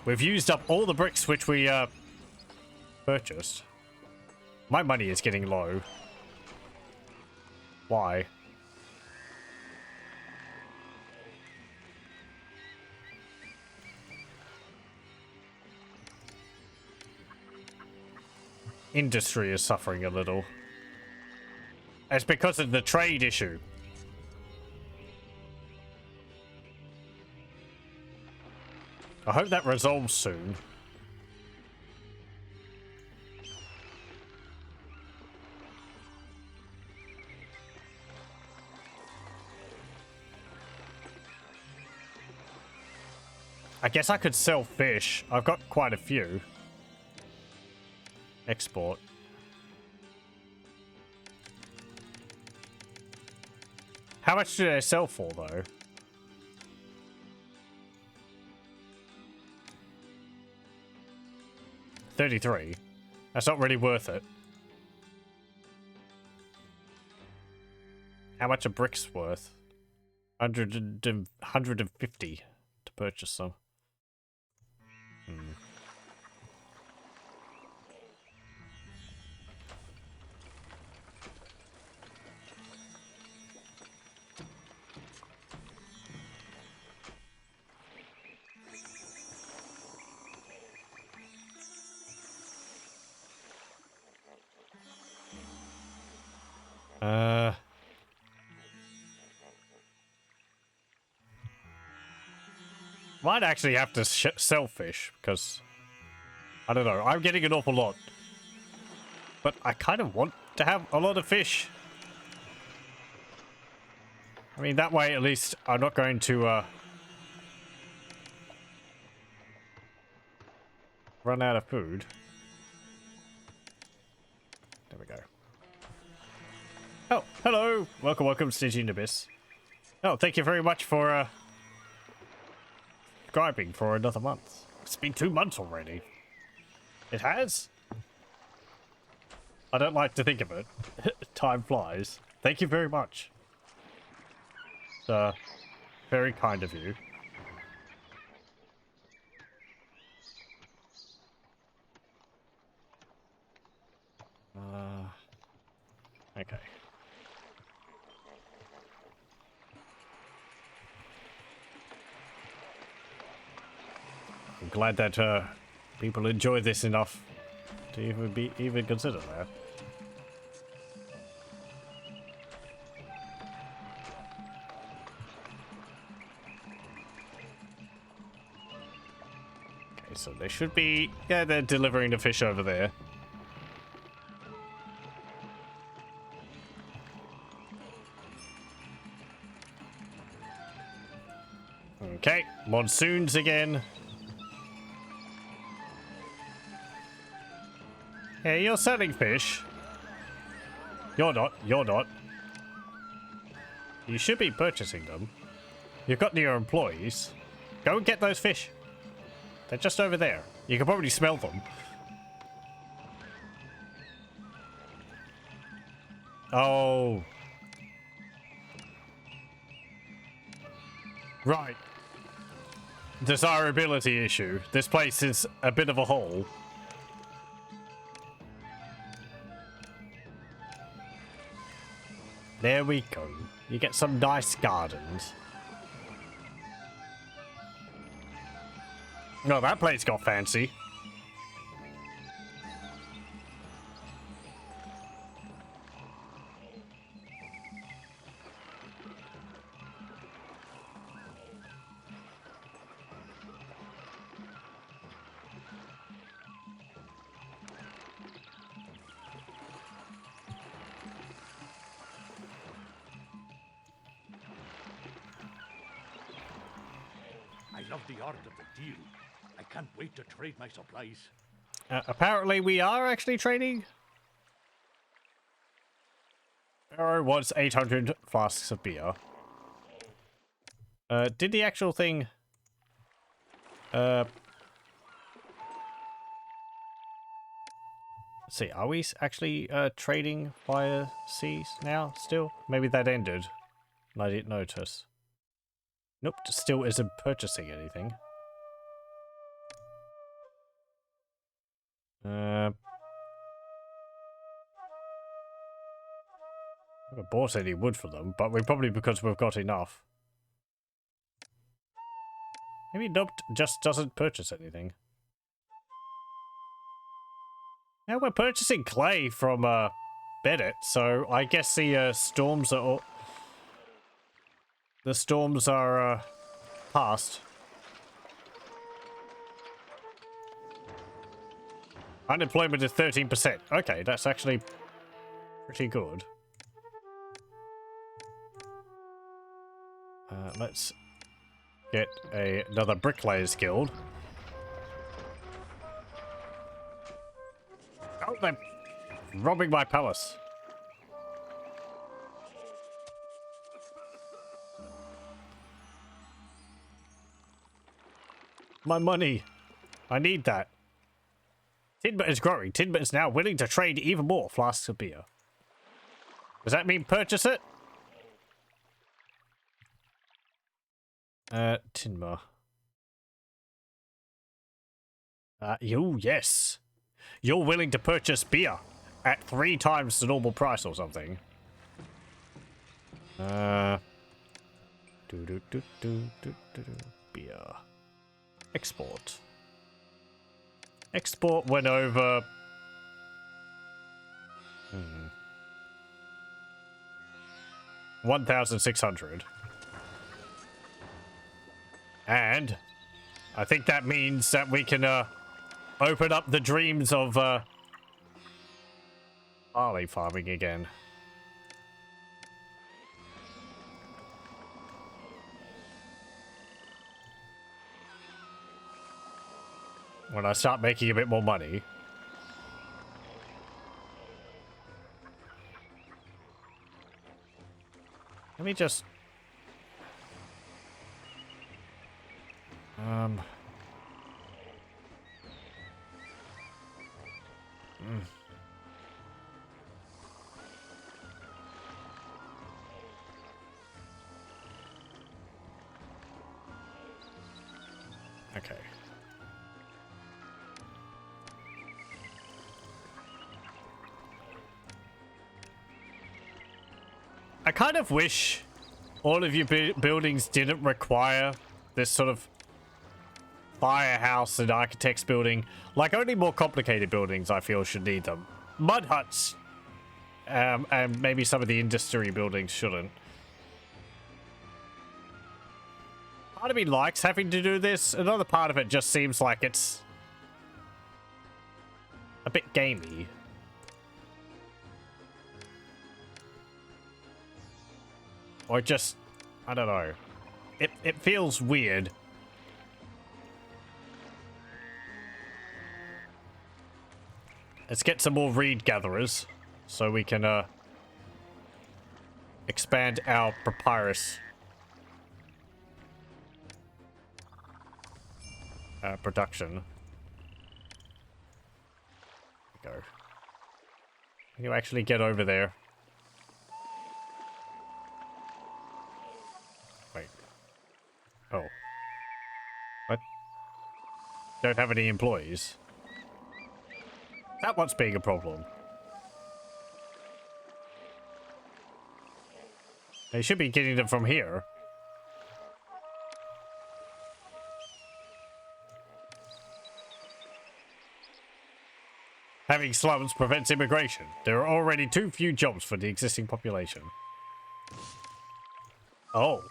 We've used up all the bricks which we purchased. My money is getting low. Why? Industry is suffering a little. It's because of the trade issue. I hope that resolves soon. I guess I could sell fish. I've got quite a few. Export. How much do they sell for, though? $33. That's not really worth it. How much are bricks worth? 150 to purchase some. Might actually have to sell fish, because I don't know, I'm getting an awful lot. But I kind of want to have a lot of fish. I mean, that way at least I'm not going to run out of food. There we go. Oh, hello! Welcome, welcome, Stygian Abyss. Oh, thank you very much for subscribing for another month. It's been 2 months already. It has? I don't like to think of it. Time flies. Thank you very much. Very kind of you. Okay. I'm glad that people enjoy this enough to even consider that. Okay, so they should be... Yeah, they're delivering the fish over there. Okay, monsoons again. Hey, you're selling fish. You're not. You're not. You should be purchasing them. You've got your employees. Go and get those fish. They're just over there. You can probably smell them. Oh. Right. Desirability issue. This place is a bit of a hole. There we go. You get some nice gardens. No, that place got fancy. I love the art of the deal. I can't wait to trade my supplies. Apparently we are actually trading. Pharaoh wants 800 flasks of beer. Did the actual thing... Let's see, are we actually trading via seas now still? Maybe that ended and I didn't notice. Nope, still isn't purchasing anything. I haven't bought any wood for them, but we probably because we've got enough. Maybe nope, just doesn't purchase anything. Now we're purchasing clay from Bennett, so I guess the storms are all... The storms are past. Unemployment is 13%. Okay, that's actually pretty good. Let's get another bricklayers guild. Oh, they're robbing my palace. My money. I need that. Tinbit is growing. Tinbit is now willing to trade even more flasks of beer. Does that mean purchase it? Tinma. Yes. You're willing to purchase beer at 3 times the normal price or something. Beer. Export. Export went over... 1,600. And I think that means that we can open up the dreams of barley farming again. When I start making a bit more money. Let me just... Okay. I kind of wish all of your buildings didn't require this sort of firehouse and architect's building. Like, only more complicated buildings, I feel, should need them. Mud huts, and maybe some of the industry buildings shouldn't. Part of me likes having to do this. Another part of it just seems like it's a bit gamey. Or just, I don't know. It feels weird. Let's get some more reed gatherers so we can expand our papyrus production. There we go. Can you actually get over there? Wait. Oh. What? Don't have any employees. That one's being a problem. They should be getting them from here. Having slums prevents immigration. There are already too few jobs for the existing population. Oh.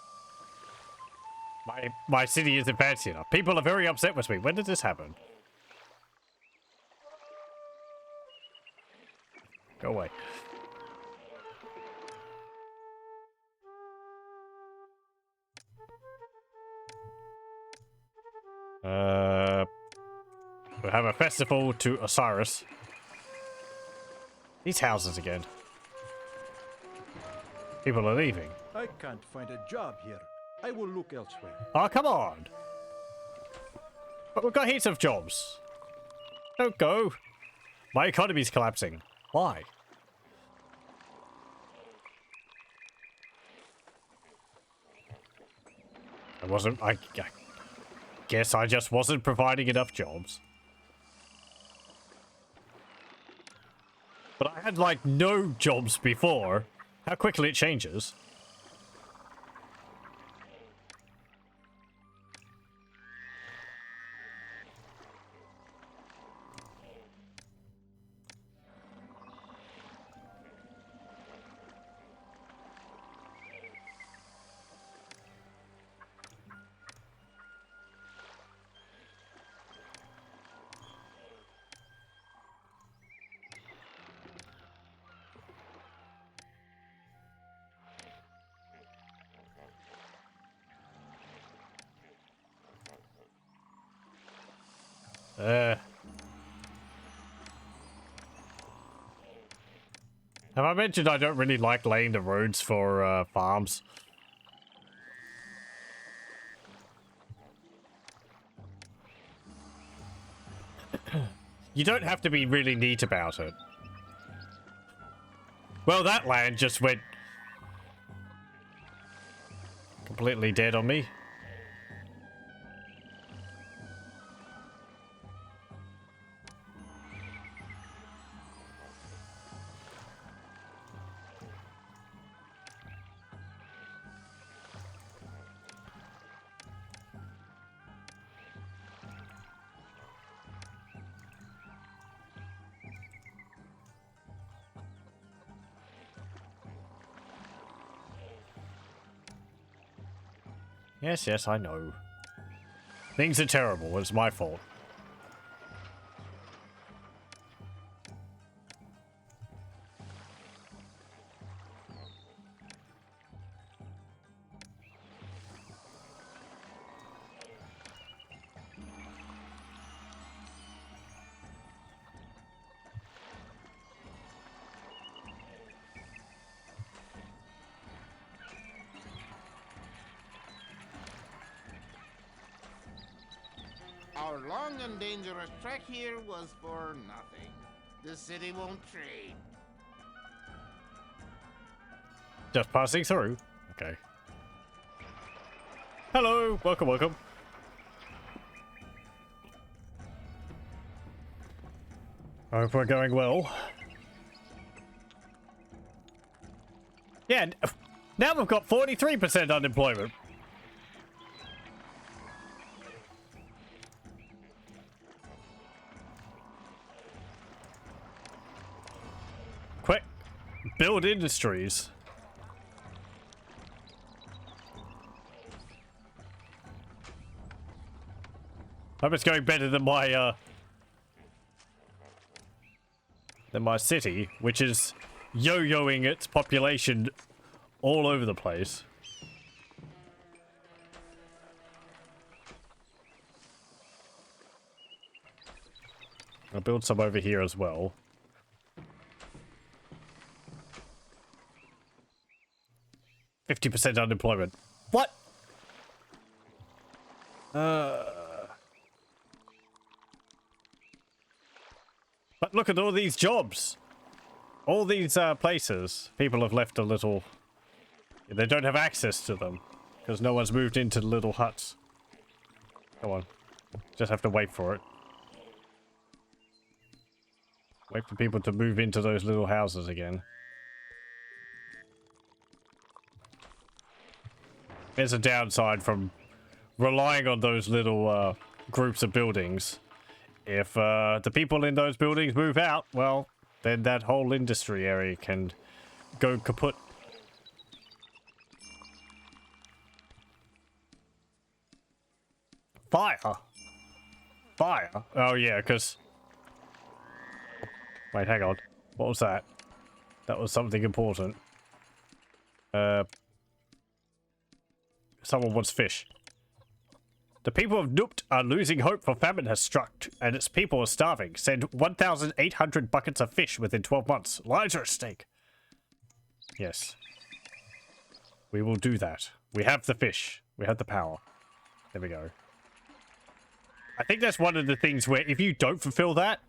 My city isn't fancy enough. People are very upset with me. When did this happen? Go away. We'll have a festival to Osiris. These houses again. People are leaving. I can't find a job here. I will look elsewhere. Oh, come on. But we've got heaps of jobs. Don't go. My economy's collapsing. Why? I guess I just wasn't providing enough jobs. But I had like no jobs before. How quickly it changes. Have I mentioned I don't really like laying the roads for farms? You don't have to be really neat about it. Well, that land just went completely dead on me. Yes, yes, I know. Things are terrible. It's my fault. Our long and dangerous trek here was for nothing. The city won't trade. Just passing through. Okay. Hello. Welcome, welcome. I hope we're going well. Yeah, now we've got 43% unemployment. Quick, build industries. Hope it's going better than my city, which is yo-yoing its population all over the place. I'll build some over here as well. %50 unemployment. What? But look at all these jobs. All these places. People have left a little... They don't have access to them. Because no one's moved into the little huts. Come on. Just have to wait for it. Wait for people to move into those little houses again. There's a downside from relying on those little groups of buildings. If the people in those buildings move out, well, then that whole industry area can go kaput. Fire? Fire? Oh yeah, because... Wait, hang on. What was that? That was something important. Someone wants fish. The people of Nupt are losing hope, for famine has struck, and its people are starving. Send 1,800 buckets of fish within 12 months. Lives are at stake. Yes. We will do that. We have the fish. We have the power. There we go. I think that's one of the things where if you don't fulfill that,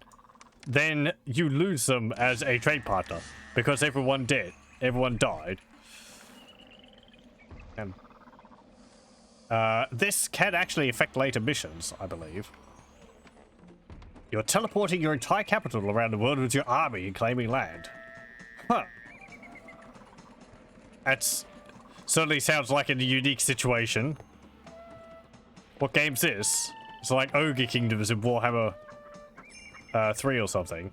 then you lose them as a trade partner. Because everyone died. This can actually affect later missions, I believe. You're teleporting your entire capital around the world with your army and claiming land. Huh. That's certainly sounds like a unique situation. What game's this? It's like Ogre Kingdoms in Warhammer 3 or something.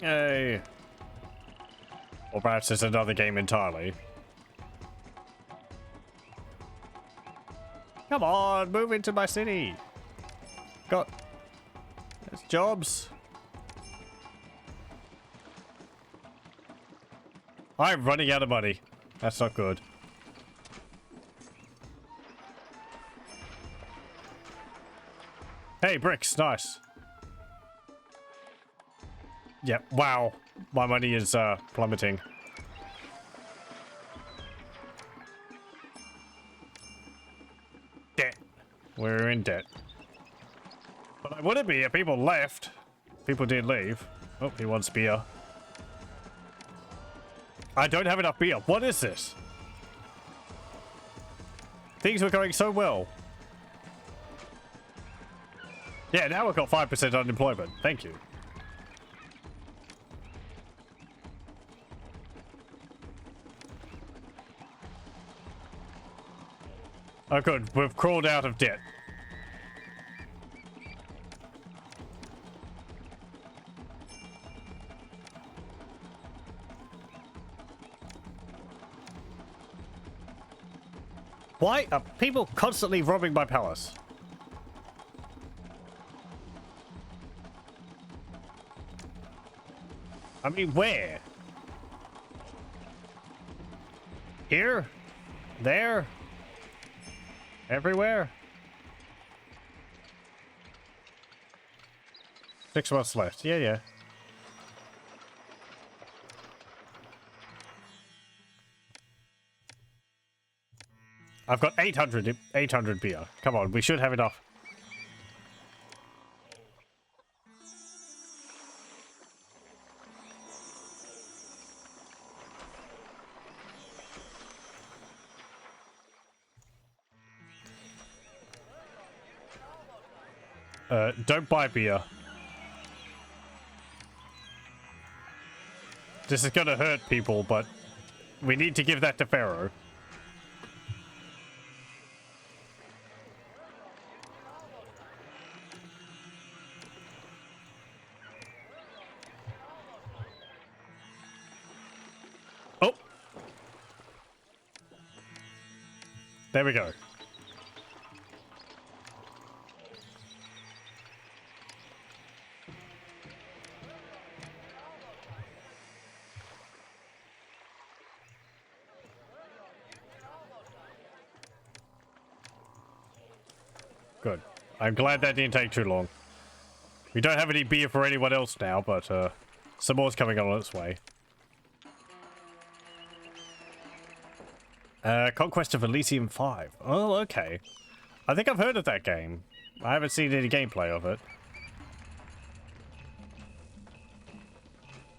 Hey. Or perhaps it's another game entirely. Come on, move into my city. Got... There's jobs. I'm running out of money. That's not good. Hey, bricks, nice. Yep, wow. My money is plummeting. Debt. We're in debt. But I wouldn't be if people left. People did leave. Oh, he wants beer. I don't have enough beer. What is this? Things were going so well. Yeah, now we've got 5% unemployment. Thank you. Oh good, we've crawled out of debt. Why are people constantly robbing my palace? I mean, where? Here? There? Everywhere? 6 months left. Yeah, yeah. I've got 800 beer. Come on, we should have enough. Don't buy beer. This is gonna hurt people, but we need to give that to Pharaoh. Oh! There we go. Good. I'm glad that didn't take too long. We don't have any beer for anyone else now, but some more's coming on its way. Conquest of Elysium 5. Oh, okay. I think I've heard of that game. I haven't seen any gameplay of it.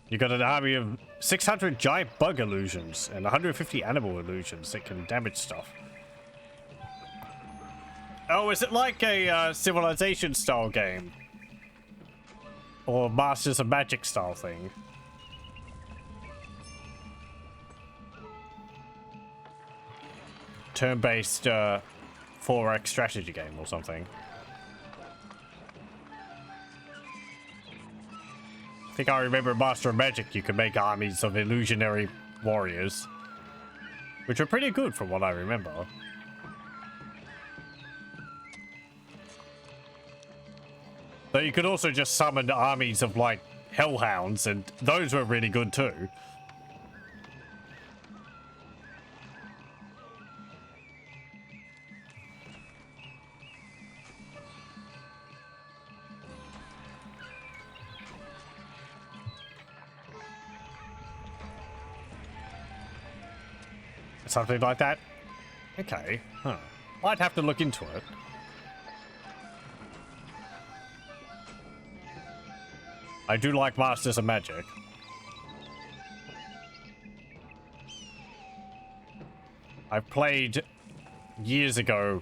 You got an army of 600 giant bug illusions and 150 animal illusions that can damage stuff. Oh, is it like a Civilization style game? Or Masters of Magic style thing? Turn-based 4X strategy game or something. I think I remember Master of Magic, you could make armies of illusionary warriors. Which are pretty good from what I remember. But you could also just summon armies of, like, hellhounds, and those were really good too. Something like that? Okay, huh. I'd have to look into it. I do like Masters of Magic. I played years ago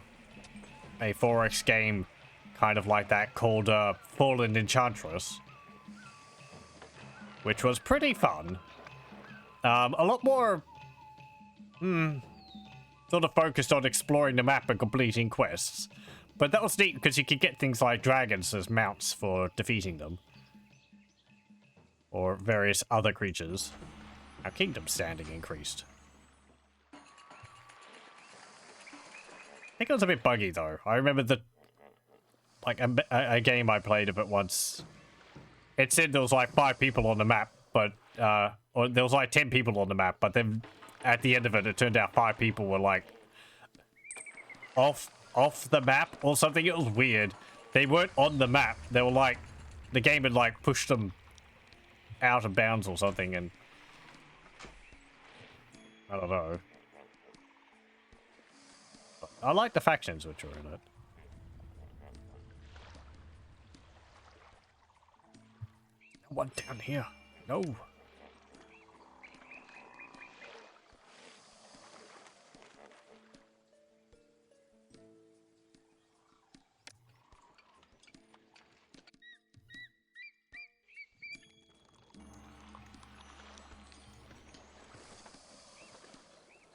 a 4X game kind of like that called Fallen Enchantress, which was pretty fun. A lot more sort of focused on exploring the map and completing quests. But that was neat because you could get things like dragons as mounts for defeating them. Or various other creatures. Our kingdom standing increased. I think it was a bit buggy though. I remember a game I played of it once. It said there was like 5 people on the map, but or there was like 10 people on the map, but then at the end of it, it turned out 5 people were like off the map or something. It was weird. They weren't on the map. They were like, the game had like pushed them out of bounds or something, and I don't know. I like the factions which are in it. One down here. No.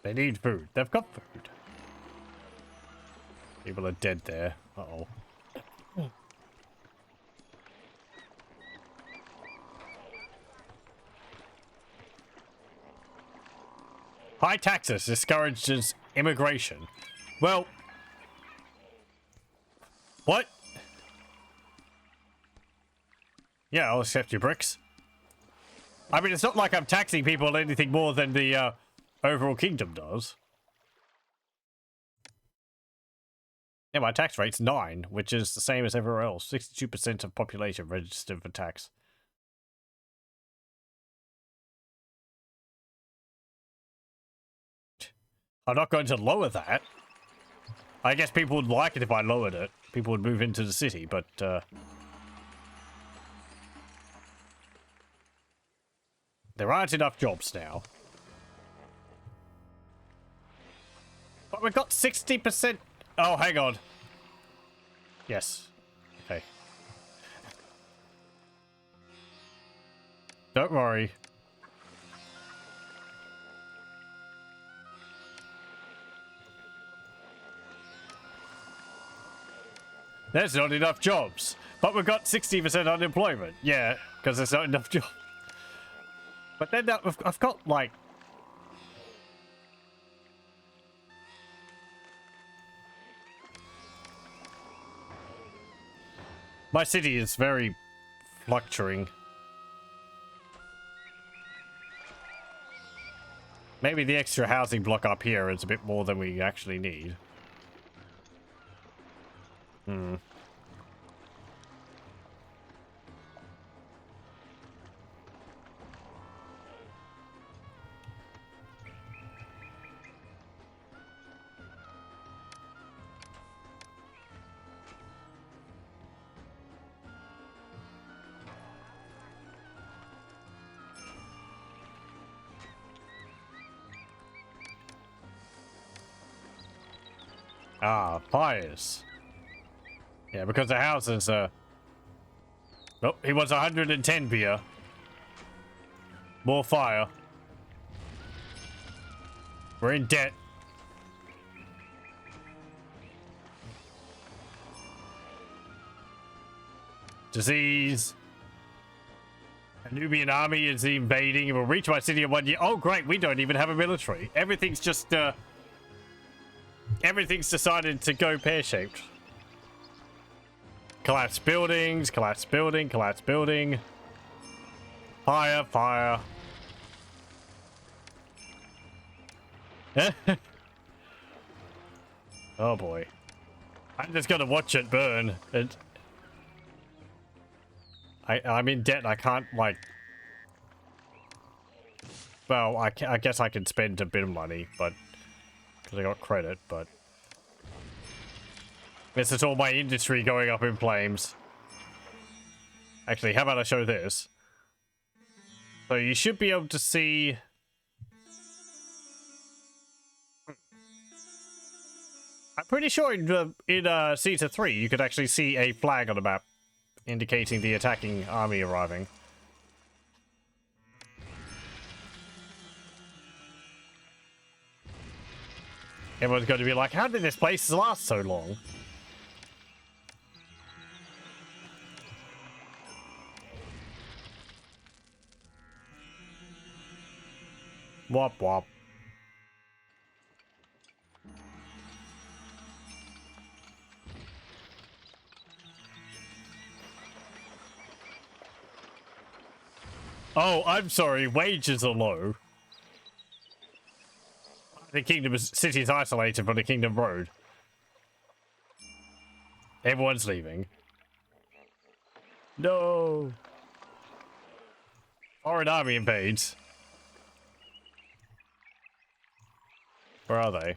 They need food. They've got food. People are dead there. Uh-oh. High taxes discourages immigration. Well, what? Yeah, I'll accept your bricks. I mean, it's not like I'm taxing people anything more than the overall kingdom does. Yeah, my tax rate's 9, which is the same as everywhere else. 62% of population registered for tax. I'm not going to lower that. I guess people would like it if I lowered it. People would move into the city, but there aren't enough jobs now. But we've got 60%. Oh, hang on. Yes. Okay. Don't worry. There's not enough jobs. But we've got 60% unemployment. Yeah, because there's not enough jobs. But then I've got, like... My city is very fluctuating. Maybe the extra housing block up here is a bit more than we actually need. Ah, fires. Yeah, because the house is, oh, he wants 110 beer. More fire. We're in debt. Disease. A Nubian army is invading and will reach my city in 1 year. Oh, great. We don't even have a military. Everything's just, everything's decided to go pear-shaped. Collapsed buildings, collapsed building, collapsed building. Fire, fire. Oh boy. I'm just gonna watch it burn. I'm in debt. I can't, like... Well, I guess I can spend a bit of money, but... Because I got credit, but... This is all my industry going up in flames. Actually, how about I show this? So you should be able to see... I'm pretty sure in Caesar 3 you could actually see a flag on the map indicating the attacking army arriving. Everyone's going to be like, how did this place last so long? Wop wop. Oh, I'm sorry, wages are low. The city is isolated from the Kingdom Road. Everyone's leaving. No. Foreign army invades. Where are they?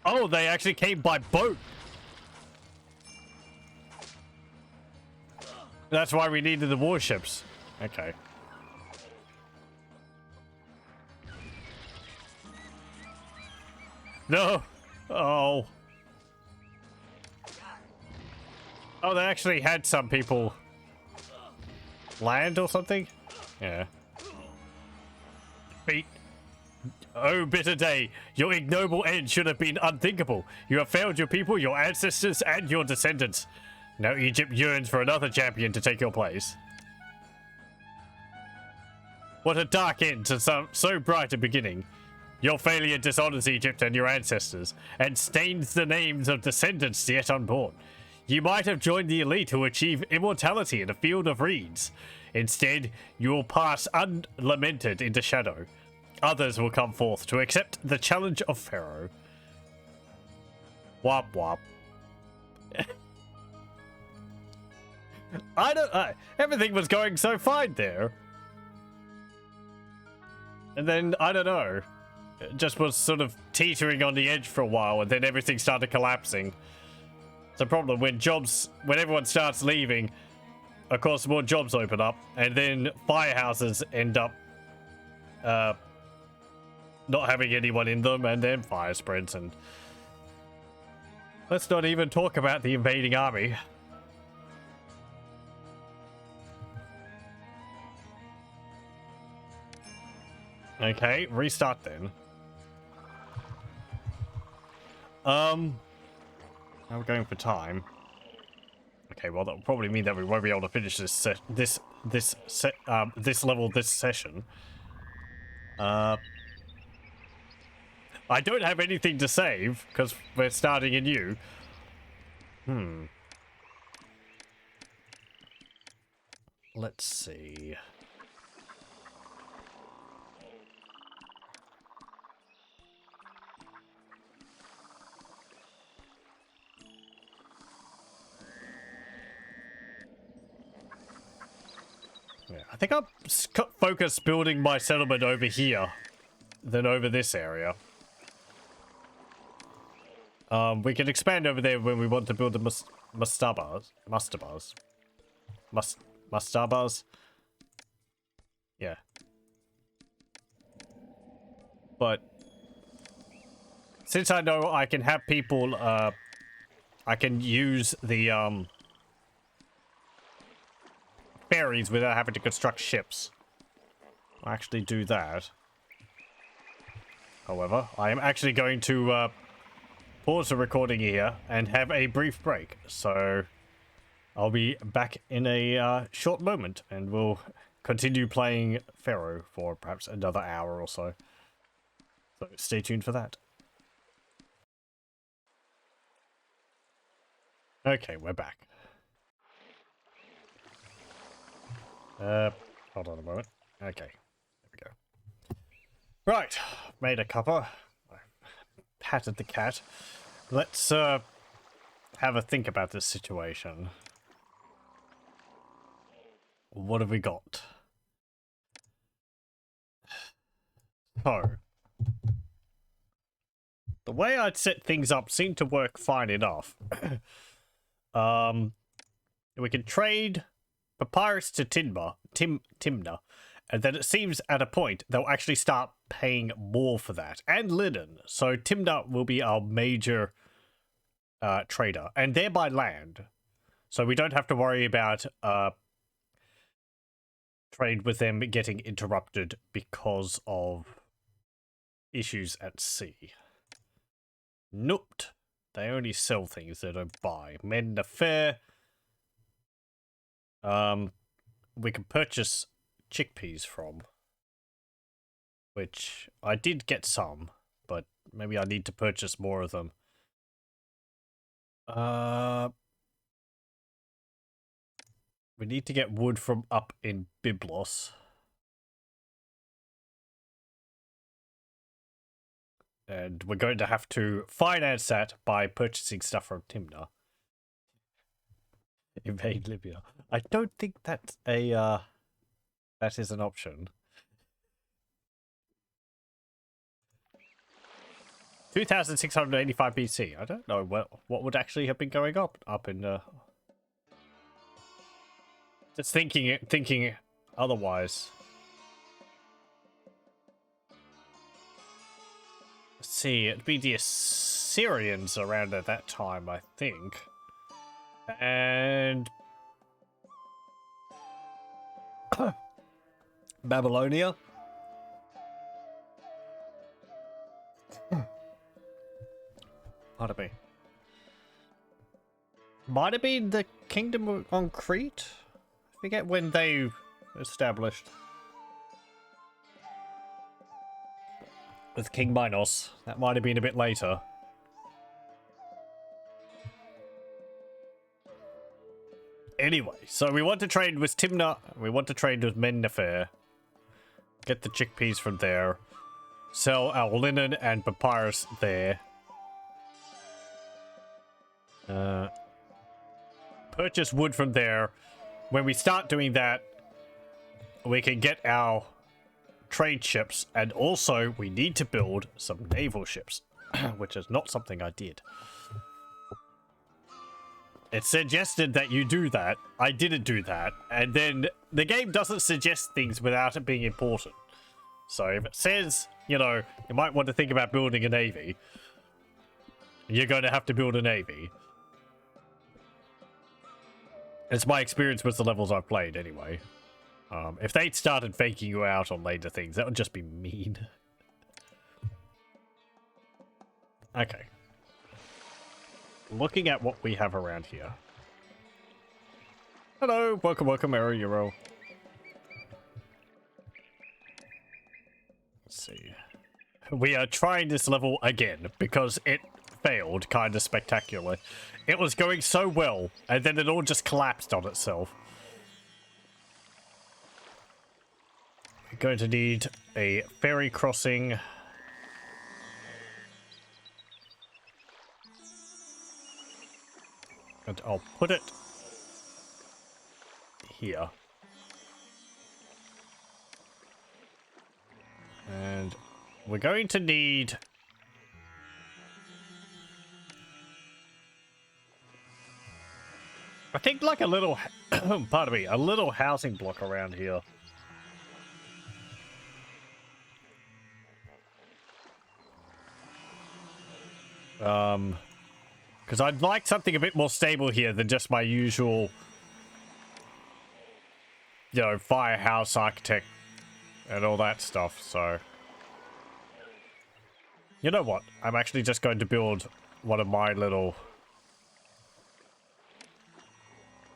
Oh, they actually came by boat. That's why we needed the warships. Okay. No. Oh. Oh, they actually had some people land or something? Yeah. Beat. Oh, bitter day. Your ignoble end should have been unthinkable. You have failed your people, your ancestors, and your descendants. Now Egypt yearns for another champion to take your place. What a dark end to so bright a beginning. Your failure dishonors Egypt and your ancestors, and stains the names of descendants yet unborn. You might have joined the elite who achieve immortality in a field of reeds. Instead, you will pass unlamented into shadow. Others will come forth to accept the challenge of Pharaoh. Wop wop. Everything was going so fine there. And then, I don't know. It just was sort of teetering on the edge for a while, and then everything started collapsing. It's a problem when everyone starts leaving, of course more jobs open up, and then firehouses end up not having anyone in them, and then fire spreads, and let's not even talk about the invading army. Okay, restart then. Now we're going for time. Okay, well that will probably mean that we won't be able to finish this level this session. I don't have anything to save because we're starting anew. Let's see. Yeah, I think I'll focus building my settlement over here than over this area. We can expand over there when we want to build the mustabas. Yeah. But since I know I can have people, I can use the ferries without having to construct ships. I'll actually do that. However, I am actually going to pause the recording here and have a brief break. So I'll be back in a short moment, and we'll continue playing Pharaoh for perhaps another hour or so. So stay tuned for that. Okay, we're back. Hold on a moment. Okay, there we go. Right, made a cuppa. I patted the cat. Let's have a think about this situation. What have we got? So, the way I'd set things up seemed to work fine enough. We can trade papyrus to timber, And then it seems at a point they'll actually start paying more for that. And linen. So Timna will be our major trader. And they're by land. So we don't have to worry about trade with them getting interrupted because of issues at sea. Nope. They only sell things they don't buy. Men the fair. We can purchase chickpeas from, which I did get some, but maybe I need to purchase more of them. We need to get wood from up in Byblos. And we're going to have to finance that by purchasing stuff from Timna. Invade Libya. I don't think that's a, that is an option. 2685 BC. I don't know what would actually have been going up in just thinking otherwise. Let's see, it'd be the Assyrians around at that time, I think. And Babylonia. Pardon me. Might have been the kingdom on Crete? I forget when they established. With King Minos. That might have been a bit later. Anyway, so we want to trade with Timna. We want to trade with Mennefer. Get the chickpeas from there. Sell our linen and papyrus there. Purchase wood from there. When we start doing that, we can get our trade ships, and also we need to build some naval ships, which is not something I did. It suggested that you do that. I didn't do that, and then the game doesn't suggest things without it being important. So if it says, you know, you might want to think about building a navy, you're going to have to build a navy. It's my experience with the levels I've played, anyway. If they'd started faking you out on later things, that would just be mean. Okay. Looking at what we have around here. Hello, welcome, Arrow Euro. Let's see. We are trying this level again, because it failed kind of spectacularly. It was going so well, and then it all just collapsed on itself. We're going to need a ferry crossing. And I'll put it here. And we're going to need... I think like a little... pardon me, a little housing block around here. Because I'd like something a bit more stable here than just my usual, you know, firehouse architect and all that stuff, so. You know what? I'm actually just going to build one of my little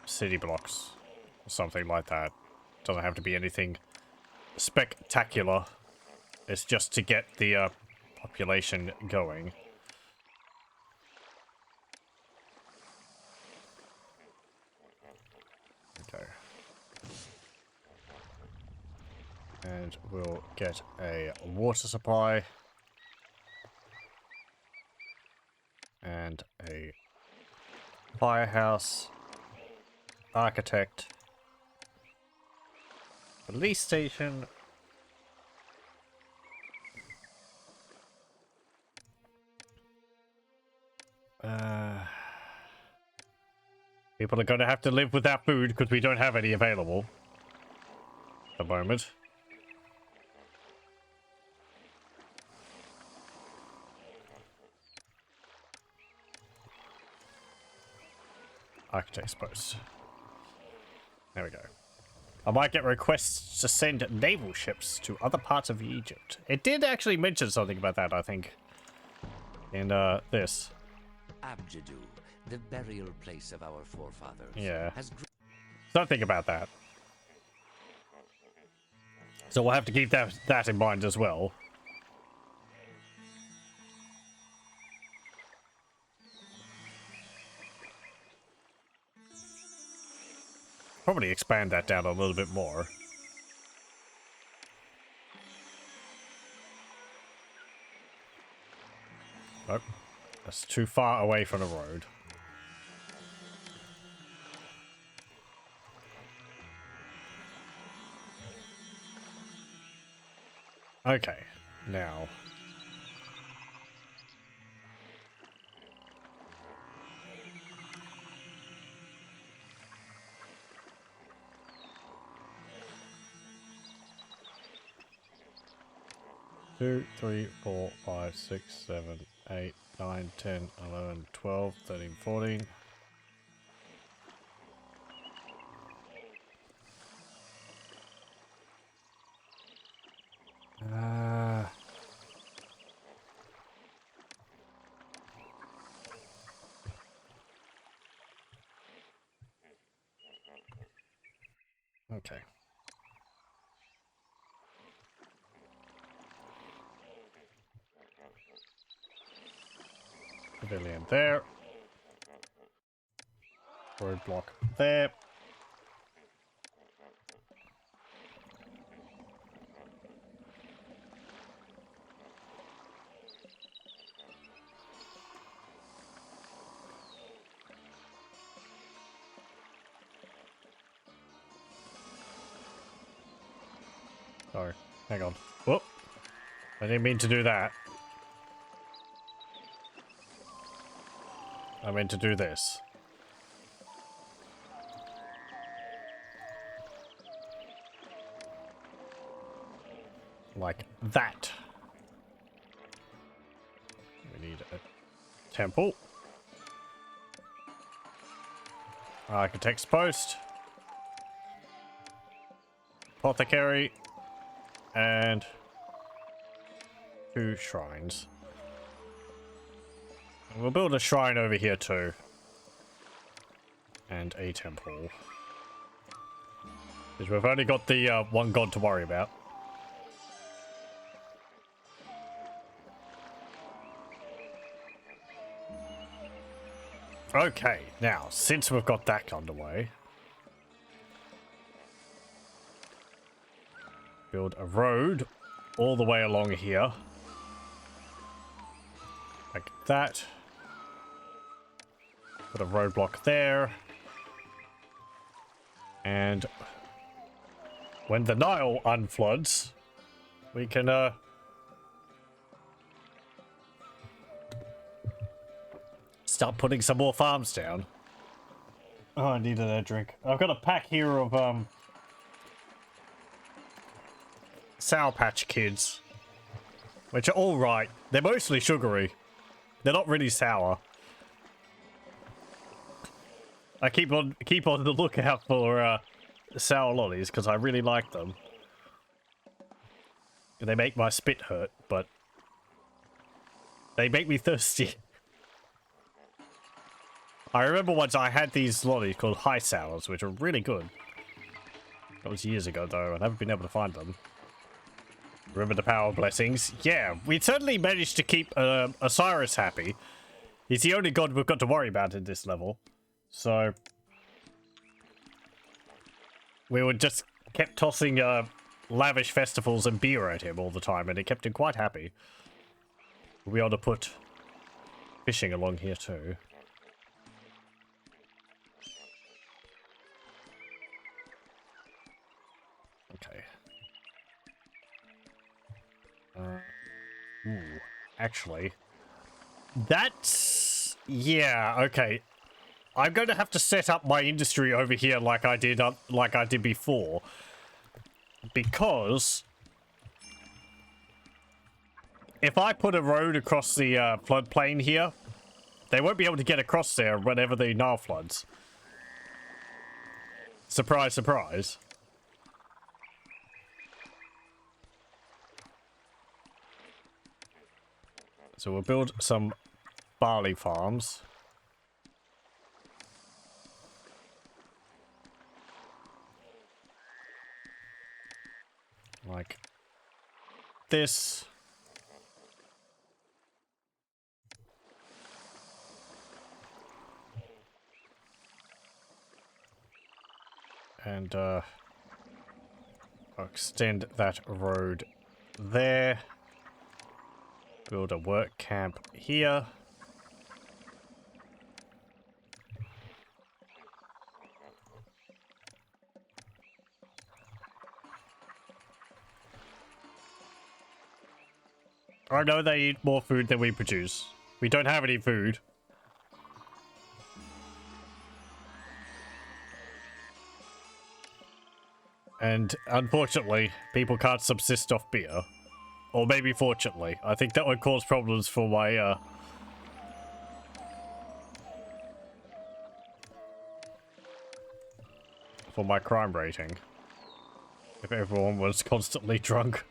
city blocks. Or something like that. Doesn't have to be anything spectacular. It's just to get the population going. Okay. And we'll get a water supply. And a firehouse. Architect. Police station. People are going to have to live without food because we don't have any available at the moment. Architect's post. There we go. I might get requests to send naval ships to other parts of Egypt. It did actually mention something about that, I think. In, this. Abjadu, the burial place of our forefathers, Yeah. has Something about that. So we'll have to keep that in mind as well. Probably expand that down a little bit more. Nope. That's too far away from the road. Okay, now. Two, 3, 4, 5, 6, 7, 8, 9, 10, 11, 12, 13, 14. Okay. Pavilion there. Roadblock there. Sorry, hang on. Whoop! I didn't mean to do that. I meant to do this. Like that. We need a temple. Architect's post. Apothecary. And 2 shrines. And we'll build a shrine over here too. And a temple. Because we've only got the one god to worry about. Okay, now, since we've got that underway, build a road all the way along here. Like that. Put a roadblock there. And when the Nile unfloods, we can, start putting some more farms down. Oh, I needed a drink. I've got a pack here of, Sour Patch Kids, which are all right. They're mostly sugary. They're not really sour. I keep on the lookout for sour lollies because I really like them. They make my spit hurt, but they make me thirsty. I remember once I had these lollies called High Sours, which are really good. That was years ago, though. I haven't been able to find them. Remember the power blessings? Yeah, we certainly managed to keep Osiris happy. He's the only god we've got to worry about in this level. So we were just kept tossing lavish festivals and beer at him all the time, and it kept him quite happy. We ought to put fishing along here too. Okay. Ooh, actually, that's... yeah, okay. I'm going to have to set up my industry over here like I did before. Because if I put a road across the floodplain here, they won't be able to get across there whenever the Nile floods. Surprise, surprise. So we'll build some barley farms. Like this. And I'll extend that road there. Build a work camp here. I know they eat more food than we produce. We don't have any food. And unfortunately, people can't subsist off beer. Or maybe fortunately. I think that would cause problems for my, for my crime rating. If everyone was constantly drunk.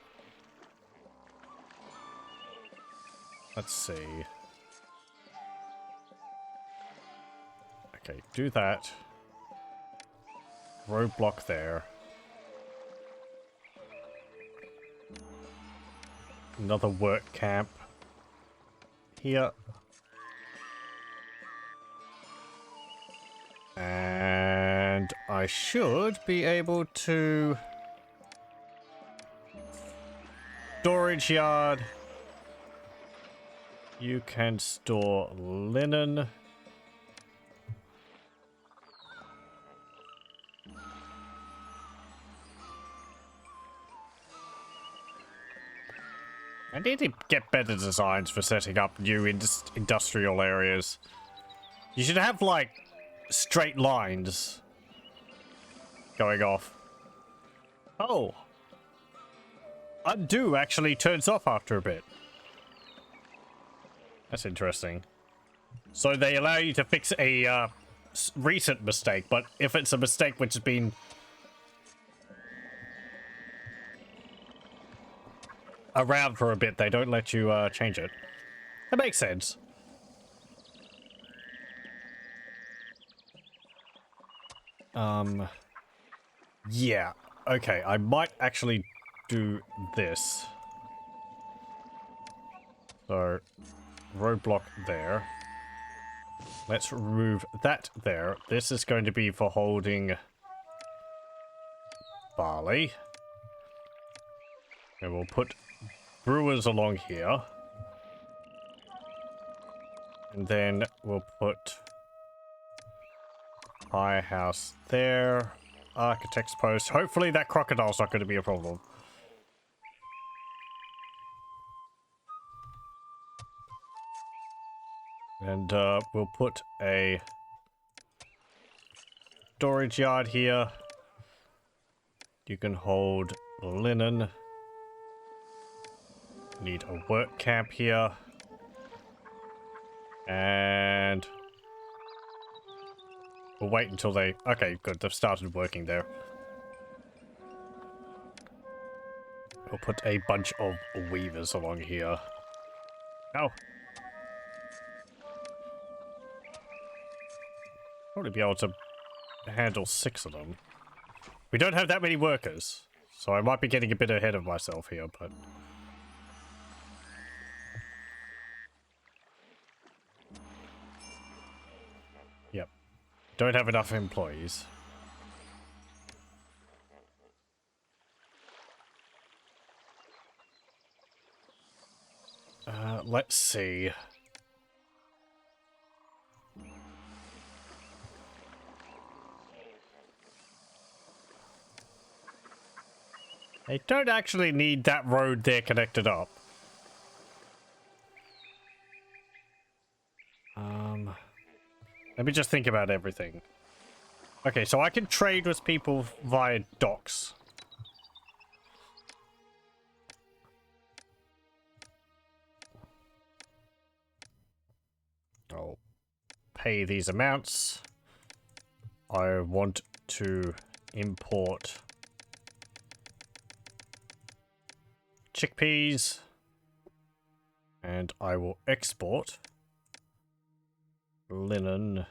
Let's see. Okay, do that. Roadblock there. Another work camp here. And I should be able to... Storage yard. You can store linen. I need to get better designs for setting up new industrial areas. You should have, like, straight lines going off. Oh. Undo actually turns off after a bit. That's interesting. So they allow you to fix a recent mistake, but if it's a mistake which has been around for a bit, they don't let you change it. That makes sense. Yeah. Okay, I might actually do this. So, roadblock there. Let's remove that there. This is going to be for holding barley. And we'll put brewers along here. And then we'll put firehouse there. Architect's post. Hopefully that crocodile's not going to be a problem. And we'll put a storage yard here. You can hold linen. Need a work camp here. And we'll wait until they... Okay, good. They've started working there. We'll put a bunch of weavers along here. Oh. Probably be able to handle 6 of them. We don't have that many workers, so I might be getting a bit ahead of myself here, but... Yep. Don't have enough employees. Let's see. I don't actually need that road there connected up. Let me just think about everything. Okay, so I can trade with people via docks. I'll pay these amounts. I want to import chickpeas, and I will export linen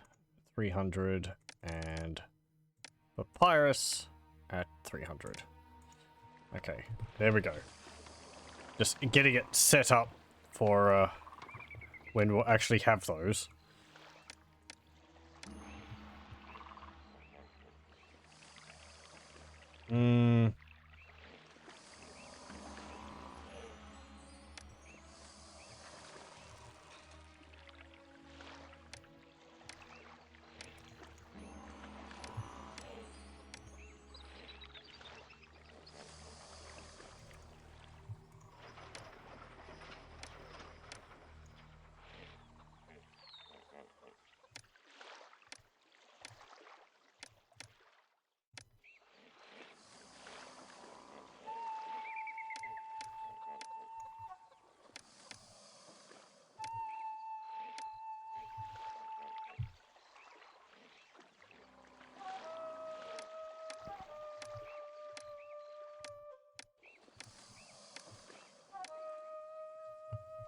300 and papyrus at 300. Okay, there we go. Just getting it set up for when we'll actually have those.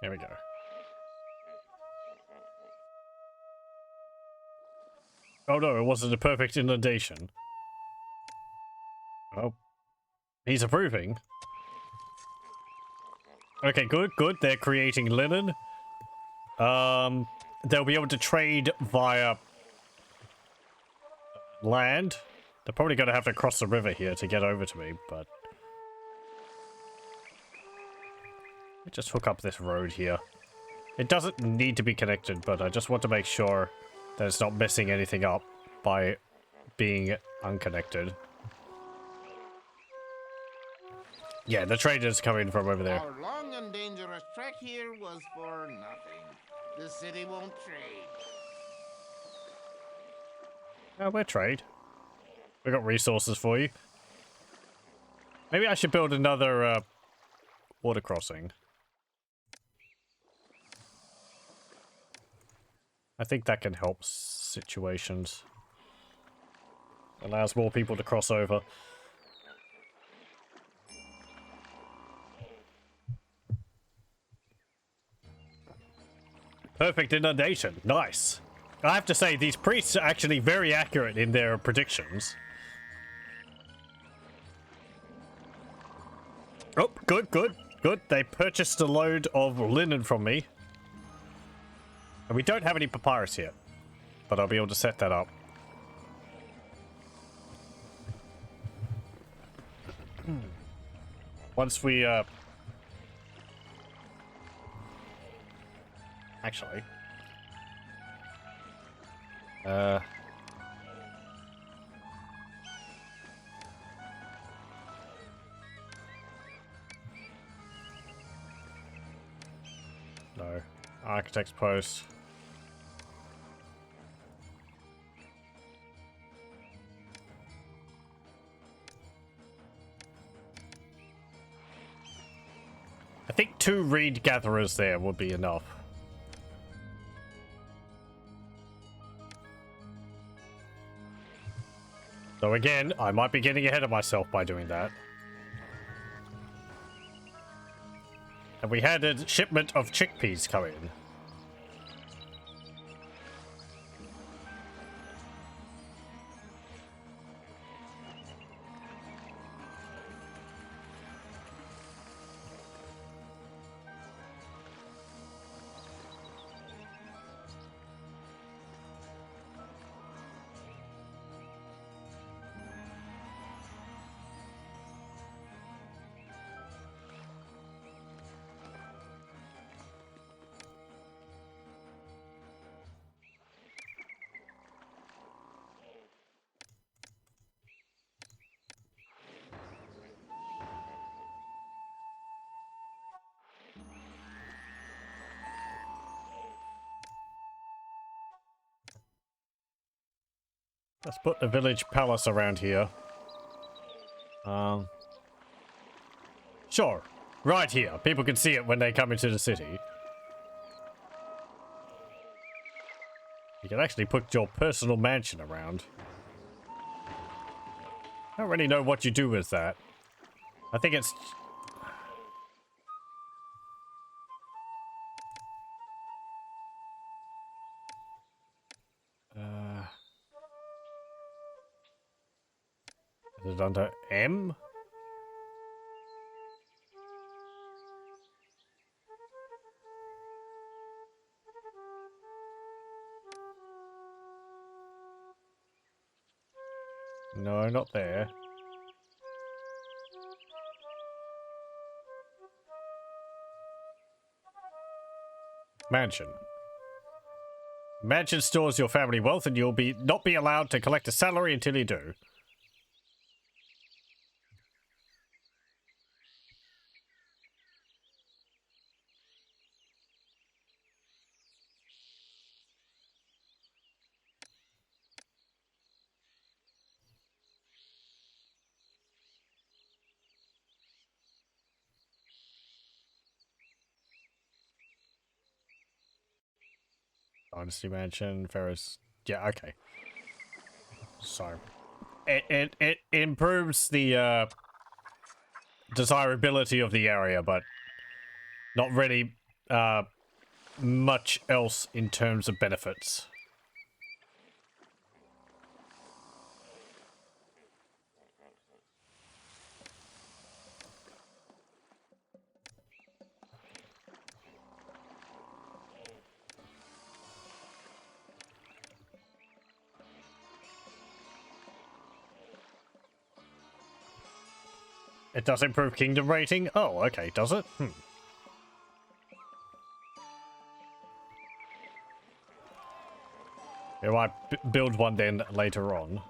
There we go. Oh no, it wasn't a perfect inundation. Oh. He's approving. Okay, good, good. They're creating linen. They'll be able to trade via land. They're probably going to have to cross the river here to get over to me, but... let me just hook up this road here. It doesn't need to be connected, but I just want to make sure that it's not messing anything up by being unconnected. Yeah, the traders coming from over there. Our long and dangerous trek here was for nothing. The city won't trade. Oh, we'll trade. We got resources for you. Maybe I should build another water crossing. I think that can help situations. Allows more people to cross over. Perfect inundation. Nice. I have to say, these priests are actually very accurate in their predictions. Oh, good, good, good. They purchased a load of linen from me. And we don't have any papyrus yet, but I'll be able to set that up. Once we, actually... no. Architect's post. I think 2 reed gatherers there would be enough. So again, I might be getting ahead of myself by doing that. And we had a shipment of chickpeas come in. Let's put the village palace around here. Sure. Right here. People can see it when they come into the city. You can actually put your personal mansion around. I don't really know what you do with that. I think it's... Is it under M? No, not there. Mansion. Mansion stores your family wealth and you'll not be allowed to collect a salary until you do. Dynasty Mansion, Pharaoh's... Yeah, okay. So... It improves the, desirability of the area, but... not really, much else in terms of benefits. It does improve kingdom rating? Oh, okay, does it? I might build one then later on.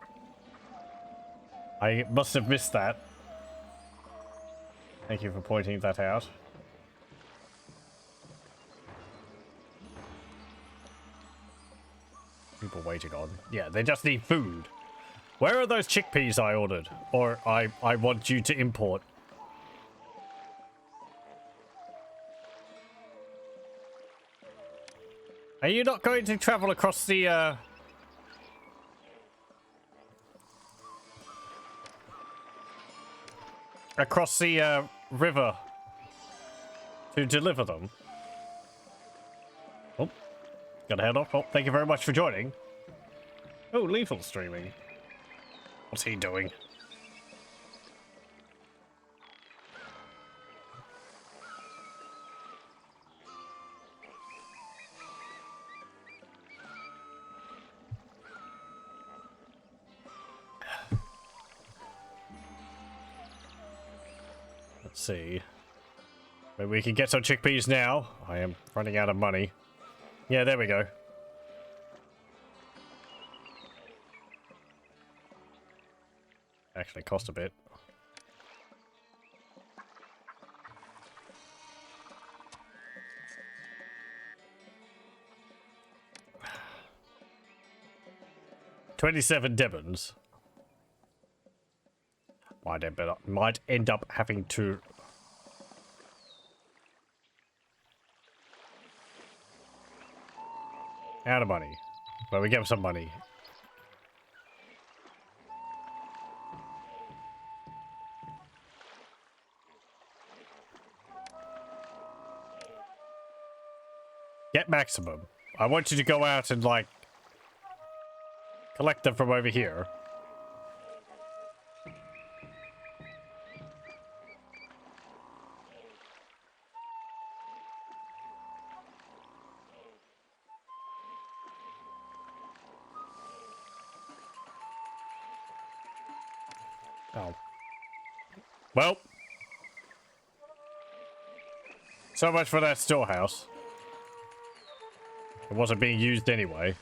I must have missed that. Thank you for pointing that out. People waiting on. Yeah, they just need food. Where are those chickpeas I ordered? Or I want you to import? Are you not going to travel across the, river to deliver them? Oh, gotta head off. Oh, thank you very much for joining. Oh, Lethal streaming. What's he doing? Let's see. Maybe we can get some chickpeas now. I am running out of money. Yeah, there we go. Actually cost a bit. $27 Devons. Might end up having to... Out of money. But we get some money. Get maximum. I want you to go out and, like, collect them from over here. Oh. Well. So much for that storehouse. It wasn't being used anyway.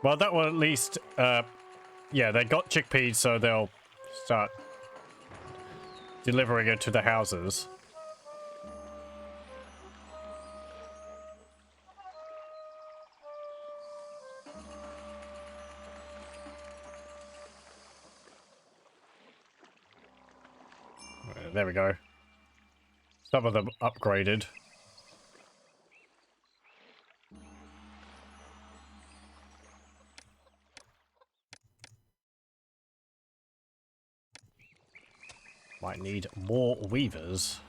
Well, that will at least, yeah, they got chickpeas, so they'll start delivering it to the houses. There we go. Some of them upgraded. Might need more weavers.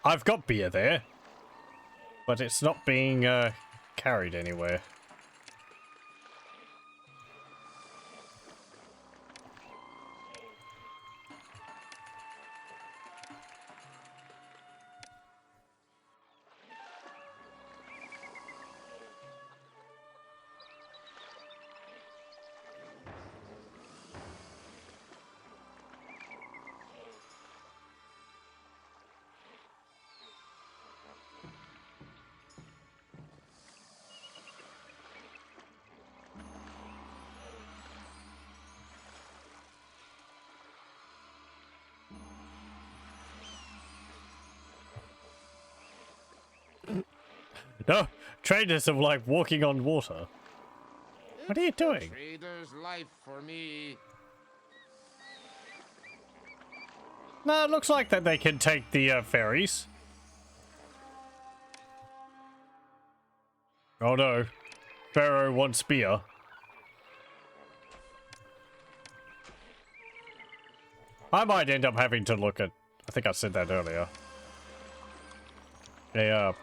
I've got beer there, but it's not being carried anywhere. No, traders are like walking on water. What are you doing? Trader's life for me. No, it looks like that they can take the ferries. Oh no, Pharaoh wants beer. I might end up having to look at, I think I said that earlier, a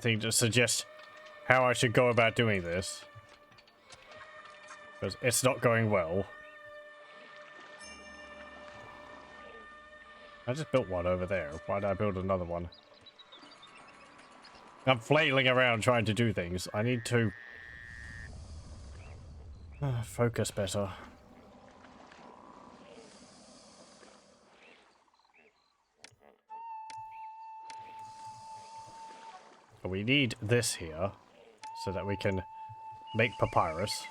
thing to suggest how I should go about doing this. Because it's not going well. I just built one over there. Why did I build another one? I'm flailing around trying to do things. I need to focus better. We need this here so that we can make papyrus.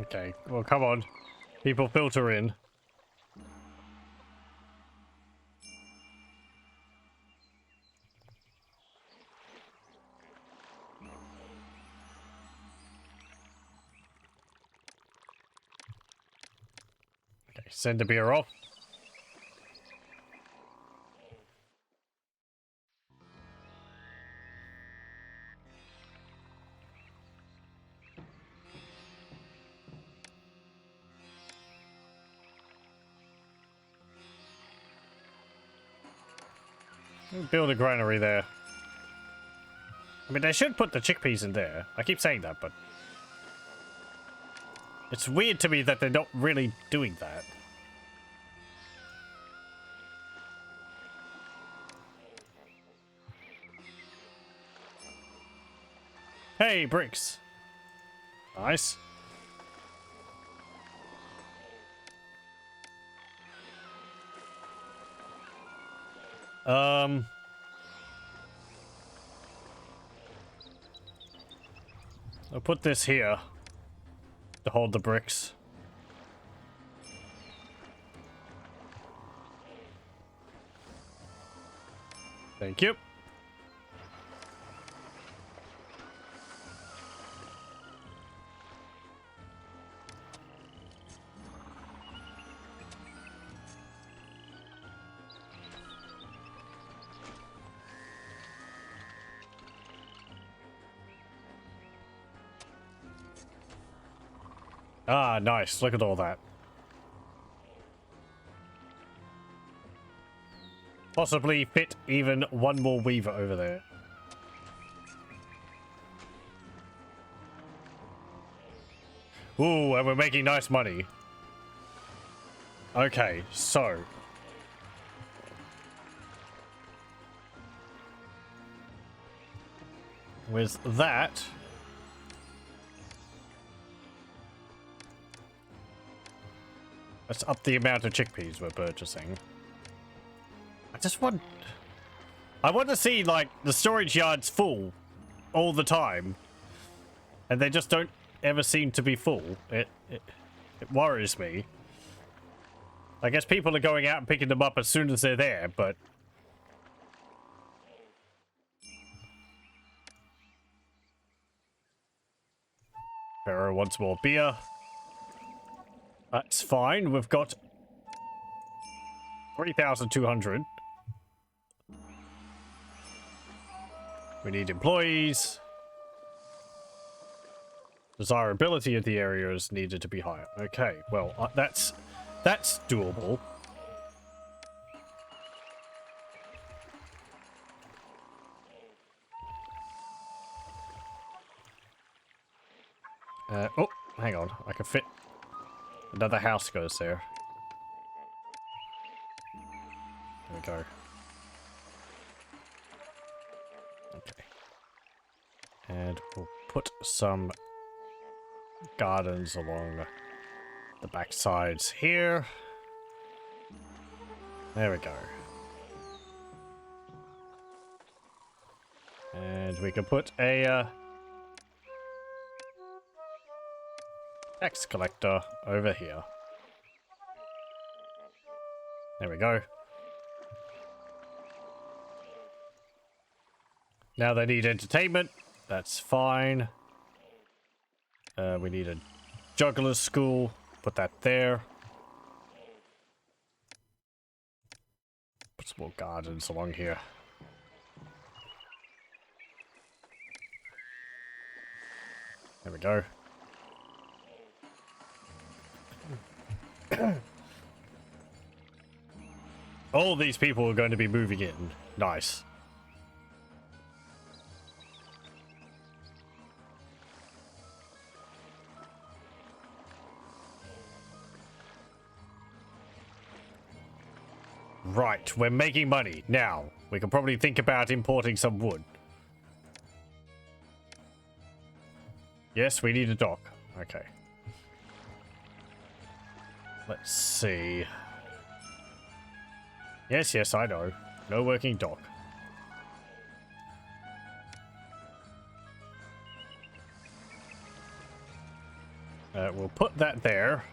Okay, well, come on. People filter in. Okay, send the beer off. Build a granary there. I mean, they should put the chickpeas in there. I keep saying that, but it's weird to me that they're not really doing that. Hey, bricks. Nice. I'll put this here to hold the bricks. Thank you. Ah, nice. Look at all that. possibly fit even one more weaver over there. Ooh, and we're making nice money. Okay, so with that, let's up the amount of chickpeas we're purchasing. I want to see, like, the storage yards full all the time. And they just don't ever seem to be full. It worries me. I guess people are going out and picking them up as soon as they're there, but... Pharaoh wants more beer. That's fine. We've got 3,200. We need employees. Desirability of the area is needed to be higher. Okay, well, that's doable. Oh, hang on. I can fit another house goes there. There we go. Okay. And we'll put some gardens along the back sides here. There we go. And we can put a tax collector over here. There we go. Now they need entertainment. That's fine. We need a juggler's school. Put that there. Put some more gardens along here. There we go. All these people are going to be moving in. Nice. Right, we're making money. Now, we can probably think about importing some wood. Yes, we need a dock. Okay. Let's see. Yes, I know. No working dock. We'll put that there.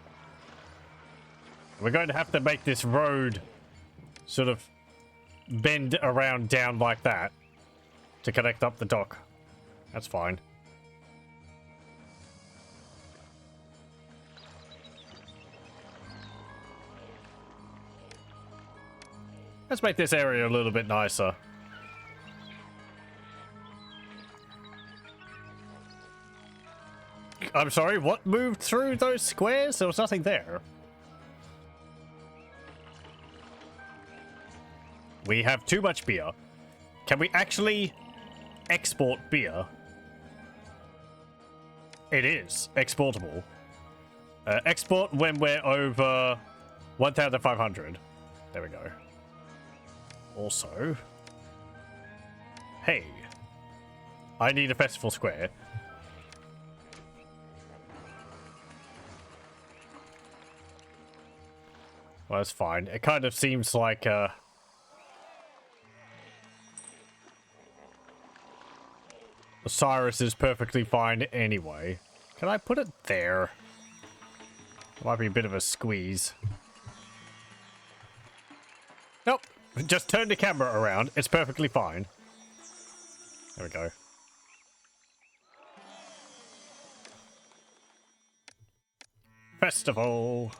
We're going to have to make this road sort of bend around down like that to connect up the dock. That's fine. Let's make this area a little bit nicer. I'm sorry, what moved through those squares? There was nothing there. We have too much beer. Can we actually export beer? It is exportable. Export when we're over 1,500. There we go. Also, hey, I need a festival square. Well, that's fine. It kind of seems like Osiris is perfectly fine anyway. Can I put it there? Might be a bit of a squeeze. Nope. Just turn the camera around. It's perfectly fine. There we go. Festival.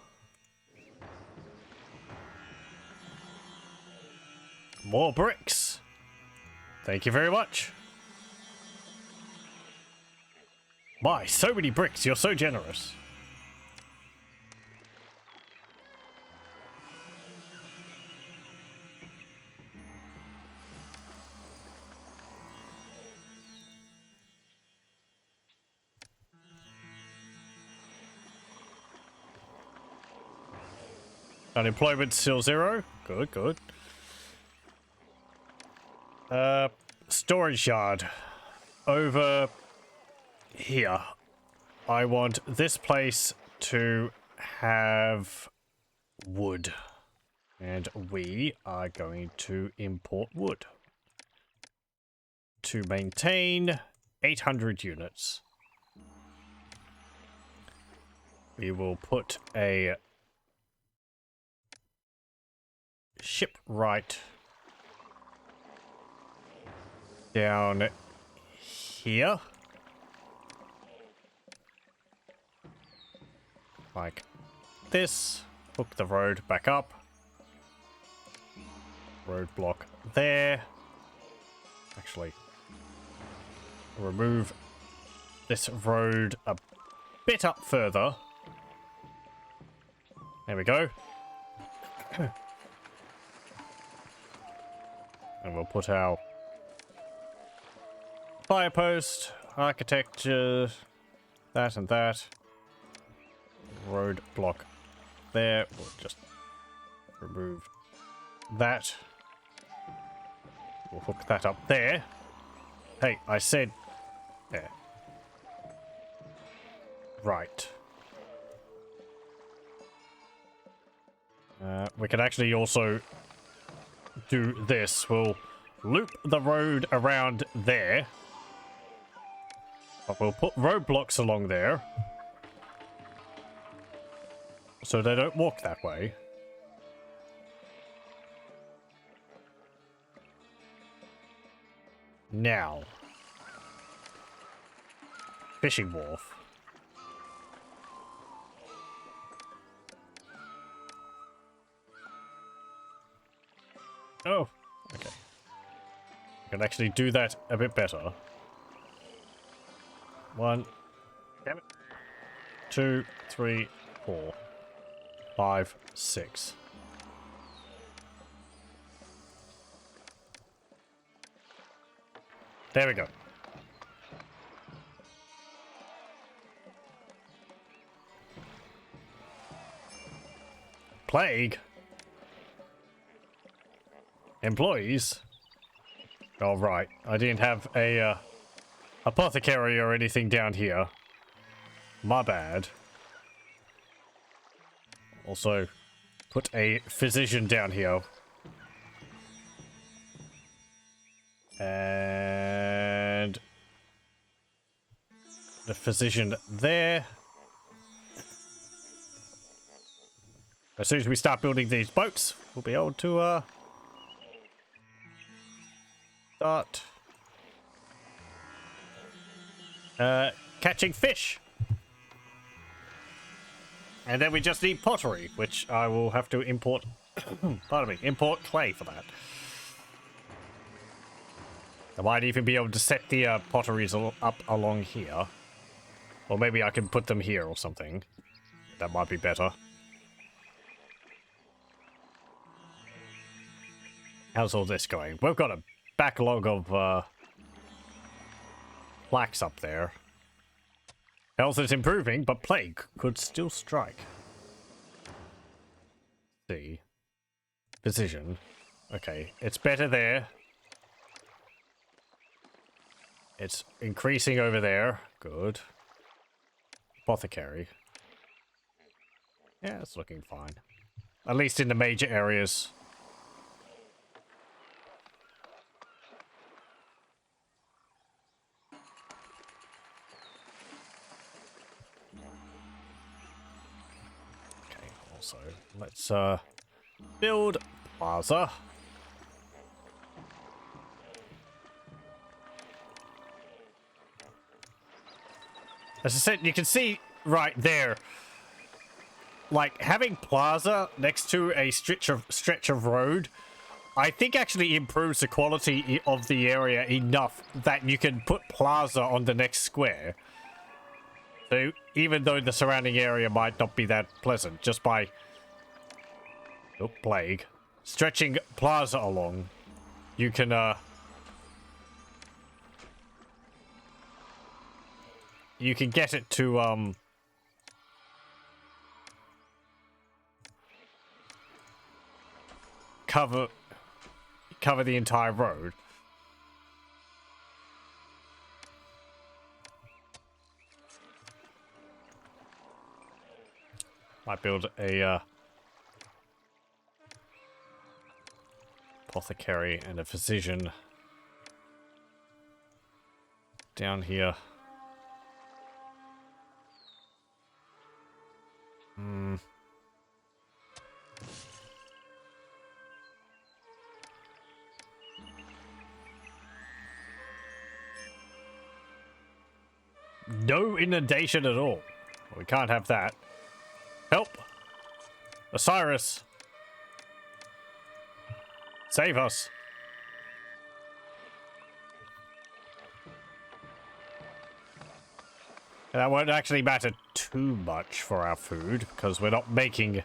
More bricks. Thank you very much. My, so many bricks. You're so generous. Unemployment still 0. Good, good. Storage yard. Over here. I want this place to have wood. And we are going to import wood. To maintain 800 units. We will put a shipwright down here. Like this. Hook the road back up. Roadblock there. Actually, remove this road a bit up further. There we go. And we'll put our fire post, architecture, that and that. Road block there. We'll just remove that. We'll hook that up there. Hey, I said there. Right. We can actually also do this. We'll loop the road around there. But we'll put roadblocks along there. So they don't walk that way. Now. Fishing wharf. Oh, okay. I can actually do that a bit better. 1, 2, 3, 4, 5, 6. There we go. Plague? Employees? Oh, right. I didn't have a apothecary or anything down here. My bad. Also, put a physician down here. And the physician there. As soon as we start building these boats, we'll be able to start catching fish. And then we just need pottery, which I will have to import, pardon me, import clay for that. I might even be able to set the potteries up along here. Or maybe I can put them here or something. That might be better. How's all this going? We've got a backlog of plaques up there. Health is improving, but plague could still strike. See. Precision. Okay, it's better there. It's increasing over there. Good. Apothecary. Yeah, it's looking fine. At least in the major areas. Okay, also, let's build plaza. As I said, you can see right there, like having plaza next to a stretch of road, I think actually improves the quality of the area enough that you can put plaza on the next square. So even though the surrounding area might not be that pleasant, just by plague stretching plaza along, you can you can get it to cover the entire road. Might build a apothecary and a physician down here. No inundation at all. We can't have that. Help! Osiris! Save us! That won't actually matter too much for our food, because we're not making...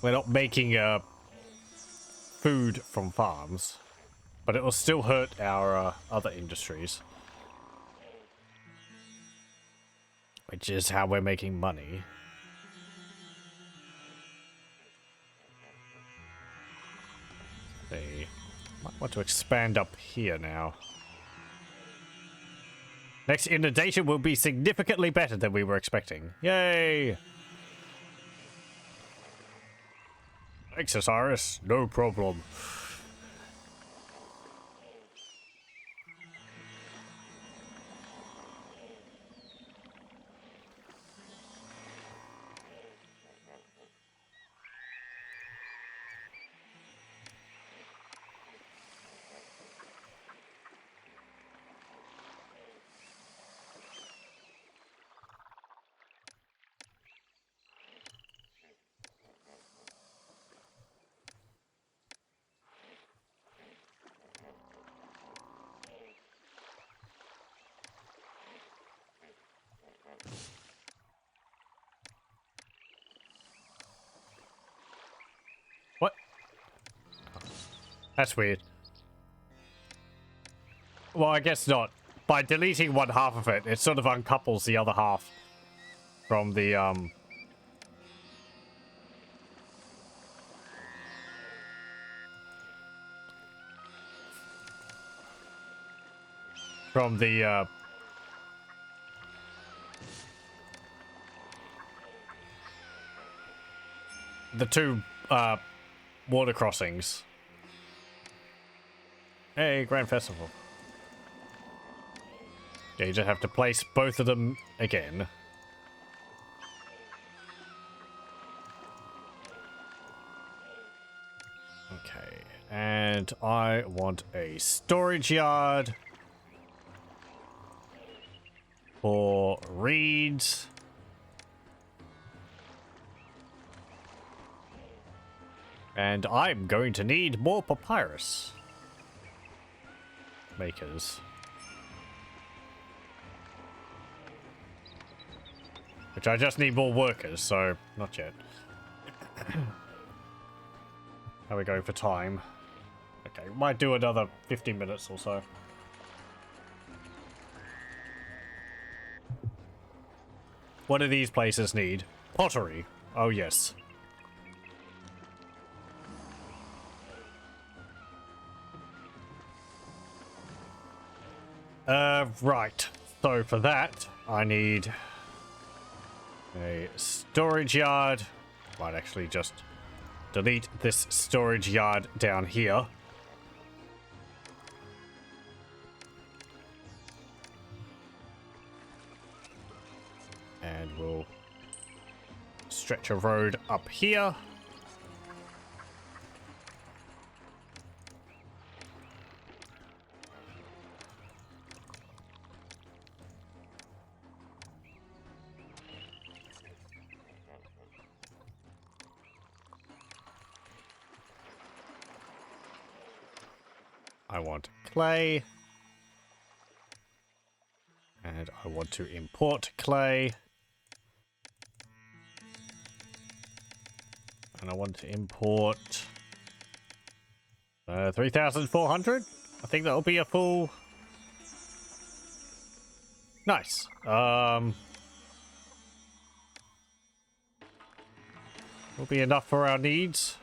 we're not making food from farms, but it will still hurt our other industries, which is how we're making money. They might want to expand up here now. Next inundation will be significantly better than we were expecting. Yay! Thanks, Osiris. No problem. What? That's weird. Well, I guess not. By deleting one half of it, it sort of uncouples the other half from the, the two, water crossings. Hey, Grand Festival. Yeah, you just have to place both of them again. Okay, and I want a storage yard for reeds. And I'm going to need more papyrus makers. Which I just need more workers, so not yet. How are we going for time? Okay, we might do another 15 minutes or so. What do these places need? Pottery. Oh, yes. Right. So for that, I need a storage yard. Might actually just delete this storage yard down here. And we'll stretch a road up here. I want clay. And I want to import clay. And I want to import 3,400. I think that'll be a full. Nice. Will be enough for our needs.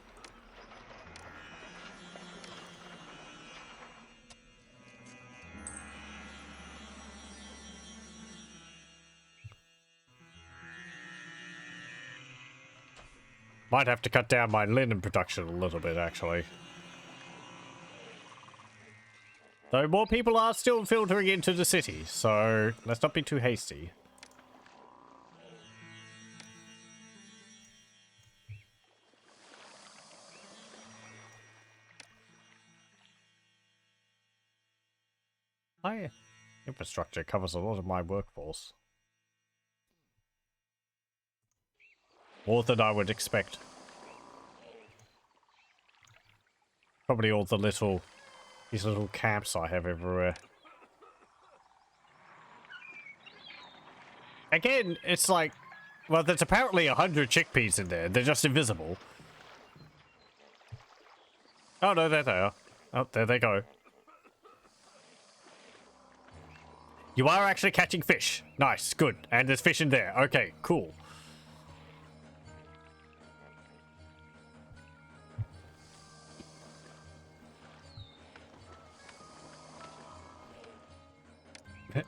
Might have to cut down my linen production a little bit, actually. Though more people are still filtering into the city, so let's not be too hasty. My infrastructure covers a lot of my workforce. More than I would expect. Probably all the these little camps I have everywhere. Again, it's like, well, there's apparently 100 chickpeas in there. They're just invisible. Oh no, there they are. Oh, there they go. You are actually catching fish. Nice, good. And there's fish in there. Okay, cool.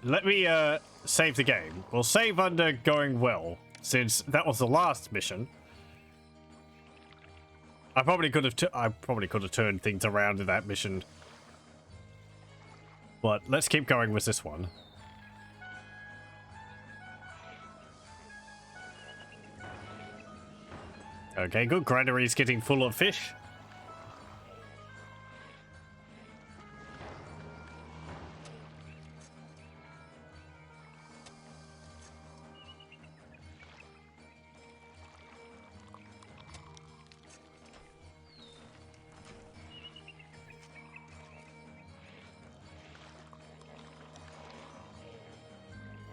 Let me save the game. We'll save under going well, since that was the last mission. I probably could have turned things around in that mission. But let's keep going with this one. Okay, good. Granary's getting full of fish.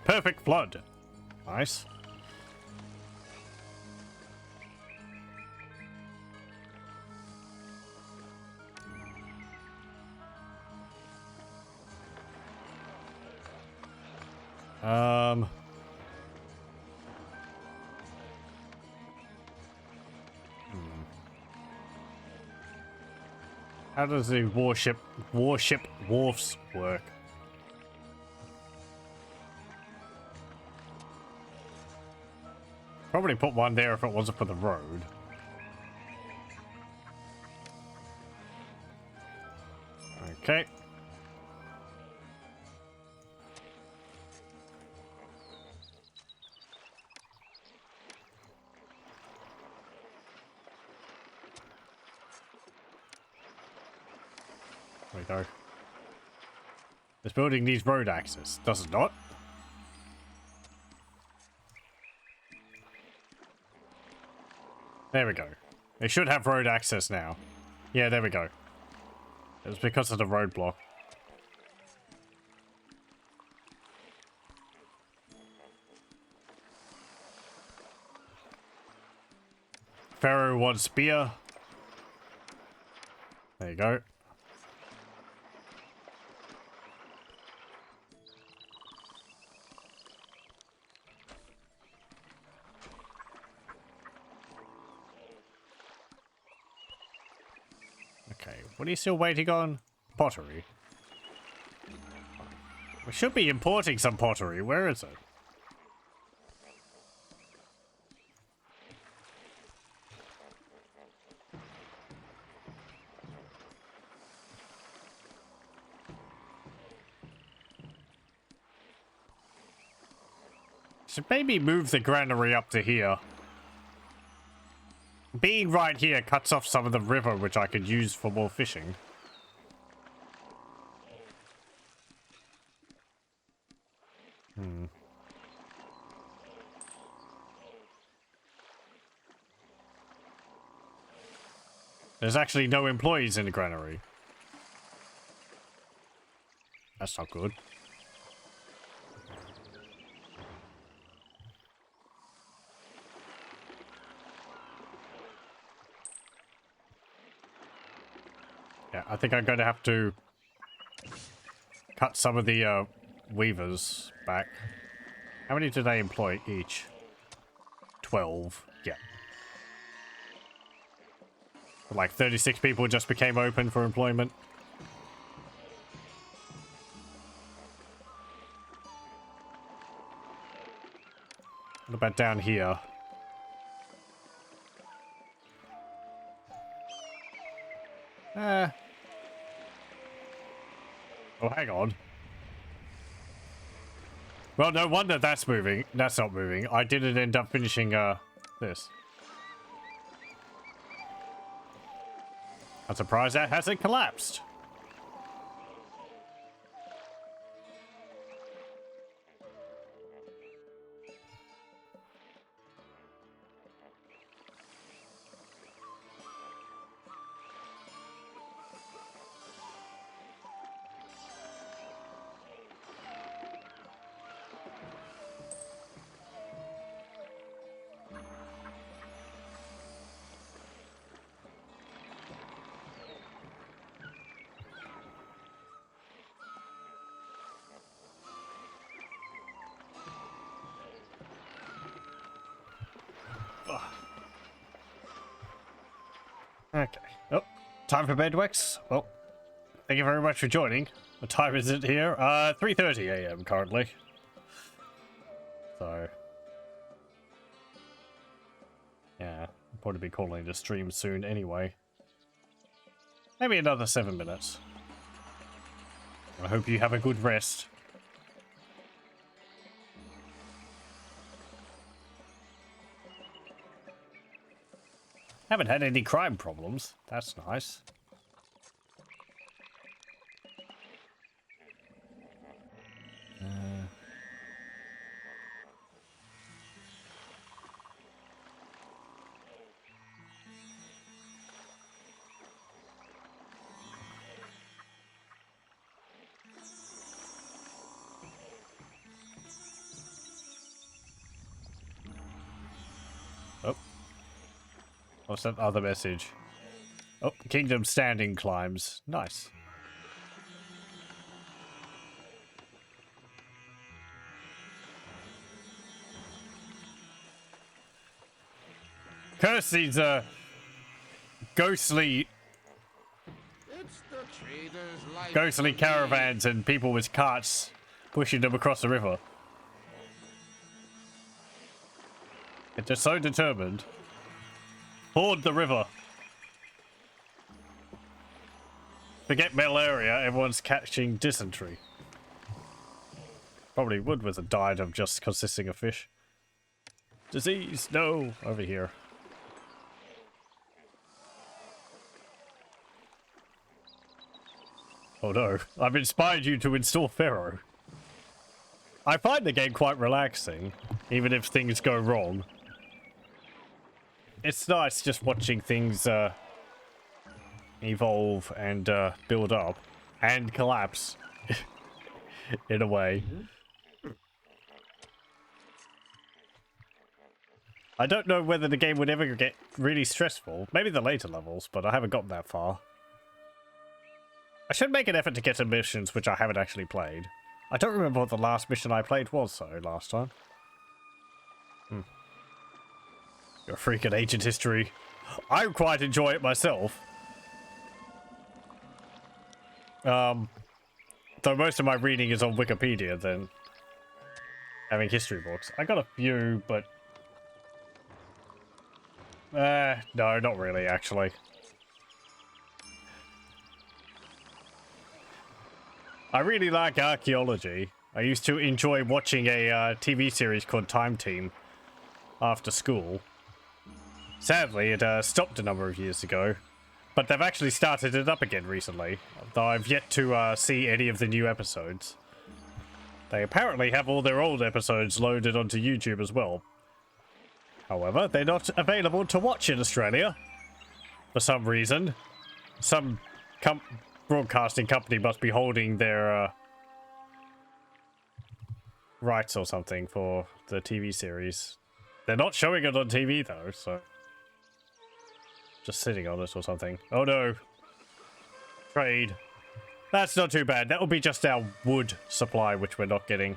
Perfect flood. Nice. How does the warship wharfs work? Probably put one there if it wasn't for the road. Okay. There we go. This building needs road access, does it not? There we go. They should have road access now. Yeah, there we go. It was because of the roadblock. Pharaoh wants beer. There you go. Okay, what are you still waiting on? Pottery. We should be importing some pottery. Where is it? Should maybe move the granary up to here. Being right here cuts off some of the river, which I could use for more fishing. There's actually no employees in the granary. That's not good. Yeah, I think I'm going to have to cut some of the weavers back. How many do they employ each? 12. Yeah. Like 36 people just became open for employment. What about down here? Oh, hang on. Well, no wonder that's moving. That's not moving. I didn't end up finishing this. I'm surprised that hasn't collapsed. Okay. Oh, time for bed, Wex. Well, thank you very much for joining. What time is it here? 3:30 a.m. currently. So, yeah, I'll probably be calling the stream soon anyway. Maybe another 7 minutes. I hope you have a good rest. Haven't had any crime problems. That's nice. Oh. What's that other message? Oh, Kingdom Standing climbs. Nice. Curse these ghostly caravans and people with carts pushing them across the river. They're just so determined. Ford the river. Forget malaria, everyone's catching dysentery. Probably would with a diet of just consisting of fish. Disease, no, over here. Oh no, I've inspired you to install Pharaoh. I find the game quite relaxing, even if things go wrong. It's nice just watching things evolve and build up and collapse in a way. I don't know whether the game would ever get really stressful. Maybe the later levels, but I haven't gotten that far. I should make an effort to get to missions which I haven't actually played. I don't remember what the last mission I played was, though, last time. You're a freak at ancient history. I quite enjoy it myself. Though most of my reading is on Wikipedia than having history books. I got a few, but... no, not really, actually. I really like archaeology. I used to enjoy watching a TV series called Time Team after school. Sadly, it stopped a number of years ago, but they've actually started it up again recently, though I've yet to see any of the new episodes. They apparently have all their old episodes loaded onto YouTube as well. However, they're not available to watch in Australia. For some reason. Some broadcasting company must be holding their rights or something for the TV series. They're not showing it on TV though, so... just sitting on it or something. Oh no! Trade. That's not too bad. That will be just our wood supply, which we're not getting.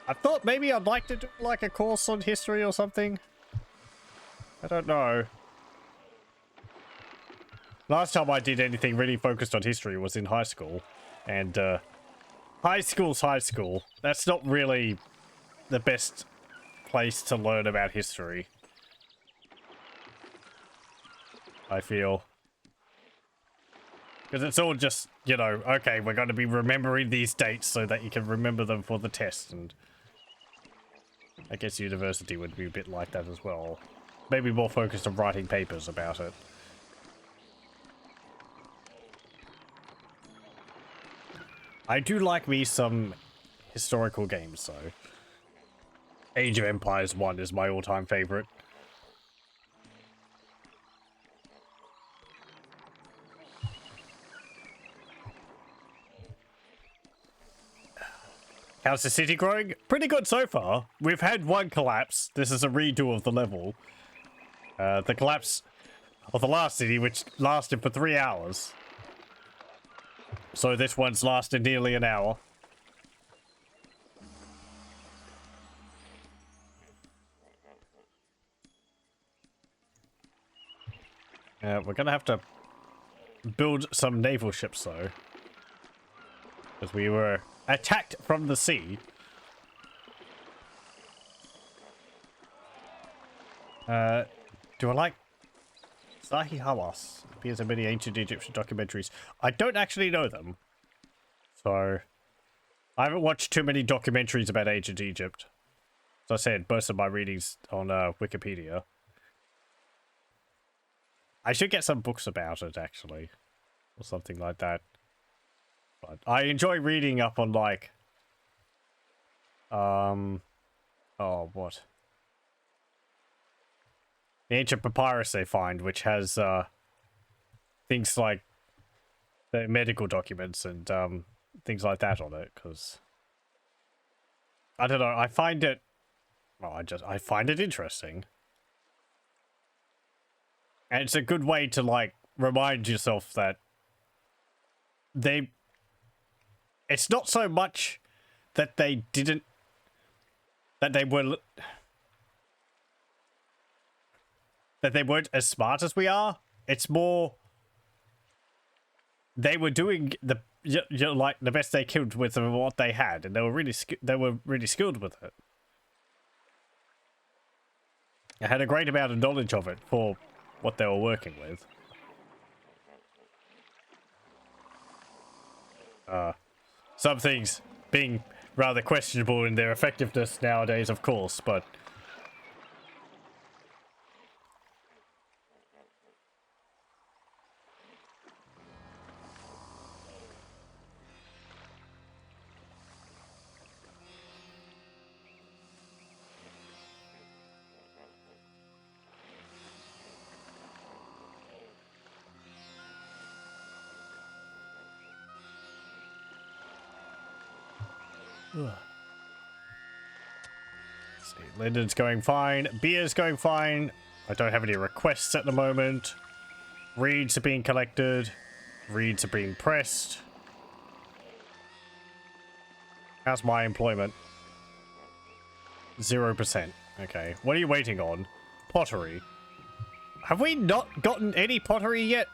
I thought maybe I'd like to do like a course on history or something. I don't know. Last time I did anything really focused on history was in high school. And high school's high school. That's not really the best place to learn about history, I feel. Because it's all just, you know, okay, we're going to be remembering these dates so that you can remember them for the test. And I guess university would be a bit like that as well. Maybe more focused on writing papers about it. I do like me some historical games, though. Age of Empires 1 is my all-time favorite. How's the city growing? Pretty good so far. We've had one collapse. This is a redo of the level. The collapse of the last city, which lasted for 3 hours. So this one's lasted nearly an hour. We're gonna have to build some naval ships, though. Because we were attacked from the sea. Do I like Zahi Hawass? Appears in many ancient Egyptian documentaries. I don't actually know them. So, I haven't watched too many documentaries about ancient Egypt. As I said, most of my readings on Wikipedia. I should get some books about it, actually. Or something like that. But I enjoy reading up on, like... oh, what? The ancient papyrus they find, which has, things like the medical documents and, things like that on it, because... I don't know, I find it... Well, I find it interesting. And it's a good way to, like, remind yourself that it's not so much that they didn't... That they weren't as smart as we are. It's more... They were doing like the best they could with what they had, and they were really skilled with it. They had a great amount of knowledge of it for what they were working with. Some things being rather questionable in their effectiveness nowadays, of course, but... See, Linden's going fine. Beer's going fine. I don't have any requests at the moment. Reeds are being collected. Reeds are being pressed. How's my employment? 0%. Okay. What are you waiting on? Pottery. Have we not gotten any pottery yet?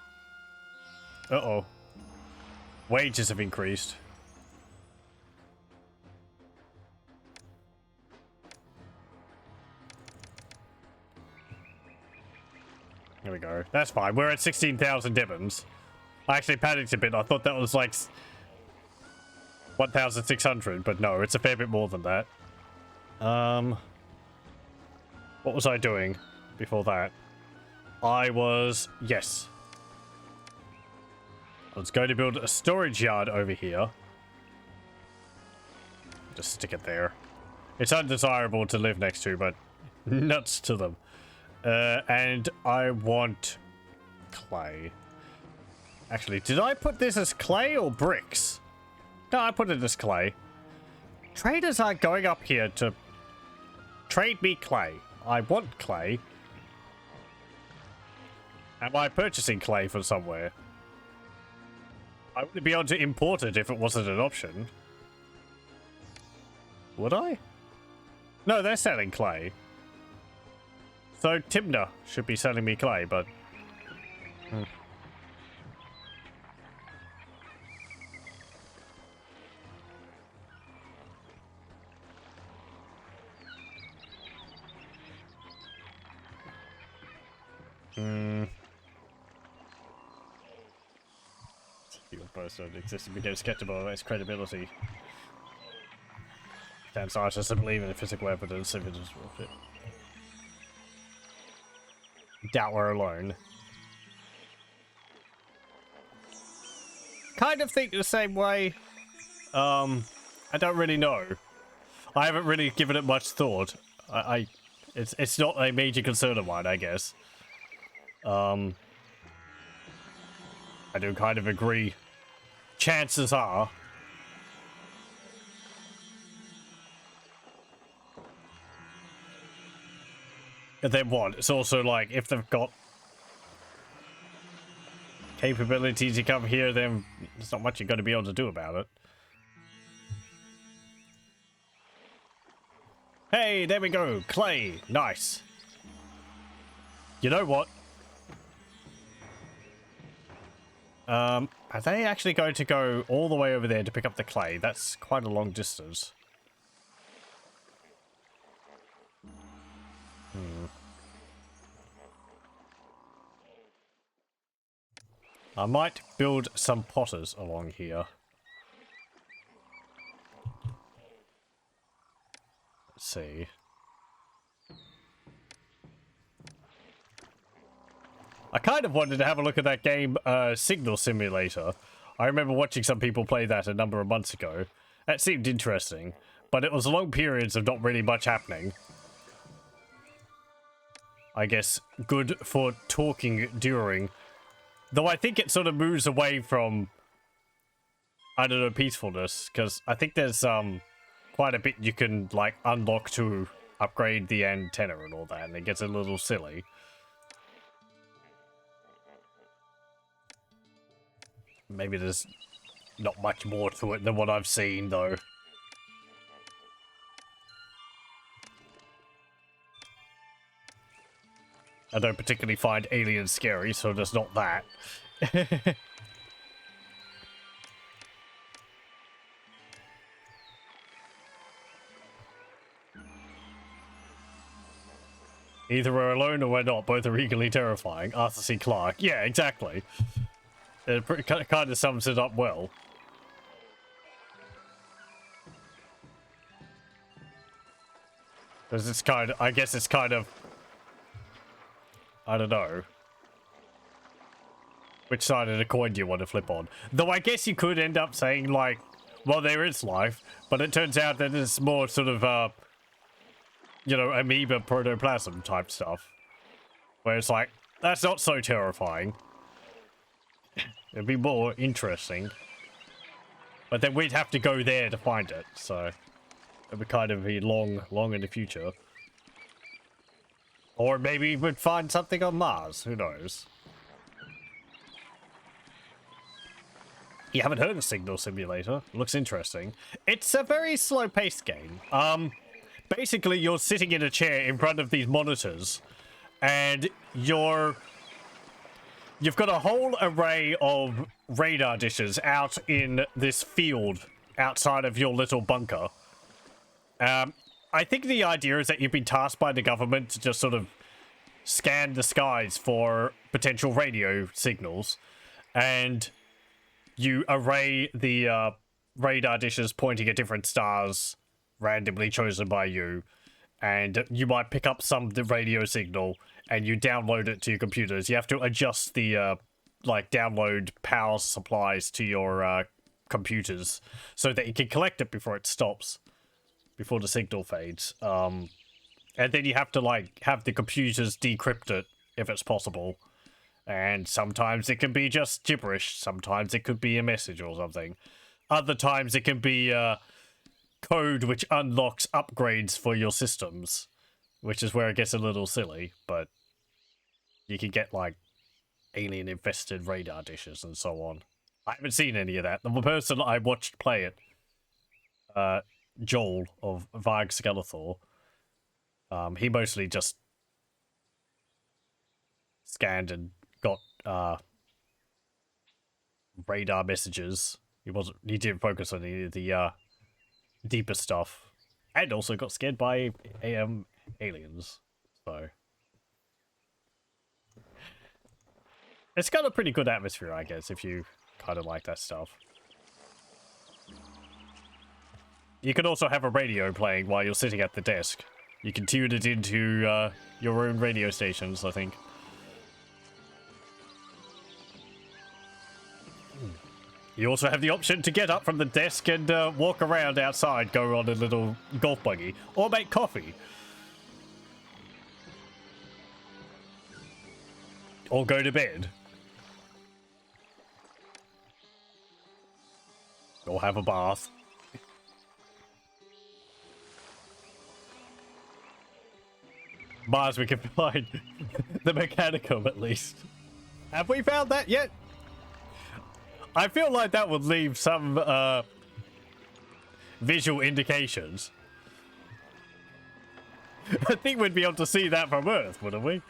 Uh-oh. Wages have increased. There we go. That's fine. We're at 16,000 diamonds. I actually panicked a bit. I thought that was like 1,600, but no, it's a fair bit more than that. What was I doing before that? Yes. I was going to build a storage yard over here. Just stick it there. It's undesirable to live next to, but nuts to them. And I want clay. Actually, did I put this as clay or bricks? No, I put it as clay. Traders are going up here to trade me clay. I want clay. Am I purchasing clay from somewhere? I wouldn't be able to import it if it wasn't an option. Would I? No, they're selling clay. So Timna should be selling me clay, but... Your post don't exist if we don't skeptical about its credibility. Damn scientists don't believe in the physical evidence if it is worth it. Doubt we're alone. Kind of think the same way. I don't really know. I haven't really given it much thought. It's not a major concern of mine, I guess. I do kind of agree. Chances are. And then what? It's also like, if they've got capability to come here, then there's not much you're going to be able to do about it. Hey, there we go. Clay. Nice. You know what? Are they actually going to go all the way over there to pick up the clay? That's quite a long distance. I might build some potters along here. Let's see. I kind of wanted to have a look at that game, Signal Simulator. I remember watching some people play that a number of months ago. That seemed interesting, but it was long periods of not really much happening. I guess good for talking during. Though I think it sort of moves away from, I don't know, peacefulness, because I think there's quite a bit you can like unlock to upgrade the antenna and all that, and it gets a little silly. Maybe there's not much more to it than what I've seen, though. I don't particularly find aliens scary, so there's not that. Either we're alone or we're not. Both are equally terrifying. Arthur C. Clarke. Yeah, exactly. It kind of sums it up well. Because it's kind of, I guess it's kind of, I don't know. Which side of the coin do you want to flip on? Though I guess you could end up saying, like, well, there is life, but it turns out that it's more sort of, you know, amoeba protoplasm type stuff. Where it's like, that's not so terrifying. It'd be more interesting. But then we'd have to go there to find it, so it would kind of be long in the future. Or maybe we'd find something on Mars, who knows? You haven't heard of Signal Simulator? Looks interesting. It's a very slow-paced game. Basically, you're sitting in a chair in front of these monitors, and you've got a whole array of radar dishes out in this field outside of your little bunker. I think the idea is that you've been tasked by the government to just sort of scan the skies for potential radio signals, and you array the radar dishes pointing at different stars randomly chosen by you, and you might pick up some of the radio signal and you download it to your computers. You have to adjust the like download power supplies to your computers so that you can collect it before it stops, before the signal fades. And then you have to like have the computers decrypt it if it's possible. And sometimes it can be just gibberish. Sometimes it could be a message or something. Other times it can be code which unlocks upgrades for your systems. which is where it gets a little silly, but you can get, like, alien-infested radar dishes and so on. I haven't seen any of that. The person I watched play it, Joel of Varg Skeletor, he mostly just scanned and got radar messages. He didn't focus on any of the deeper stuff, and also got scared by aliens. So it's got a pretty good atmosphere, I guess, if you kind of like that stuff. You can also have a radio playing while you're sitting at the desk. You can tune it into your own radio stations, I think. You also have the option to get up from the desk and walk around outside, go on a little golf buggy, or make coffee. Or go to bed. Or have a bath. Mars, we can find the Mechanicum at least. Have we found that yet? I feel like that would leave some visual indications. I think we'd be able to see that from Earth, wouldn't we?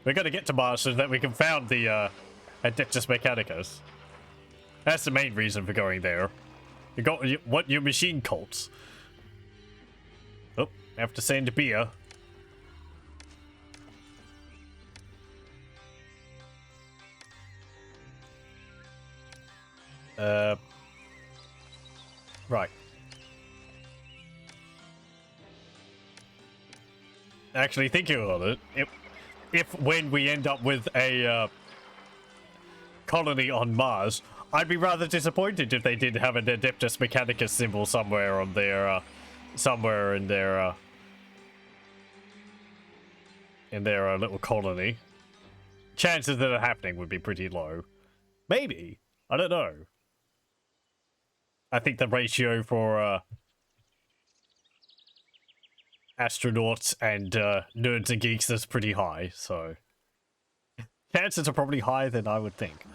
We're gonna get to Mars so that we can found the Adeptus Mechanicus. That's the main reason for going there. Want your machine cults. Oh, have to send a beer. Right. Actually, thinking about it, if when we end up with a colony on Mars, I'd be rather disappointed if they did have an Adeptus Mechanicus symbol somewhere on their, somewhere in their little colony. Chances that it happening would be pretty low. Maybe. I don't know. I think the ratio for astronauts and nerds and geeks is pretty high, so chances are probably higher than I would think.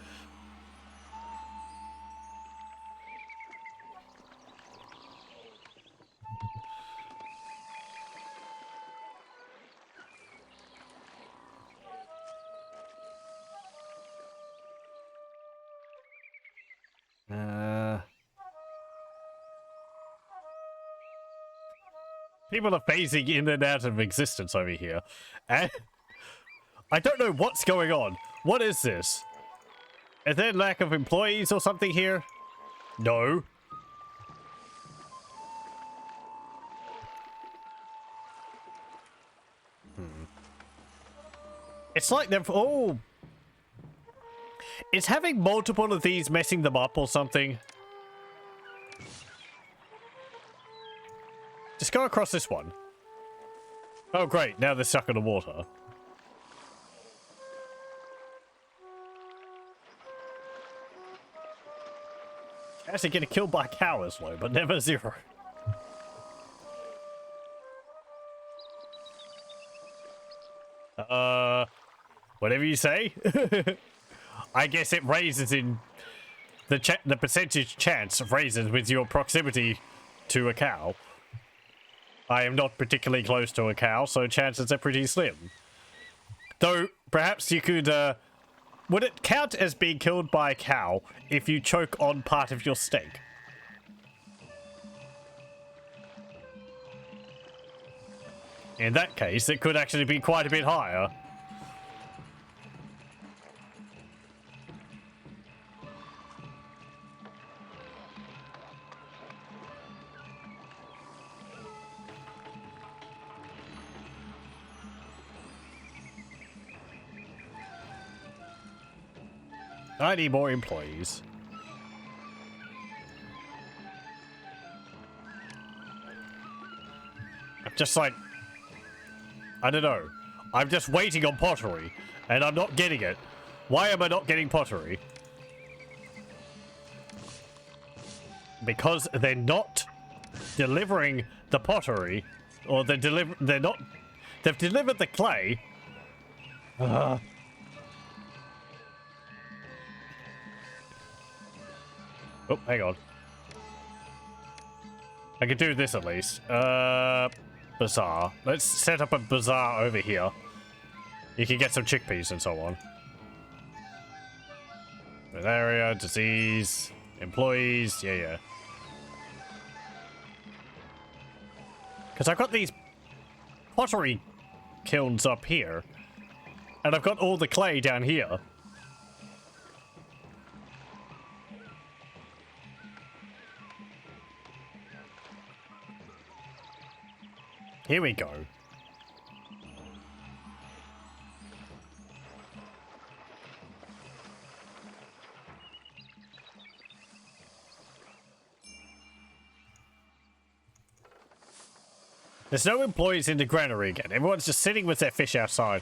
People are phasing in and out of existence over here. And I don't know what's going on. What is this? Is there lack of employees or something here? No. It's like they've... Oh. Is having multiple of these messing them up or something? Just go across this one. Oh, great. Now they're stuck in the water. Actually getting killed by a cow is low, but never zero. Whatever you say. I guess it raises in... The percentage chance raises with your proximity to a cow. I am not particularly close to a cow, so chances are pretty slim. Though, perhaps you could, would it count as being killed by a cow if you choke on part of your steak? In that case, it could actually be quite a bit higher. I need more employees. I'm just like... I don't know. I'm just waiting on pottery, and I'm not getting it. Why am I not getting pottery? because they're not delivering the pottery, or they've delivered the clay. Oh, hang on. I could do this at least. Bazaar. Let's set up a bazaar over here. You can get some chickpeas and so on. Malaria, disease, employees, yeah. Because I've got these pottery kilns up here. And I've got all the clay down here. Here we go. There's no employees in the granary again. Everyone's just sitting with their fish outside.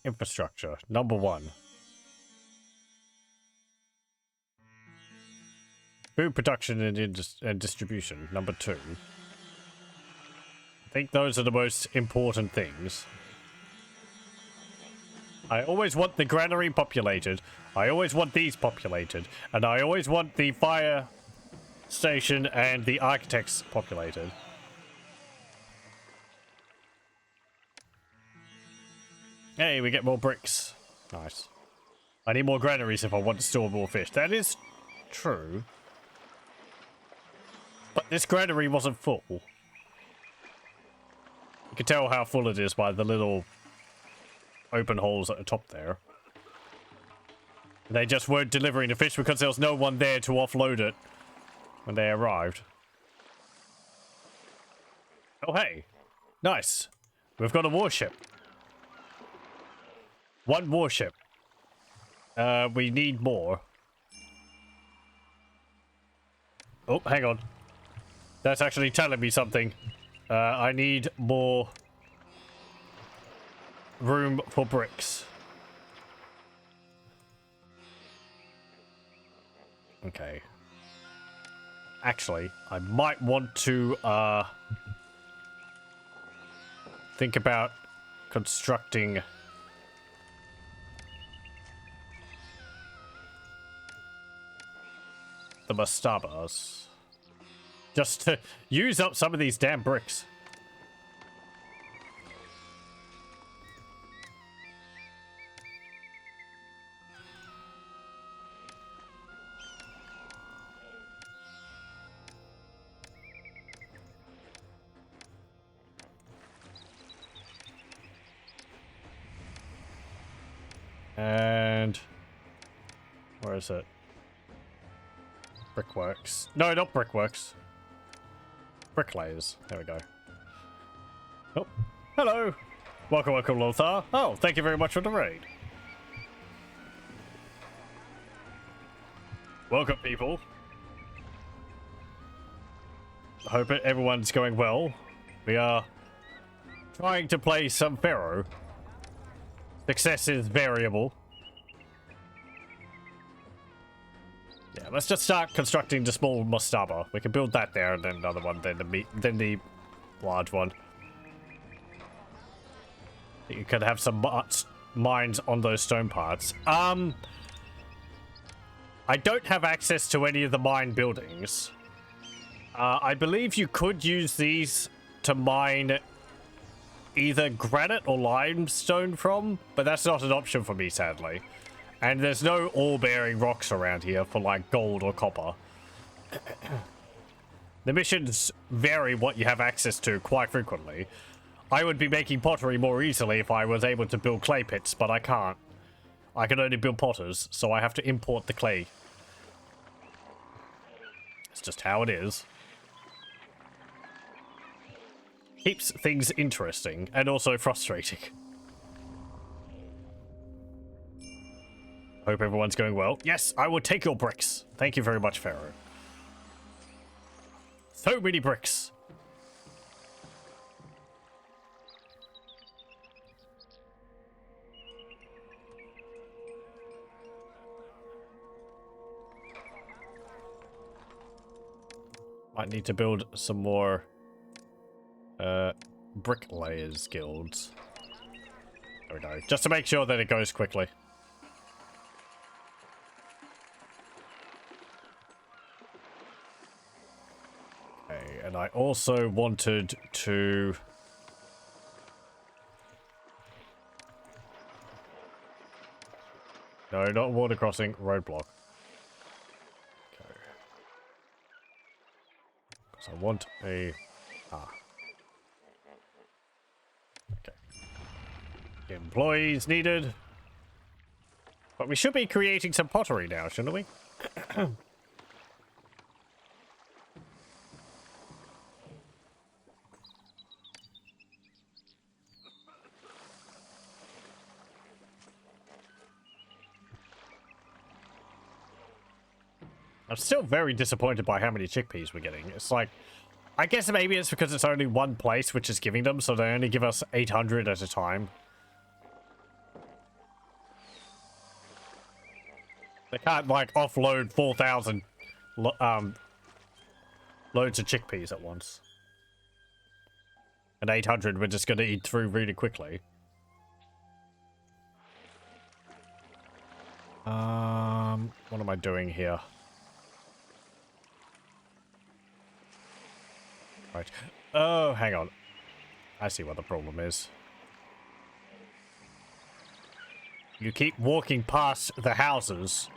Infrastructure, number 1. Food production and distribution, number 2. I think those are the most important things. I always want the granary populated. I always want these populated. And I always want the fire station and the architects populated. Hey, we get more bricks. Nice. I need more granaries if I want to store more fish. That is true. But this granary wasn't full. You can tell how full it is by the little open holes at the top there. They just weren't delivering the fish because there was no one there to offload it when they arrived. Oh, hey. Nice. We've got a warship. 1 warship. We need more. Oh, hang on. That's actually telling me something. I need more room for bricks. Okay. Actually, I might want to think about constructing the mastabas. Just to use up some of these damn bricks. And where is it? Brickworks. No, not brickworks. Bricklayers. There we go. Oh, hello. Welcome, Lothar. Oh, thank you very much for the raid. Welcome, people. I hope everyone's going well. We are trying to play some Pharaoh. Success is variable. Yeah, let's just start constructing the small mastaba. We can build that there, and then another one, then the large one. You could have some mines on those stone parts. I don't have access to any of the mine buildings. I believe you could use these to mine either granite or limestone from, but that's not an option for me, sadly. And there's no ore-bearing rocks around here for, like, gold or copper. The missions vary what you have access to quite frequently. I would be making pottery more easily if I was able to build clay pits, but I can't. I can only build potters, so I have to import the clay. It's just how it is. Keeps things interesting, and also frustrating. Hope everyone's going well. Yes, I will take your bricks. Thank you very much, Pharaoh. So many bricks. Might need to build some more bricklayers guilds. There we go. Just to make sure that it goes quickly. Okay, and I also wanted to... No, not water crossing, roadblock. Okay. Because I want a... Okay. Employees needed. But we should be creating some pottery now, shouldn't we? I'm still very disappointed by how many chickpeas we're getting. It's like, I guess maybe it's because it's only one place which is giving them, so they only give us 800 at a time. They can't, like, offload 4,000 loads of chickpeas at once. And 800 we're just going to eat through really quickly. What am I doing here? Right. Oh, hang on. I see what the problem is. You keep walking past the houses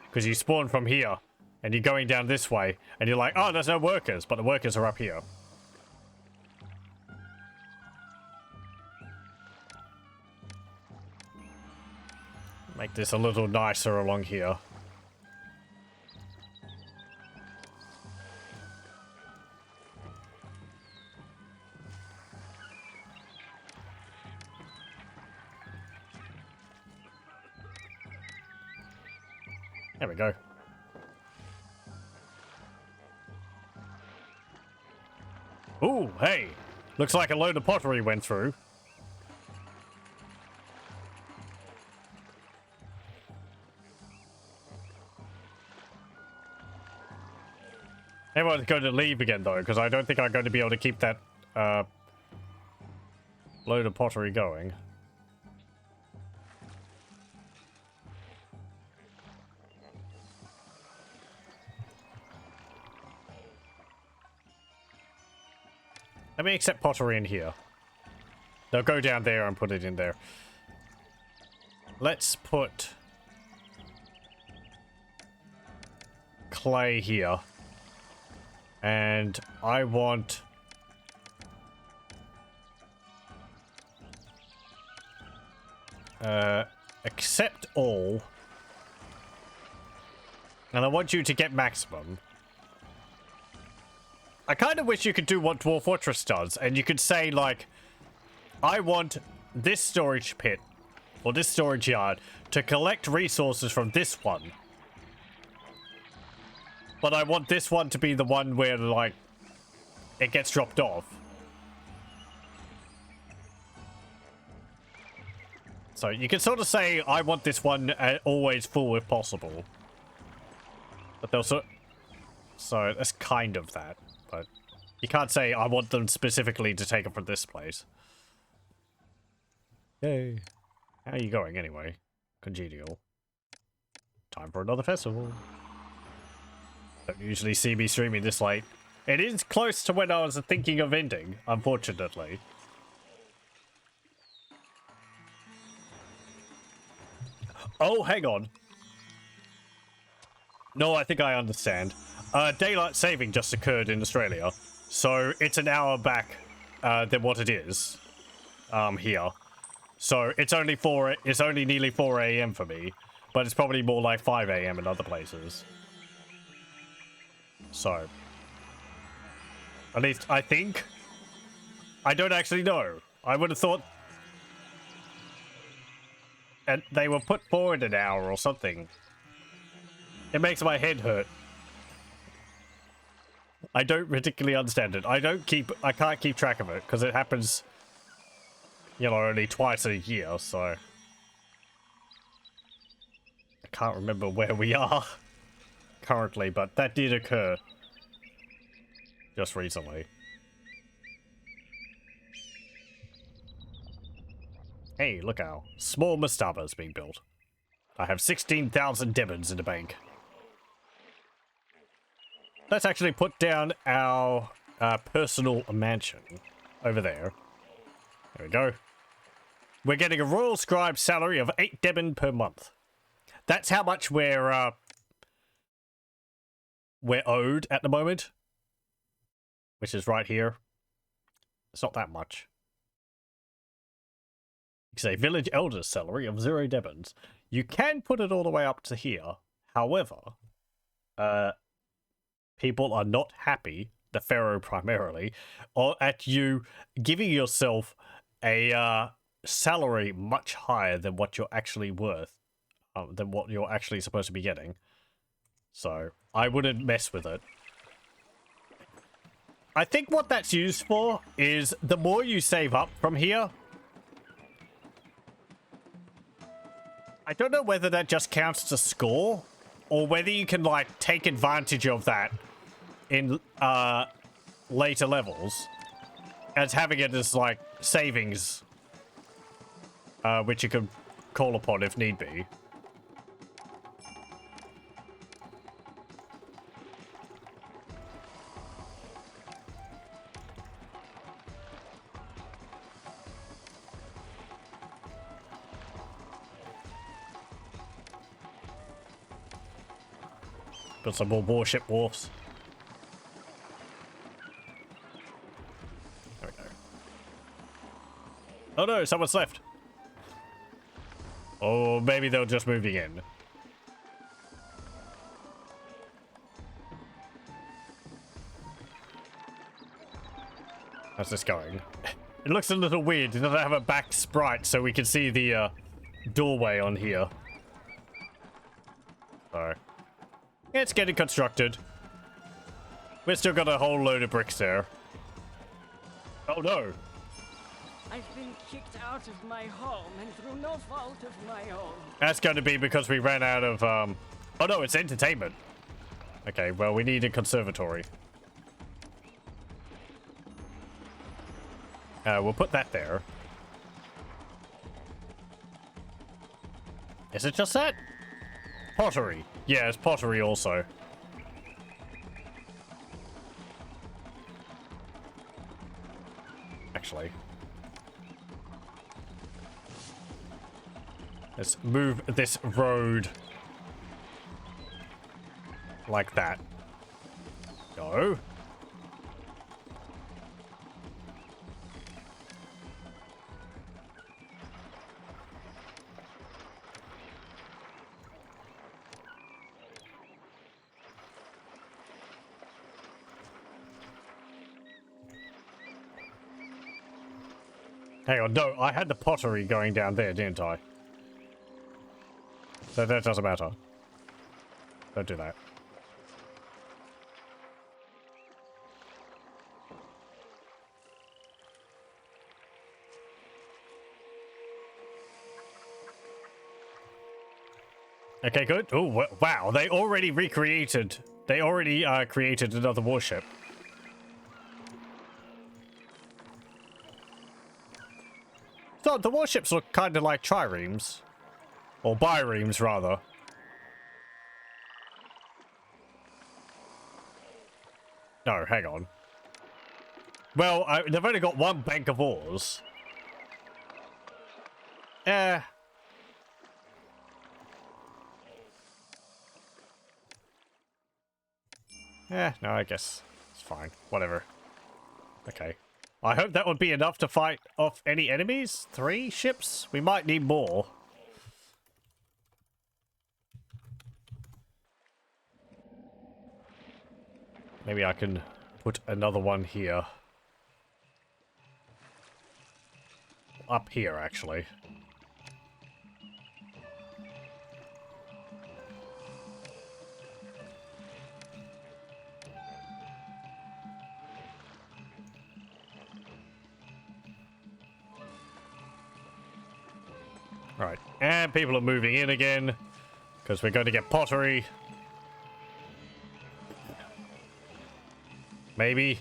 because you spawn from here and you're going down this way and you're like, oh, there's no workers, but the workers are up here. Make this a little nicer along here. There we go. Ooh, hey! Looks like a load of pottery went through. Everyone's going to leave again, though, because I don't think I'm going to be able to keep that load of pottery going. Let me accept pottery in here. They'll go down there and put it in there. Let's put clay here. And I want accept all. And I want you to get maximum. I kind of wish you could do what Dwarf Fortress does, and you could say, like, I want this storage pit, or this storage yard, to collect resources from this one. But I want this one to be the one where, like, it gets dropped off. So you can sort of say, I want this one always full if possible. But they'll so that's kind of that. But you can't say, I want them specifically to take it from this place. Yay. How are you going anyway? Congenial. Time for another festival. Don't usually see me streaming this late. It is close to when I was thinking of ending, unfortunately. Oh, hang on. No, I think I understand. Daylight saving just occurred in Australia, so it's an hour back than what it is here. So it's only nearly 4 a.m. for me, but it's probably more like 5 a.m. in other places. So, at least I think. I don't actually know. I would have thought and they were put forward an hour or something. It makes my head hurt. I don't particularly understand it. I can't keep track of it because it happens, you know, only twice a year, so I can't remember where we are currently, but that did occur just recently. Hey, look how small mastaba is being built. I have 16,000 demons in the bank. Let's actually put down our personal mansion over there. There we go. We're getting a royal scribe salary of 8 demon per month. That's how much we're owed at the moment, which is right here. It's not that much. It's a village elder's salary of 0 demons. You can put it all the way up to here. However, people are not happy, the Pharaoh primarily, or at you giving yourself a salary much higher than what you're actually worth, than what you're actually supposed to be getting. So I wouldn't mess with it. I think what that's used for is the more you save up from here. I don't know whether that just counts to score, or whether you can, like, take advantage of that in later levels as having it as, like, savings, which you could call upon if need be. Got some more warship wharfs. There we go. Oh no, someone's left. Oh, maybe they're just moving in. How's this going? It looks a little weird. It doesn't have a back sprite so we can see the doorway on here. So, it's getting constructed. We've still got a whole load of bricks there. Oh no. I've been kicked out of my home and through no fault of my own. That's going to be because we ran out of, Oh no, it's entertainment. Okay, well, we need a conservatory. We'll put that there. Is it just that? Pottery. Yeah, it's pottery also. Actually. Let's move this road like that. Go. Hang on, no, I had the pottery going down there, didn't I? So that doesn't matter. Don't do that. Okay, good. Oh, wow, they already recreated. They already created another warship. So the warships look kind of like triremes. Or biremes, rather. No, hang on. Well, they've only got one bank of ores. Yeah, no, I guess it's fine. Whatever. Okay. I hope that would be enough to fight off any enemies. 3 ships? We might need more. Maybe I can put another one here. Up here, actually. Right, and people are moving in again because we're going to get pottery. Maybe.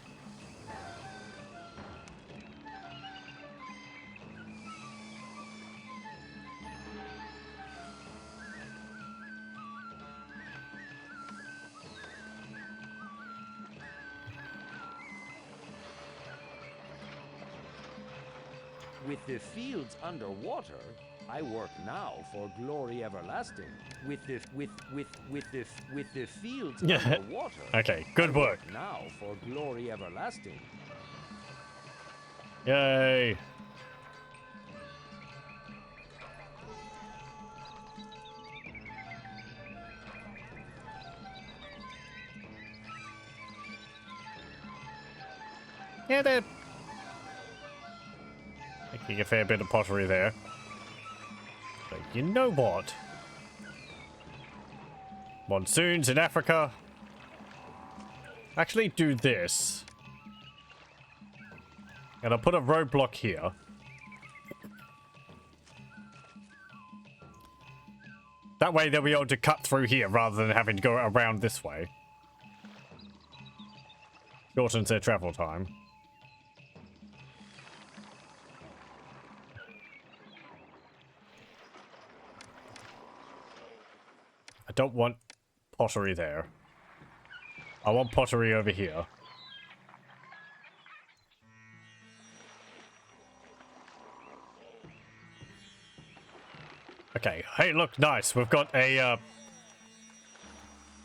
With the fields underwater, I work now for glory everlasting. With the fields underwater. Okay, good work. Now for glory everlasting. Yay. Yeah, they're making a fair bit of pottery there. But you know what? Monsoons in Africa. Actually do this. And I'll put a roadblock here. That way they'll be able to cut through here rather than having to go around this way. Shortens their travel time. I don't want pottery there. I want pottery over here. Okay, hey look, nice. We've got a,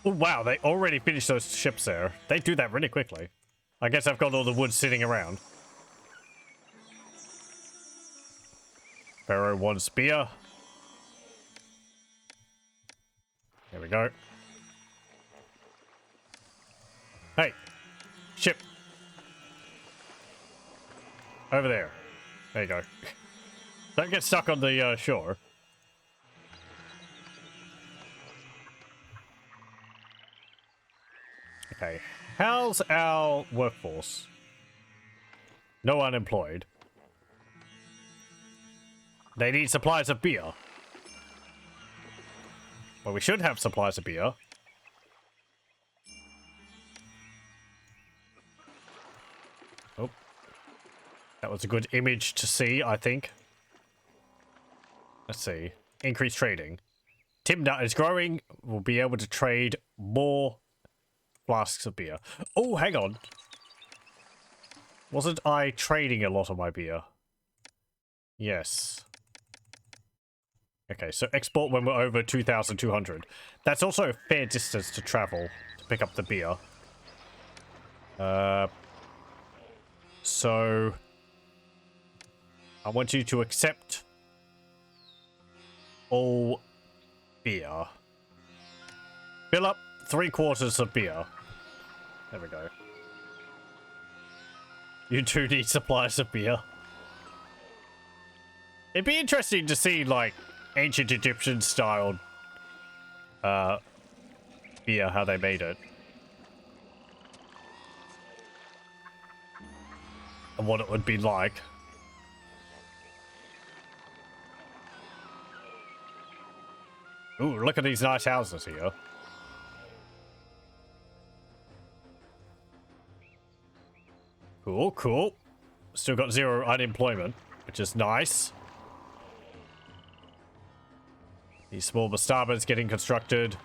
oh wow, they already finished those ships there. They do that really quickly. I guess I've got all the wood sitting around. Pharaoh 1 spear. There we go. Hey, ship. Over there. There you go. Don't get stuck on the shore. Okay, how's our workforce? No unemployed. They need supplies of beer. Well, we should have supplies of beer. Oh. That was a good image to see, I think. Let's see. Increased trading. Timnut is growing. We'll be able to trade more flasks of beer. Oh, hang on. Wasn't I trading a lot of my beer? Yes. Okay, so export when we're over 2,200. That's also a fair distance to travel to pick up the beer. So I want you to accept all beer. Fill up 3/4 of beer. There we go. You two need supplies of beer. It'd be interesting to see, like, ancient Egyptian styled beer, how they made it. And what it would be like. Ooh, look at these nice houses here. Cool, cool. Still got 0 unemployment, which is nice. These small mastabas getting constructed.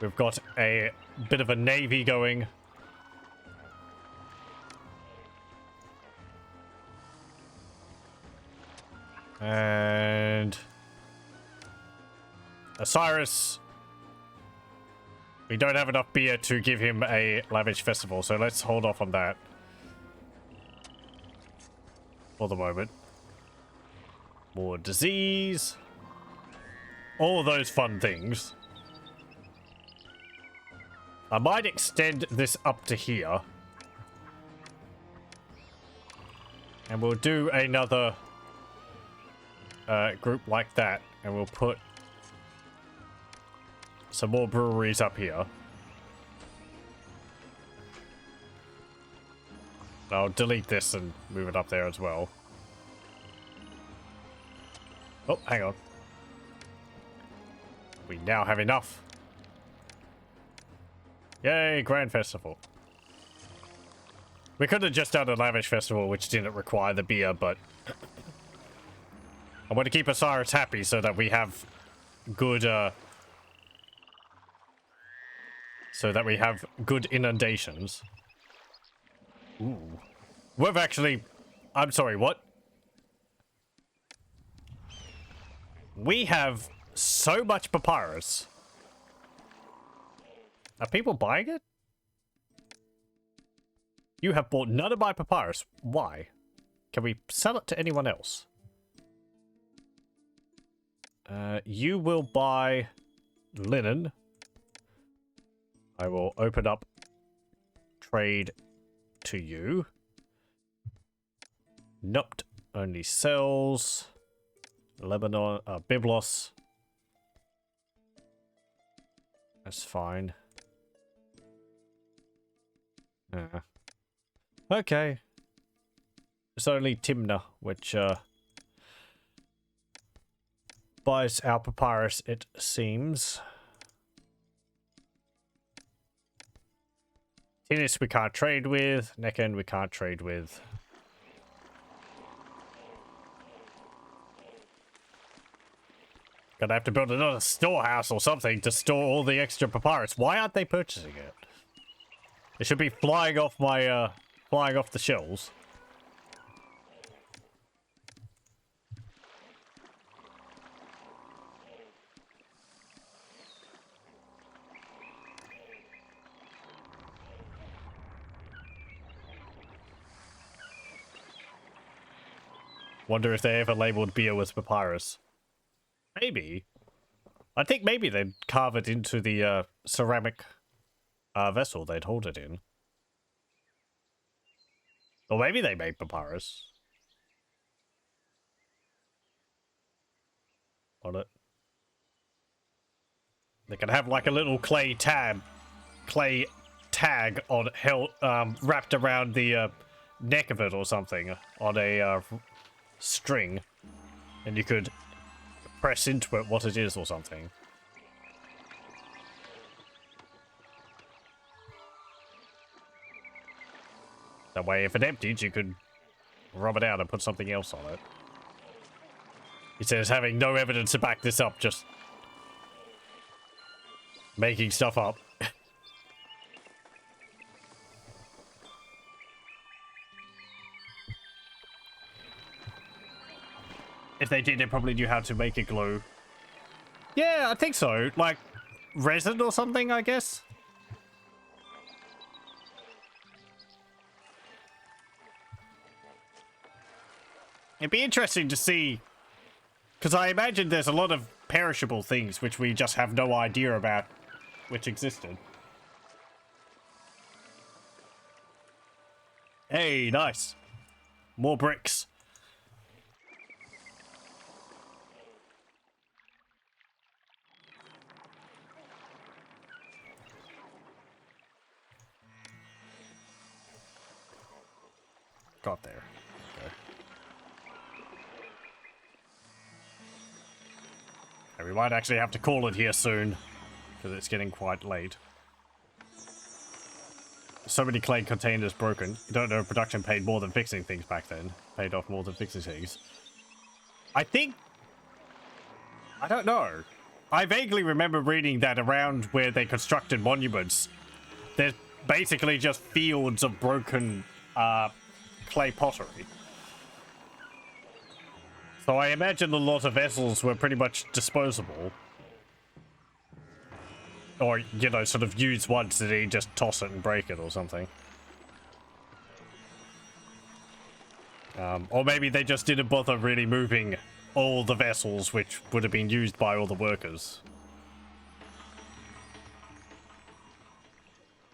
We've got a bit of a navy going. And Osiris. We don't have enough beer to give him a lavish festival, so let's hold off on that. For the moment. More disease. All those fun things. I might extend this up to here. And we'll do another group like that. And we'll put some more breweries up here. I'll delete this and move it up there as well. Oh, hang on. We now have enough. Yay, Grand Festival. We could have just done a lavish festival which didn't require the beer, but I want to keep Osiris happy so that we have good, inundations. Ooh. We've actually... I'm sorry, what? We have so much papyrus. Are people buying it? You have bought none of my papyrus. Why? Can we sell it to anyone else? You will buy linen. I will open up trade to you. Nupt only sells. Lebanon, Byblos. That's fine. Okay. It's only Timna, which, buys our papyrus, it seems. Tinis we can't trade with. Necken we can't trade with. Gonna have to build another storehouse or something to store all the extra papyrus. Why aren't they purchasing it? It should be flying off my, flying off the shelves. Wonder if they ever labeled beer with papyrus. Maybe. I think maybe they'd carve it into the ceramic vessel they'd hold it in. Or maybe they made papyrus on it. They could have like a little clay tag on wrapped around the neck of it or something on a string, and you could press into it what it is or something. That way, if it emptied, you could rub it out and put something else on it. He says having no evidence to back this up, just making stuff up. If they did, they probably knew how to make it glue. Yeah, I think so. Like, resin or something, I guess? It'd be interesting to see, because I imagine there's a lot of perishable things which we just have no idea about, which existed. Hey, nice. More bricks. Got there. Okay. And we might actually have to call it here soon, because it's getting quite late. So many clay containers broken. You don't know if production paid more than fixing things back then. Paid off more than fixing things. I think... I don't know. I vaguely remember reading that around where they constructed monuments, there's basically just fields of broken, clay pottery. So I imagine a lot of vessels were pretty much disposable. Or, you know, sort of used once and then you just toss it and break it or something. Or maybe they just didn't bother really moving all the vessels which would have been used by all the workers.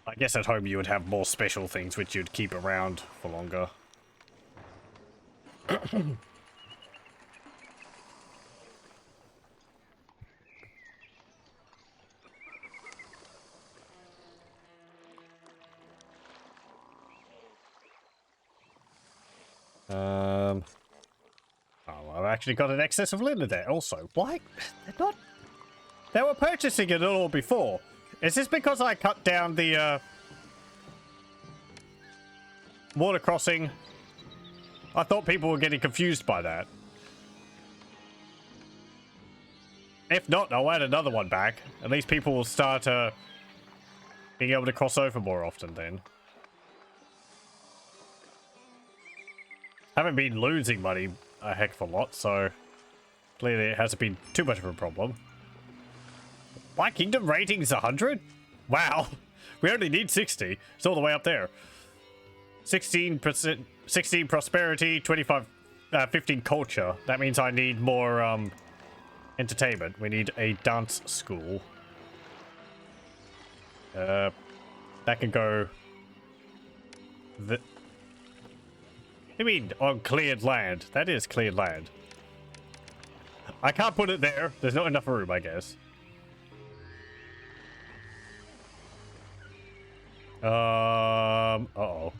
I guess at home you would have more special things which you'd keep around for longer. Oh, well, actually got an excess of linen there also. Why? They're not... They were purchasing it all before. Is this because I cut down the water crossing? I thought people were getting confused by that. If not, I'll add another one back. At least people will start being able to cross over more often then. Haven't been losing money a heck of a lot, so clearly it hasn't been too much of a problem. My kingdom rating is 100? Wow. We only need 60. It's all the way up there. 16%, 16 prosperity, 25, 15 culture. That means I need more entertainment. We need a dance school. That can go... What do you mean on cleared land? That is cleared land. I can't put it there. There's not enough room, I guess. Uh-oh.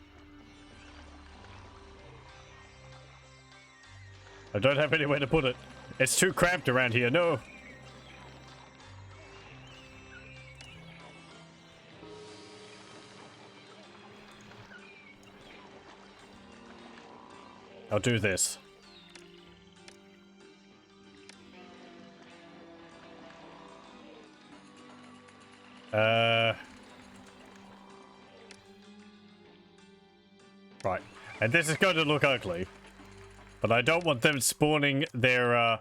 I don't have anywhere to put it. It's too cramped around here. No. I'll do this. Right. And this is going to look ugly. But I don't want them spawning their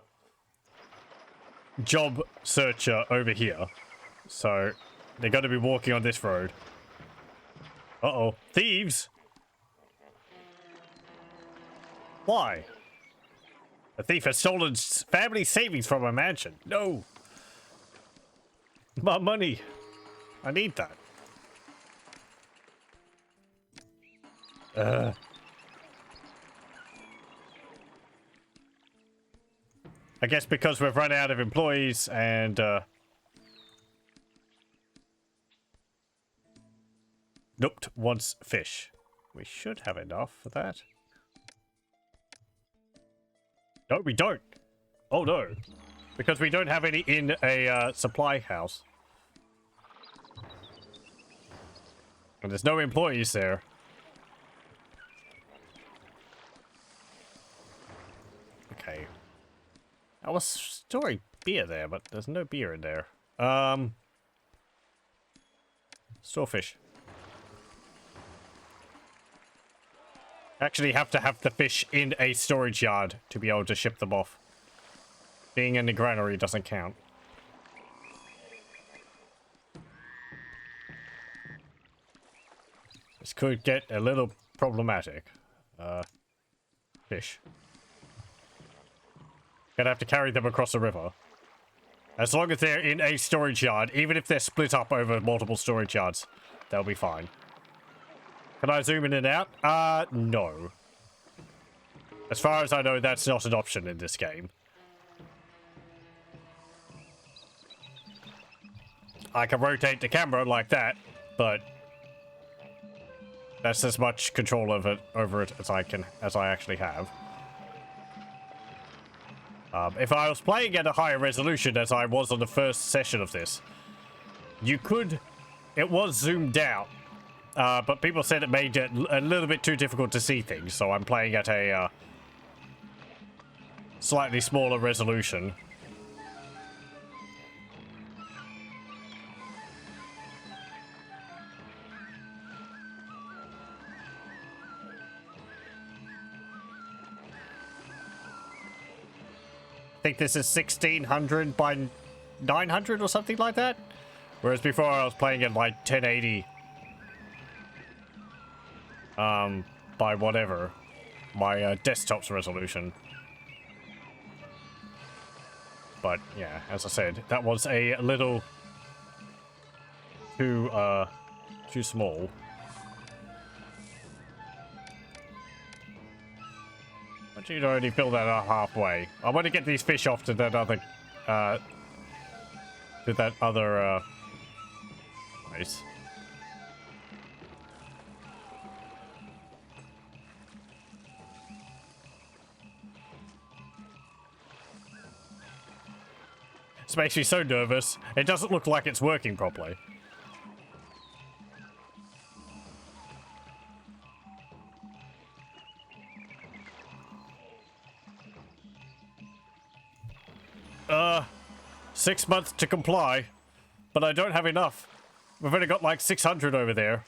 job searcher over here. So they're going to be walking on this road. Uh-oh. Thieves! Why? A thief has stolen family savings from a mansion. No! My money! I need that. I guess because we've run out of employees and Nooked wants fish. We should have enough for that. No, we don't. Oh no. Because we don't have any in a supply house. And there's no employees there. Okay. I was storing beer there, but there's no beer in there. Store fish. Actually have to have the fish in a storage yard to be able to ship them off. Being in the granary doesn't count. This could get a little problematic. Fish. Gonna have to carry them across the river. As long as they're in a storage yard, even if they're split up over multiple storage yards, they'll be fine. Can I zoom in and out? No. As far as I know, that's not an option in this game. I can rotate the camera like that, but that's as much control over it as I actually have. If I was playing at a higher resolution as I was on the first session of this, it was zoomed out, but people said it made it a little bit too difficult to see things, so I'm playing at a slightly smaller resolution. I think this is 1600 by 900 or something like that. Whereas before I was playing at like 1080. By whatever. My desktop's resolution. But yeah, as I said, that was a little too small. But you'd already fill that up halfway. I want to get these fish off to that other place. This makes me so nervous. It doesn't look like it's working properly. Uh, 6 months to comply, but I don't have enough. We've only got like 600 over there.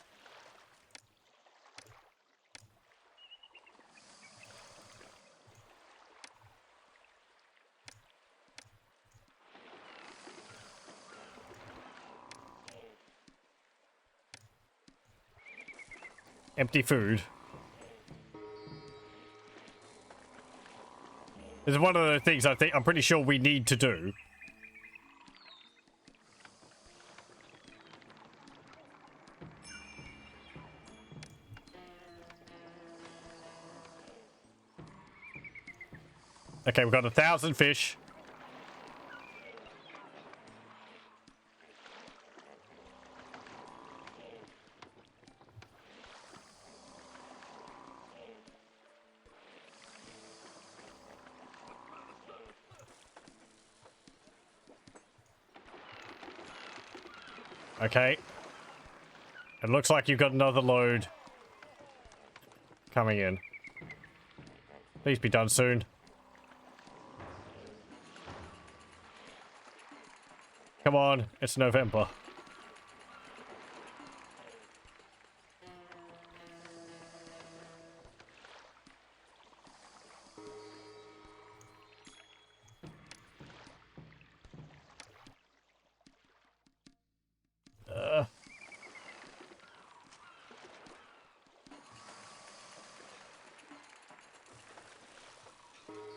Empty food. This is one of the things I'm pretty sure we need to do. Okay, we've got 1,000 fish. Okay. It looks like you've got another load coming in. Please be done soon. Come on, it's November.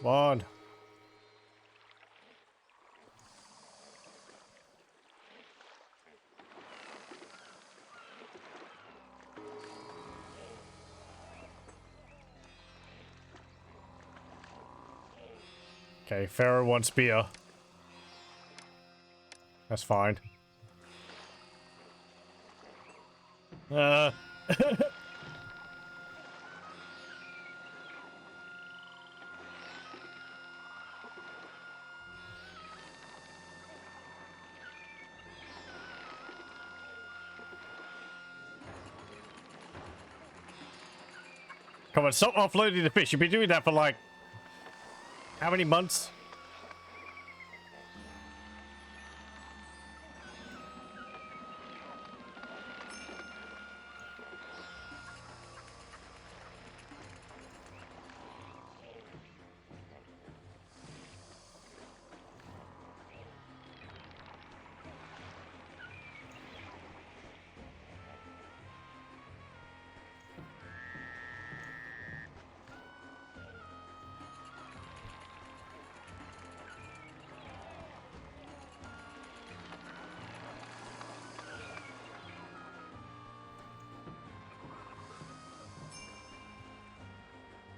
Come on. Okay, Pharaoh wants beer. That's fine. Come on, stop offloading the fish. You've been doing that for like... how many months?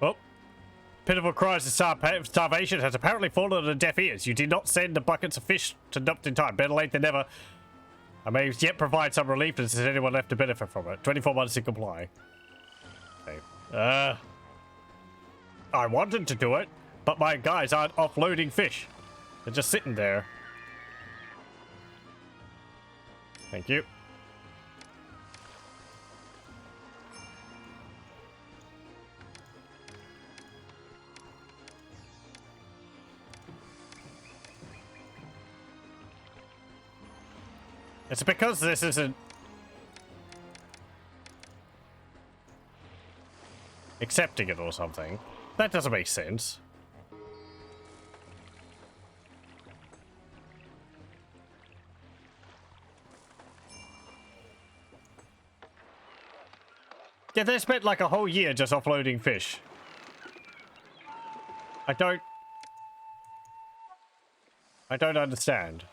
Oh. Pitiful cries of starvation has apparently fallen on deaf ears. You did not send the buckets of fish to dumped in time. Better late than never. I may yet provide some relief. Has anyone left to benefit from it? 24 months to comply. Okay. I wanted to do it, but my guys aren't offloading fish. They're just sitting there. Thank you. It's because this isn't accepting it or something. That doesn't make sense. Yeah, they spent like a whole year just offloading fish. I don't understand.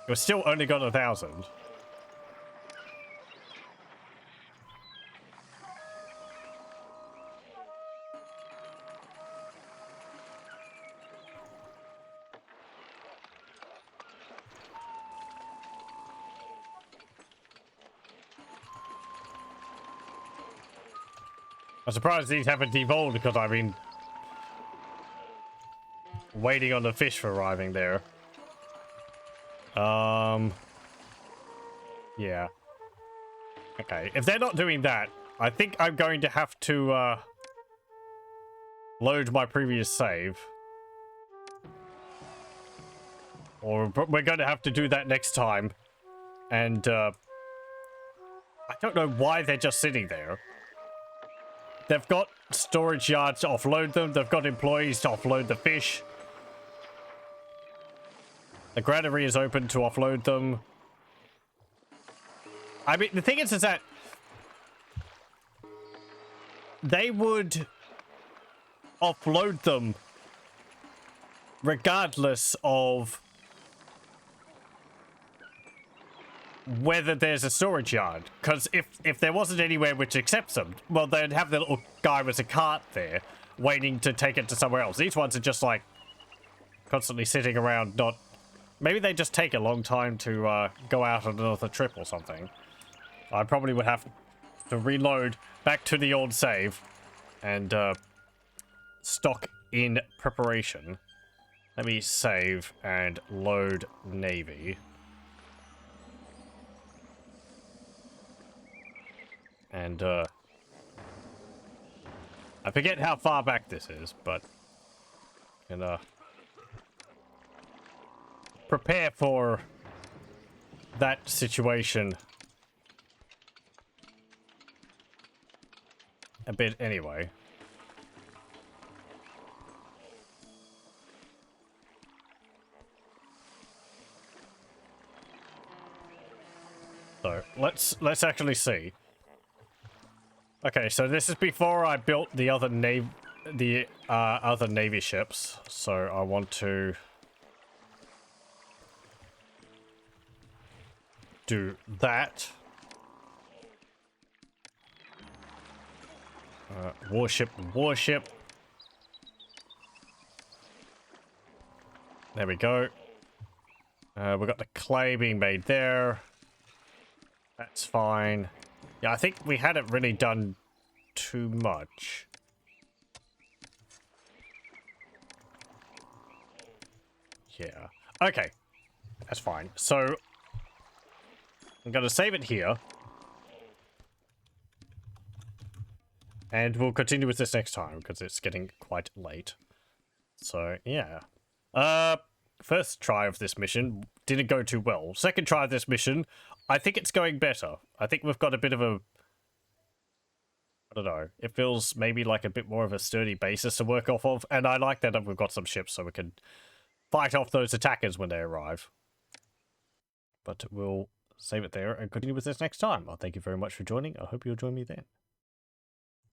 We've still only got 1,000. I'm surprised these haven't devolved because I've been waiting on the fish for arriving there. Yeah. Okay, if they're not doing that, I think I'm going to have to, load my previous save. Or we're going to have to do that next time. And, I don't know why they're just sitting there. They've got storage yards to offload them. They've got employees to offload the fish. The granary is open to offload them. I mean, the thing is that they would offload them regardless of whether there's a storage yard. Because if there wasn't anywhere which accepts them, well, they'd have the little guy with a cart there waiting to take it to somewhere else. These ones are just like constantly sitting around not... Maybe they just take a long time to go out on another trip or something. I probably would have to reload back to the old save and stock in preparation. Let me save and load Navy. And I forget how far back this is, but can prepare for that situation a bit anyway. So let's actually see. Okay, so this is before I built the other other navy ships. So I want to do that. Warship. There we go. We've got the clay being made there. That's fine. Yeah, I think we hadn't really done too much. Yeah. Okay. That's fine. So I'm going to save it here. And we'll continue with this next time because it's getting quite late. So, yeah. First try of this mission didn't go too well. Second try of this mission, I think it's going better. I think we've got a bit of a... I don't know. It feels maybe like a bit more of a sturdy basis to work off of. And I like that we've got some ships so we can fight off those attackers when they arrive. But we'll save it there and continue with this next time. Well, thank you very much for joining. I hope you'll join me then.